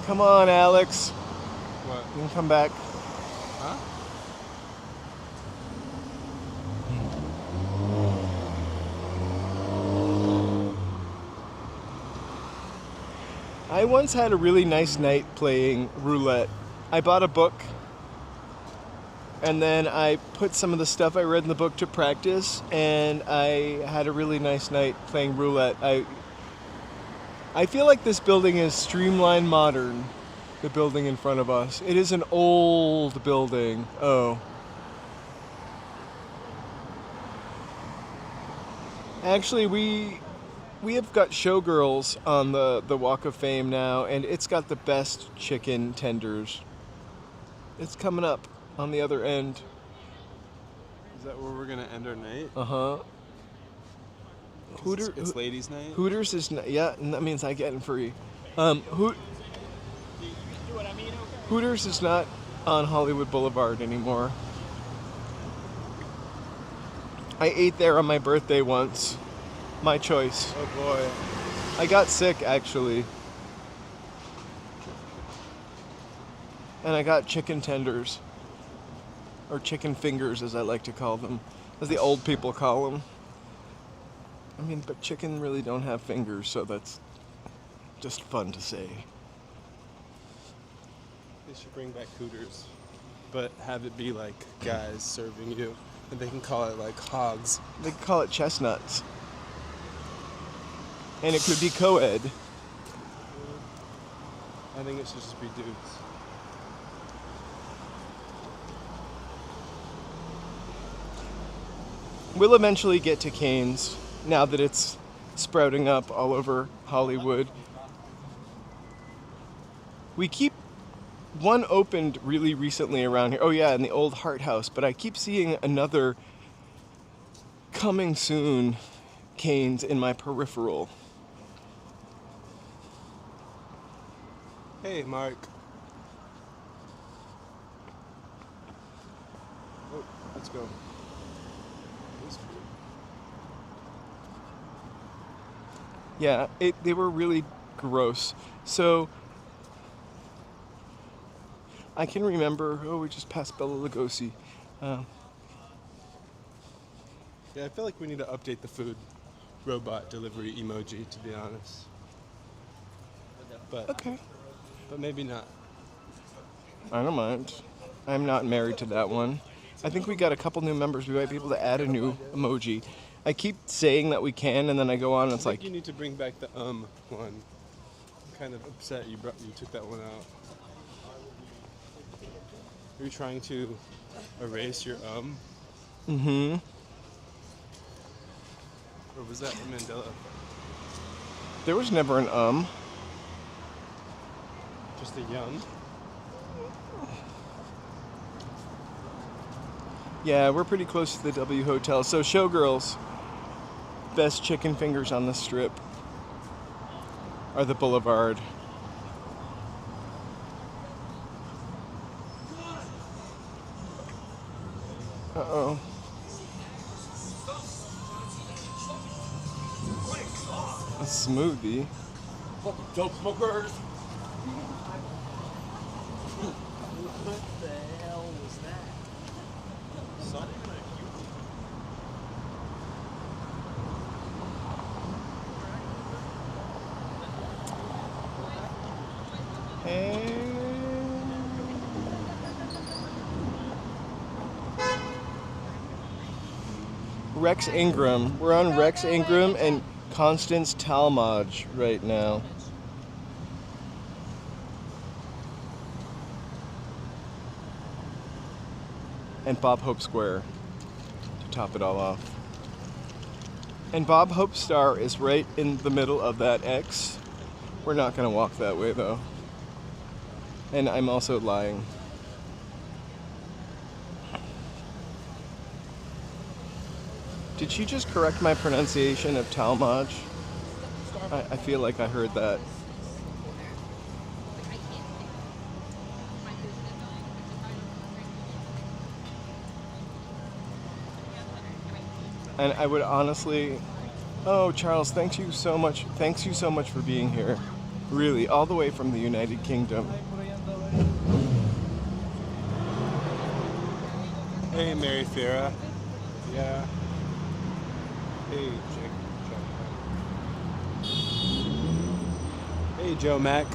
Come on, Alex. What? You can come back. Huh? I once had a really nice night playing roulette. I bought a book, and then I put some of the stuff I read in the book to practice, and I had a really nice night playing roulette. I feel like this building is streamlined modern, the building in front of us. It is an old building. Oh. Actually, we have got Showgirls on the Walk of Fame now, and it's got the best chicken tenders. It's coming up on the other end. Is that where we're gonna end our night? Uh-huh. It's ladies' night. Hooters is yeah, and that means I get it free. Hooters is not on Hollywood Boulevard anymore. I ate there on my birthday once. My choice. Oh boy. I got sick actually. And I got chicken tenders. Or chicken fingers as I like to call them. As the old people call them. I mean, but chicken really don't have fingers, so that's just fun to say. They should bring back Hooters, but have it be like guys serving you, and they can call it like hogs. They could call it chestnuts. And it could be co-ed. I think it should just be dudes. We'll eventually get to Cane's now that it's sprouting up all over Hollywood. We keep one opened really recently around here. Oh yeah, in the old Hart House, but I keep seeing another coming soon Cane's in my peripheral. Hey, Mark. Oh, let's go. This food. Yeah, they were really gross. So I can remember. Oh, we just passed Bella Lugosi. Yeah, I feel like we need to update the food robot delivery emoji, to be honest. But Okay. But maybe not. I don't mind. I'm not married to that one. I think we got a couple new members. We might be able to add a new emoji. I keep saying that we can, and then I go on and it's I think like, you need to bring back the one. I'm kind of upset you took that one out. Are you trying to erase your mm-hmm. Or was that Mandela? There was never an Just a yum? Yeah, we're pretty close to the W Hotel. So Showgirls, best chicken fingers on the strip are the Boulevard. Uh-oh. A smoothie. Fucking dope smokers. What the hell was that? Rex Ingram. We're on Rex Ingram and Constance Talmadge right now. And Bob Hope Square to top it all off. And Bob Hope Star is right in the middle of that X. We're not going to walk that way though. And I'm also lying. Did she just correct my pronunciation of Talmadge? I feel like I heard that. And I would honestly, oh Charles, thank you so much. Thanks you so much for being here. Really, all the way from the United Kingdom. Hey, Mary Farah. Yeah. Hey, Hey, Joe Mac.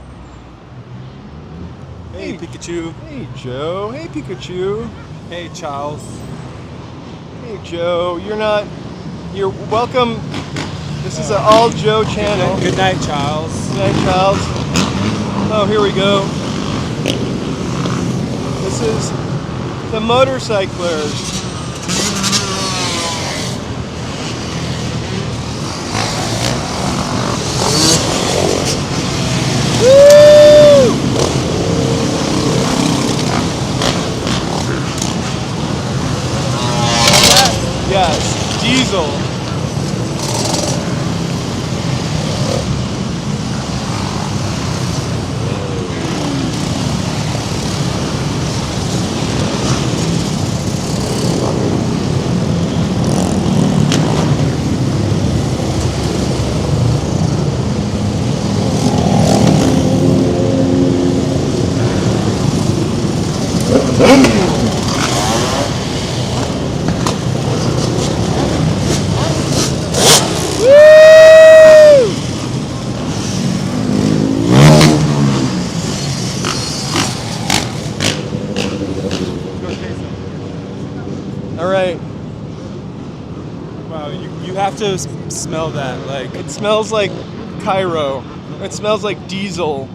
Hey, Pikachu. Hey, Joe. Hey, Pikachu. Hey, Charles. Hey, Joe. You're welcome. This is an all Joe channel. Good night, Charles. Good night, Charles. Oh, here we go. This is the motorcyclers. Woo! Yes, diesel. All right. Wow, you have to smell that. Like, It smells like Cairo. It smells like diesel.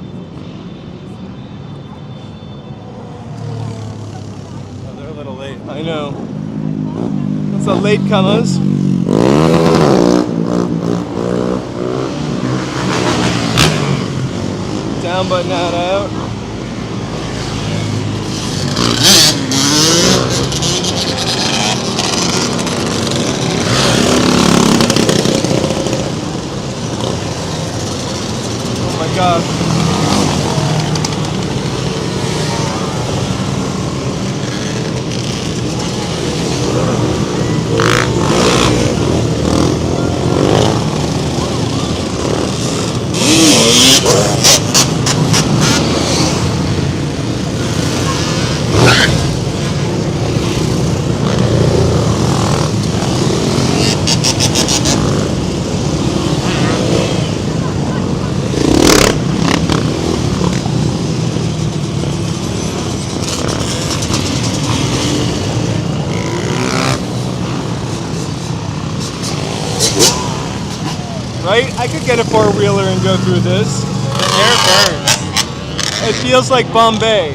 oh, they're a little late. I know. It's the late comers. Down but not out. Oh my God. Right? I could get a four-wheeler and go through this. Air burns. It feels like Bombay.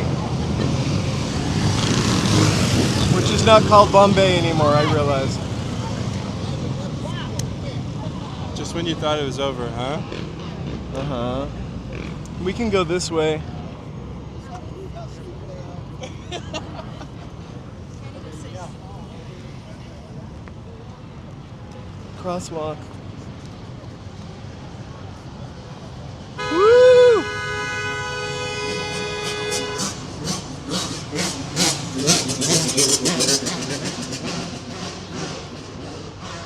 Which is not called Bombay anymore, I realize. Just when you thought it was over, huh? Uh-huh. We can go this way. Crosswalk. Woo!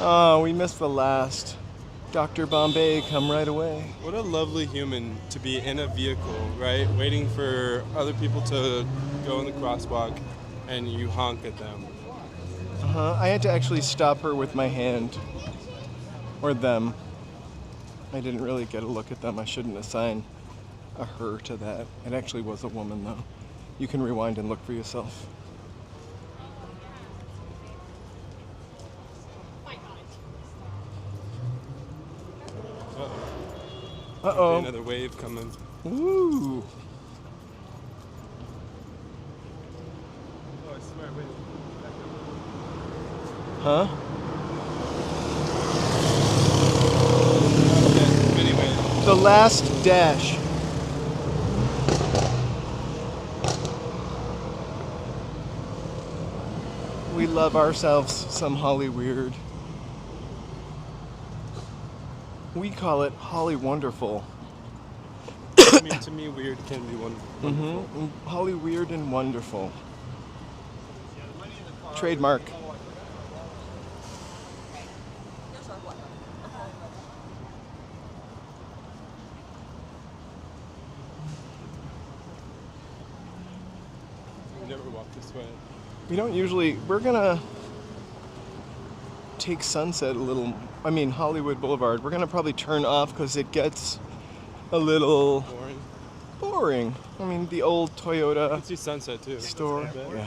Oh, we missed the last. Dr. Bombay, come right away. What a lovely human to be in a vehicle, right? Waiting for other people to go in the crosswalk and you honk at them. Uh-huh. I had to actually stop her with my hand. Or them. I didn't really get a look at them. I shouldn't assign a her to that. It actually was a woman, though. You can rewind and look for yourself. Uh-oh. Another wave coming. Woo! Oh, I swear, wait. Huh? Okay, anyway. The last dash. We love ourselves some Holly Weird. We call it Holly Wonderful. I mean, to me, weird can be wonderful. Mm-hmm. Holly Weird and Wonderful. Trademark. We never walk this way. We don't usually. We're gonna take Sunset a little. I mean, Hollywood Boulevard. We're gonna probably turn off because it gets a little boring. I mean, the old Toyota. You can see Sunset too. Store. Yeah. Right?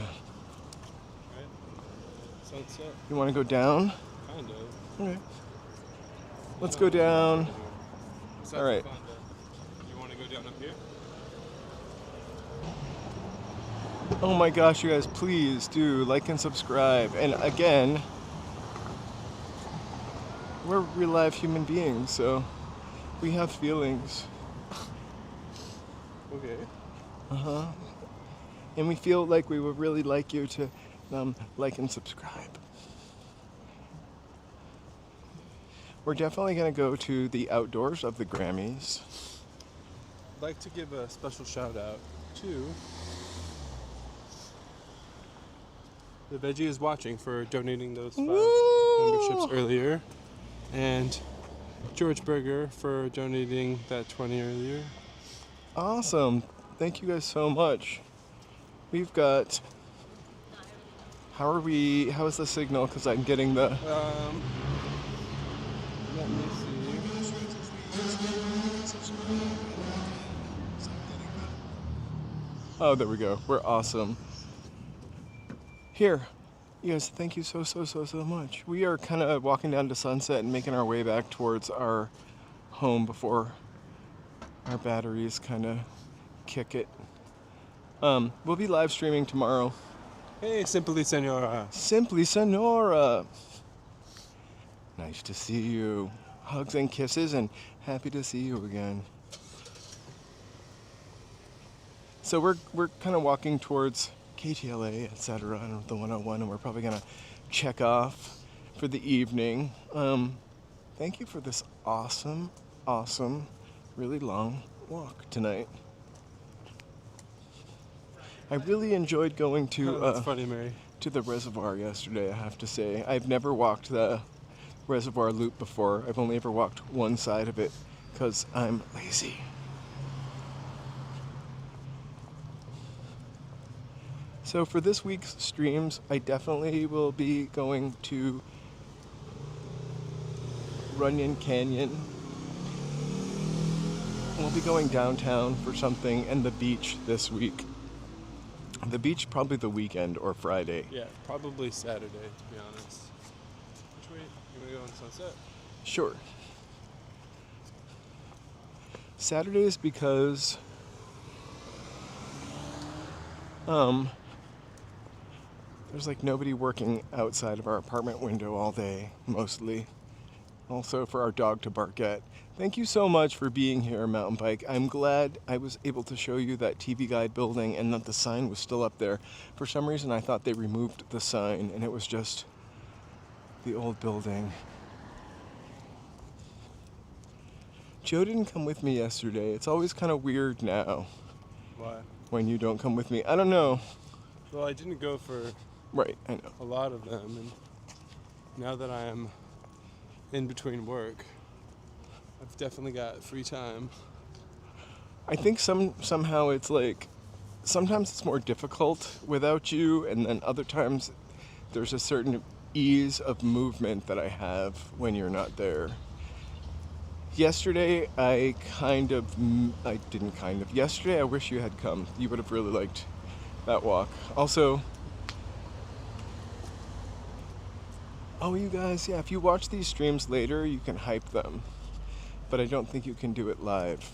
Sunset. You want to go down? Kind of. Okay. Let's go down. Besides All right. the Fonda, you want to go down up here? Oh my gosh, you guys, please do like and subscribe. And again, we're real live human beings, so we have feelings. Okay. Uh-huh. And we feel like we would really like you to like and subscribe. We're definitely going to go to the outdoors of the Grammys. I'd like to give a special shout out to the Veggie is watching for donating those 5 memberships earlier, and George Berger for donating that 20 earlier. Awesome. Thank you guys so much. We've got... How is the signal? Because I'm getting the... Let me see. Oh, there we go. We're awesome. Here. You guys, thank you so much. We are kind of walking down to Sunset and making our way back towards our home before our batteries kind of kick it. We'll be live streaming tomorrow. Hey, Simply Senora. Simply Senora. Nice to see you. Hugs and kisses, and happy to see you again. So we're kind of walking towards KTLA, etc., and the 101, and we're probably gonna check off for the evening. Thank you for this awesome, really long walk tonight. I really enjoyed going to That's funny, Mary. to the reservoir yesterday, I have to say. I've never walked the reservoir loop before. I've only ever walked one side of it because I'm lazy. So for this week's streams, I definitely will be going to Runyon Canyon. We'll be going downtown for something, and the beach this week. The beach probably the weekend or Friday. Yeah, probably Saturday, to be honest. Which way? You want to go on Sunset? Sure. Saturdays because there's like nobody working outside of our apartment window all day, mostly. Also for our dog to bark at. Thank you so much for being here, Mountain Bike. I'm glad I was able to show you that TV Guide building and that the sign was still up there. For some reason I thought they removed the sign and it was just the old building. Joe didn't come with me yesterday. It's always kind of weird now. Why? When you don't come with me. I don't know. Well, I didn't go for Right, I know. a lot of them, and now that I am in between work, I've definitely got free time. I think somehow it's like, sometimes it's more difficult without you, and then other times there's a certain ease of movement that I have when you're not there. Yesterday, yesterday I wish you had come. You would have really liked that walk. Also, you guys, yeah, if you watch these streams later, you can hype them. But I don't think you can do it live.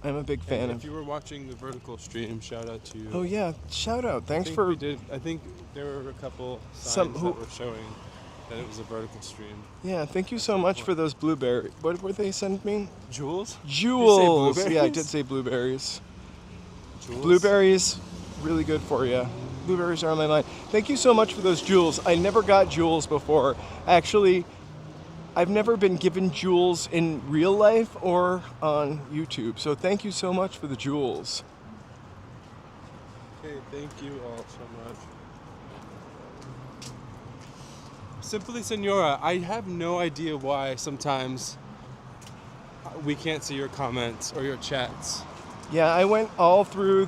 I'm a big fan If you were watching the vertical stream, shout out to you. Oh yeah, shout out. Thanks I think for... we did. I think there were a couple signs that were showing that it was a vertical stream. Yeah, thank you so much for those blueberries. What were they sent me? Jewels? Jewels! Did you say Yeah, I blueberries? did say blueberries. Jewels? Blueberries, really good for you. Blueberries are on my mind. Thank you so much for those jewels. I never got jewels before. Actually, I've never been given jewels in real life or on YouTube. So thank you so much for the jewels. Okay, thank you all so much. Simply Senora, I have no idea why sometimes we can't see your comments or your chats. Yeah, I went all through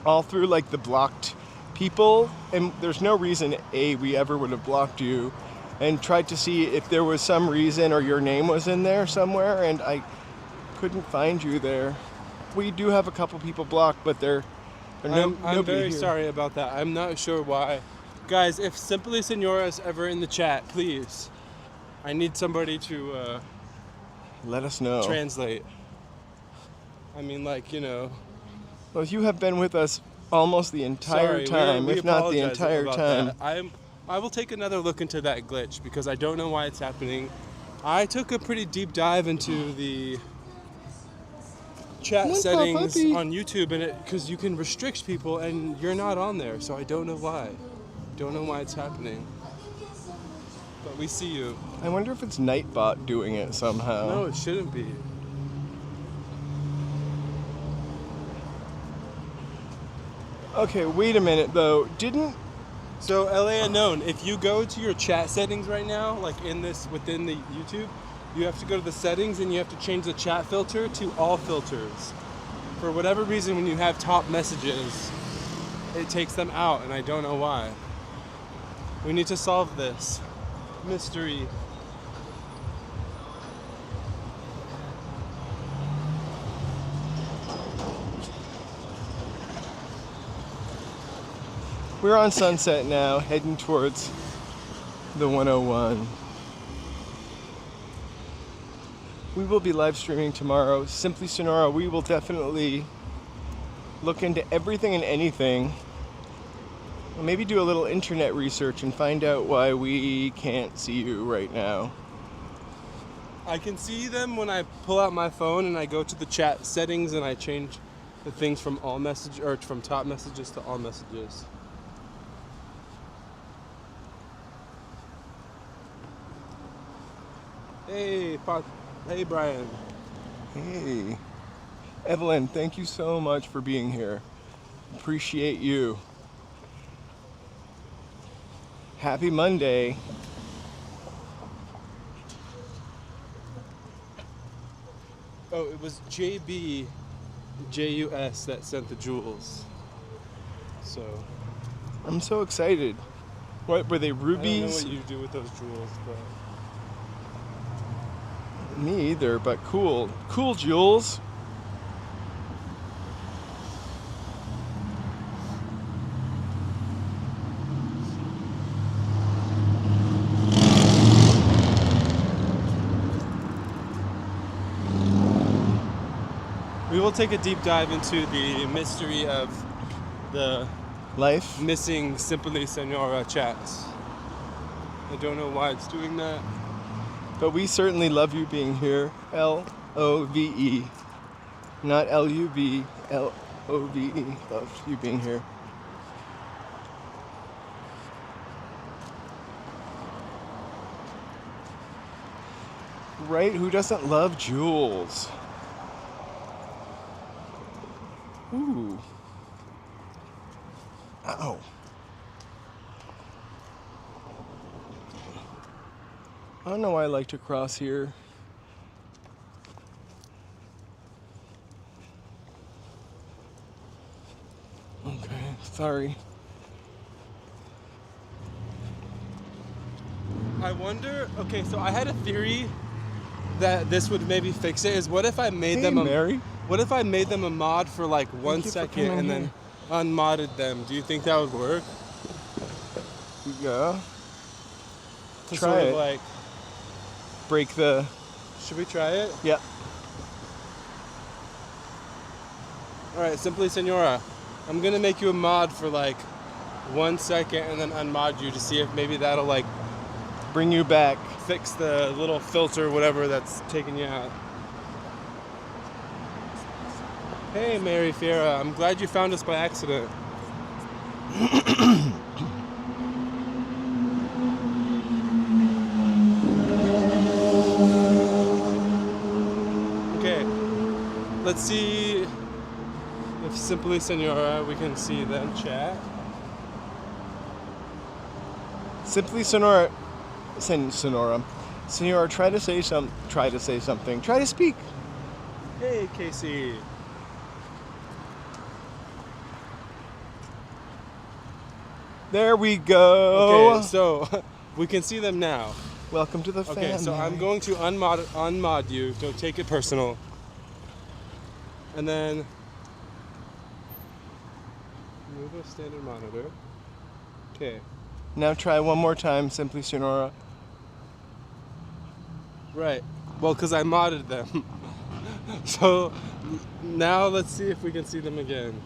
like the blocked people, and there's no reason we ever would have blocked you, and tried to see if there was some reason or your name was in there somewhere, and I couldn't find you there. We do have a couple people blocked, but I'm very here. sorry about that. I'm not sure why. Guys, if Simply Senora is ever in the chat, please. I need somebody to let us know. Translate. I mean, like, you know. Well, you have been with us almost the entire time, if not the entire time. I will take another look into that glitch because I don't know why it's happening. I took a pretty deep dive into the chat settings on YouTube, and because you can restrict people and you're not on there, so I don't know why. Don't know why it's happening. But we see you. I wonder if it's Nightbot doing it somehow. No, it shouldn't be. Okay, wait a minute though. So LA Unknown, if you go to your chat settings right now, like within the YouTube, you have to go to the settings and you have to change the chat filter to all filters. For whatever reason, when you have top messages, it takes them out, and I don't know why. We need to solve this mystery. We're on Sunset now, heading towards the 101. We will be live streaming tomorrow. Simply Sonora, we will definitely look into everything and anything. Maybe do a little internet research and find out why we can't see you right now. I can see them when I pull out my phone and I go to the chat settings and I change the things from all message or from top messages to all messages. Hey, Brian. Hey. Evelyn, thank you so much for being here. Appreciate you. Happy Monday. Oh, it was JB JUS that sent the jewels. So I'm so excited. What were they, rubies? I don't know what you do with those jewels, but me either, but cool. Cool jewels. We will take a deep dive into the mystery of the Life. missing Simply Senora chats. I don't know why it's doing that. But we certainly love you being here. Love. Not LUV. LOVE. Love you being here. Right? Who doesn't love jewels? Ooh. Ow. I don't know why I like to cross here. Okay, sorry. I wonder, okay, so I had a theory that this would maybe fix it. Is what if I made them Mary? What if I made them a mod for like 1 you for second coming and then unmodded them? Do you think that would work? Yeah. To Try sort it. of like, Break the. should we try it? Yeah. All right, Simply Senora, I'm gonna make you a mod for like 1 second and then unmod you to see if maybe that'll like Bring you back. fix the little filter, whatever that's taking you out. Hey, Mary Fiera, I'm glad you found us by accident. Okay, let's see if Simply Senora we can see them chat. Simply Sonora. Sonora. Senora, try to say something. Try to speak. Hey, Casey. There we go. Okay, so we can see them now. Welcome to the family. Okay, so I'm going to unmod you. Don't take it personal. And then move a standard monitor. Okay. Now try one more time, Simply Sonora. Right. Well, because I modded them. So now let's see if we can see them again.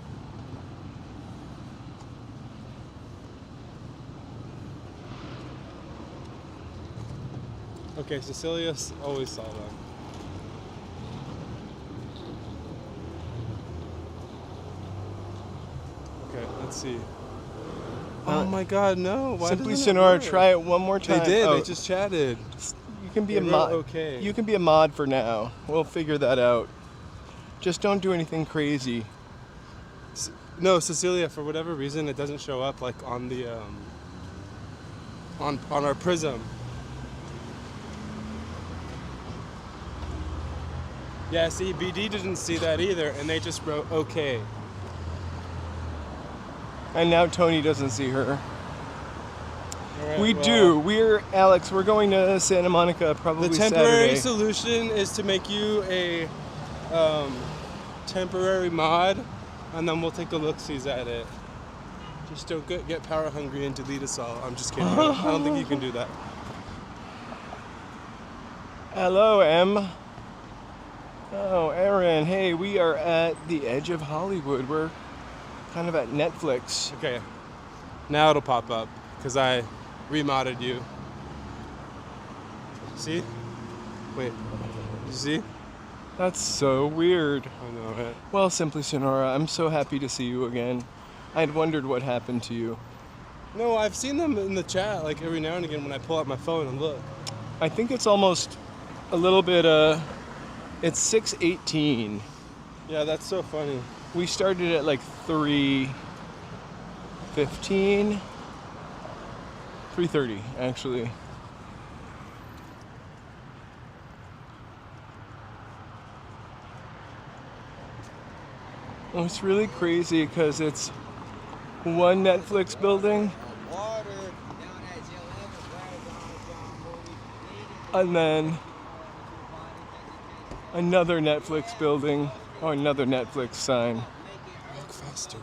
Okay, Cecilia always saw them. Okay, let's see. Oh my God, no! Why Simply doesn't it Sonora, work? try it one more time. They did. Oh, They just chatted. you can be They a wrote mod. okay. You can be a mod for now. We'll figure that out. Just don't do anything crazy. No, Cecilia. For whatever reason, it doesn't show up like on the on our Prism. Yeah, see, BD didn't see that either, and they just wrote okay. And now Tony doesn't see her. All right, We well, do. We're going to Santa Monica probably The temporary Saturday. solution is to make you a temporary mod, and then we'll take a look-sees at it. Just don't get power hungry and delete us all. I'm just kidding. I don't think you can do that. Hello, Em. Oh, Aaron. Hey, we are at the edge of Hollywood. We're kind of at Netflix. Okay, now it'll pop up because I remodded you. See? Wait, you see? That's so weird. I know, right? Well, Simply Sonora, I'm so happy to see you again. I had wondered what happened to you. No, I've seen them in the chat like every now and again when I pull out my phone and look. I think it's almost a little bit, it's 6:18. Yeah, that's so funny. We started at like 3:15. 3:30, actually. Well, it's really crazy because it's one Netflix building and then another Netflix building or another Netflix sign. Look faster.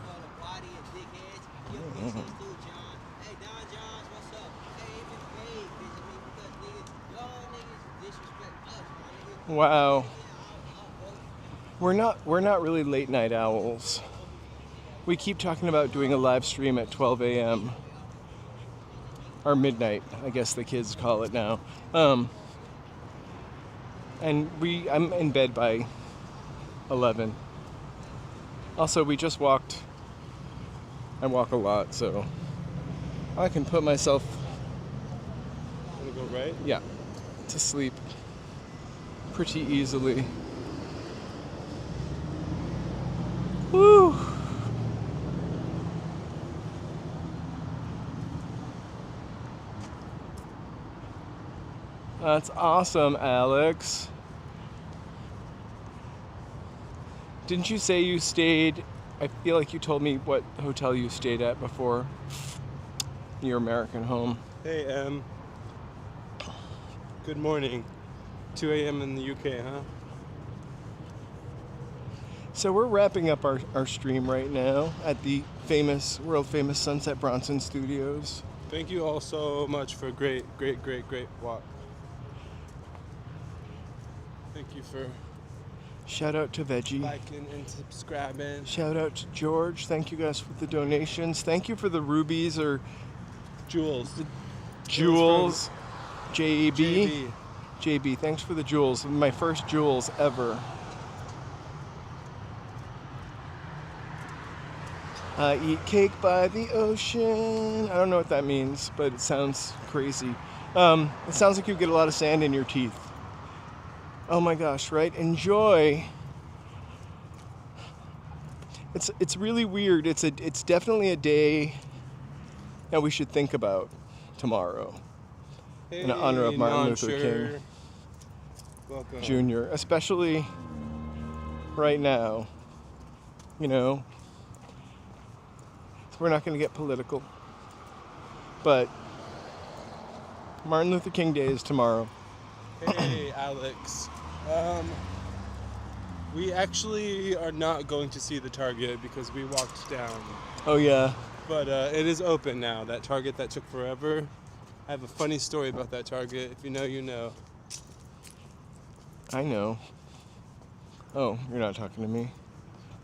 Wow. We're not really late night owls. We keep talking about doing a live stream at 12 a.m. or midnight, I guess the kids call it now. And I'm in bed by 11. Also, we just walked. I walk a lot, so I can put myself. Wanna go right? Yeah, to sleep pretty easily. Woo! That's awesome, Alex. Didn't you say you stayed? I feel like you told me what hotel you stayed at before your American home. Hey, good morning. 2 a.m. in the UK, huh? So we're wrapping up our stream right now at the world famous Sunset Bronson Studios. Thank you all so much for a great walk. Thank you for Shout out to Veggie. liking and subscribing. Shout out to George. Thank you guys for the donations. Thank you for the rubies or Jules. jewels. JB. JB, thanks for the jewels. My first jewels ever. Eat cake by the ocean. I don't know what that means, but it sounds crazy. It sounds like you get a lot of sand in your teeth. Oh my gosh, right? Enjoy. It's really weird. It's definitely a day that we should think about tomorrow. Hey, In honor of Martin Luther non-sure. King Welcome. Jr., especially right now. You know, we're not going to get political, but Martin Luther King Day is tomorrow. Hey, Alex. We actually are not going to see the Target because we walked down. Oh yeah. But it is open now. That Target that took forever. I have a funny story about that Target. If you know, you know. I know. Oh, you're not talking to me?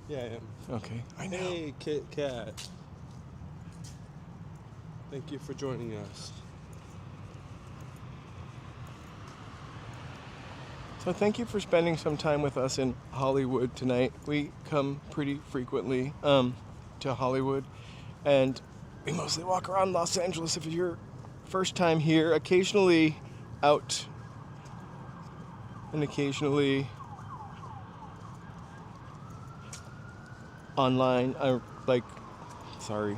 Yeah, I am. Okay, I know. Hey, Kit Kat. Thank you for joining us. So thank you for spending some time with us in Hollywood tonight. We come pretty frequently to Hollywood, and we mostly walk around Los Angeles. If it's your first time here, occasionally out, and occasionally online. Sorry.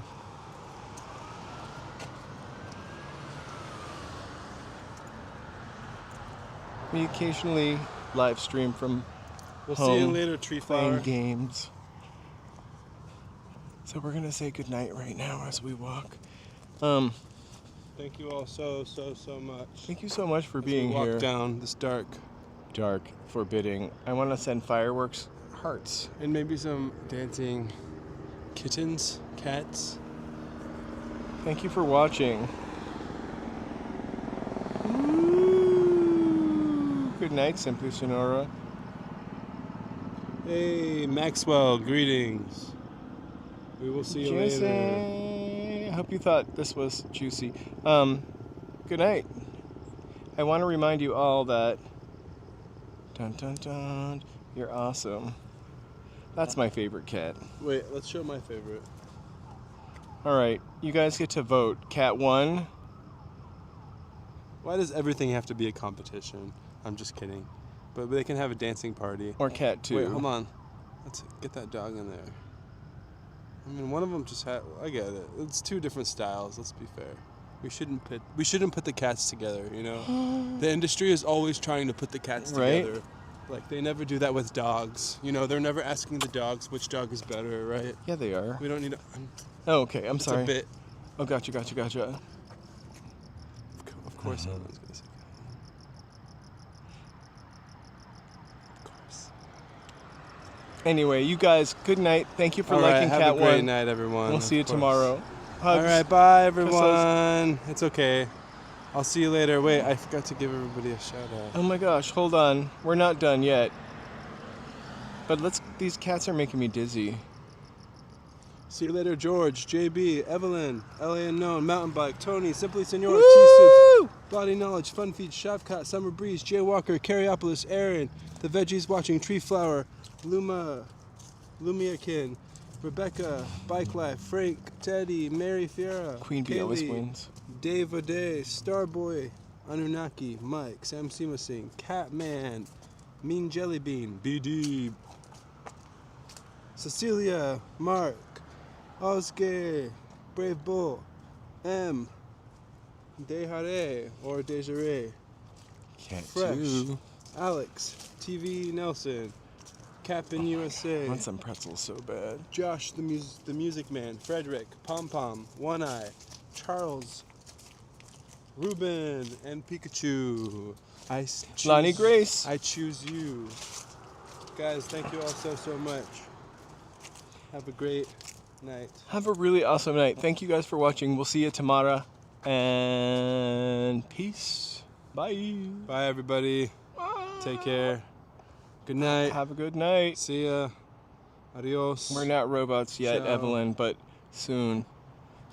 We occasionally live stream from We'll home, see you later, Tree playing Flower. games. So we're gonna say goodnight right now as we walk. Thank you all so much. Thank you so much for As being we walk here. down this dark Forbidding. I want to send fireworks, hearts. and maybe some dancing kittens, cats. Thank you for watching. Good night, Simply Sonora. Hey, Maxwell, greetings. We will see you later. Juicy. I hope you thought this was juicy. Good night. I want to remind you all that dun dun dun, you're awesome. That's my favorite cat. Wait, let's show my favorite. All right, you guys get to vote. Cat 1. Why does everything have to be a competition? I'm just kidding. But they can have a dancing party. Or Cat 2. Wait, hold on. Let's get that dog in there. I mean, one of them just had. I get it. It's two different styles. Let's be fair. We shouldn't put the cats together. You know, the industry is always trying to put the cats Right. together. Like they never do that with dogs. You know, they're never asking the dogs which dog is better, right? Yeah, they are. We don't need to. Oh, okay. I'm It's sorry. a bit. Oh, gotcha. Of course, everyone's gonna say. Anyway, you guys, good night. Thank you for All right, liking have Cat a great 1. night, everyone. We'll see you Of course. tomorrow. Hugs. All right, bye, Kisses. everyone. It's okay. I'll see you later. Wait, I forgot to give everybody a shout out. Oh my gosh, hold on. We're not done yet. But these cats are making me dizzy. See you later, George, JB, Evelyn, LA Unknown, Mountain Bike, Tony, Simply Senora, Woo! T-Soups, Body Knowledge, Fun Feed, Shopcot, Summer Breeze, Jay Walker, Carriopolis, Aaron, The Veggies Watching, Tree Flower, Lumiakin, Rebecca, Bike Life, Frank, Teddy, Mary Fiera, Queen Bee always Kaylee, wins. Dave O'Day, Starboy, Anunnaki, Mike, Sam Sima Singh, Catman, Mean Jelly Bean, BD, Cecilia, Mark, Oscar, Brave Bull, M, Dejare or Desiree, Cat Fresh, 2. Alex, TV Nelson, Captain USA, I want some pretzels so bad. Josh the Music Man, Frederick, Pom Pom, One Eye, Charles, Ruben, and Pikachu. Lonnie Grace. I choose you. Guys, thank you all so much. Have a great night. Have a really awesome night. Thank you guys for watching. We'll see you tomorrow. And peace. Bye. Bye, everybody. Take care. Good night. Have a good night. See ya. Adios. We're not robots yet, Ciao. Evelyn, but soon.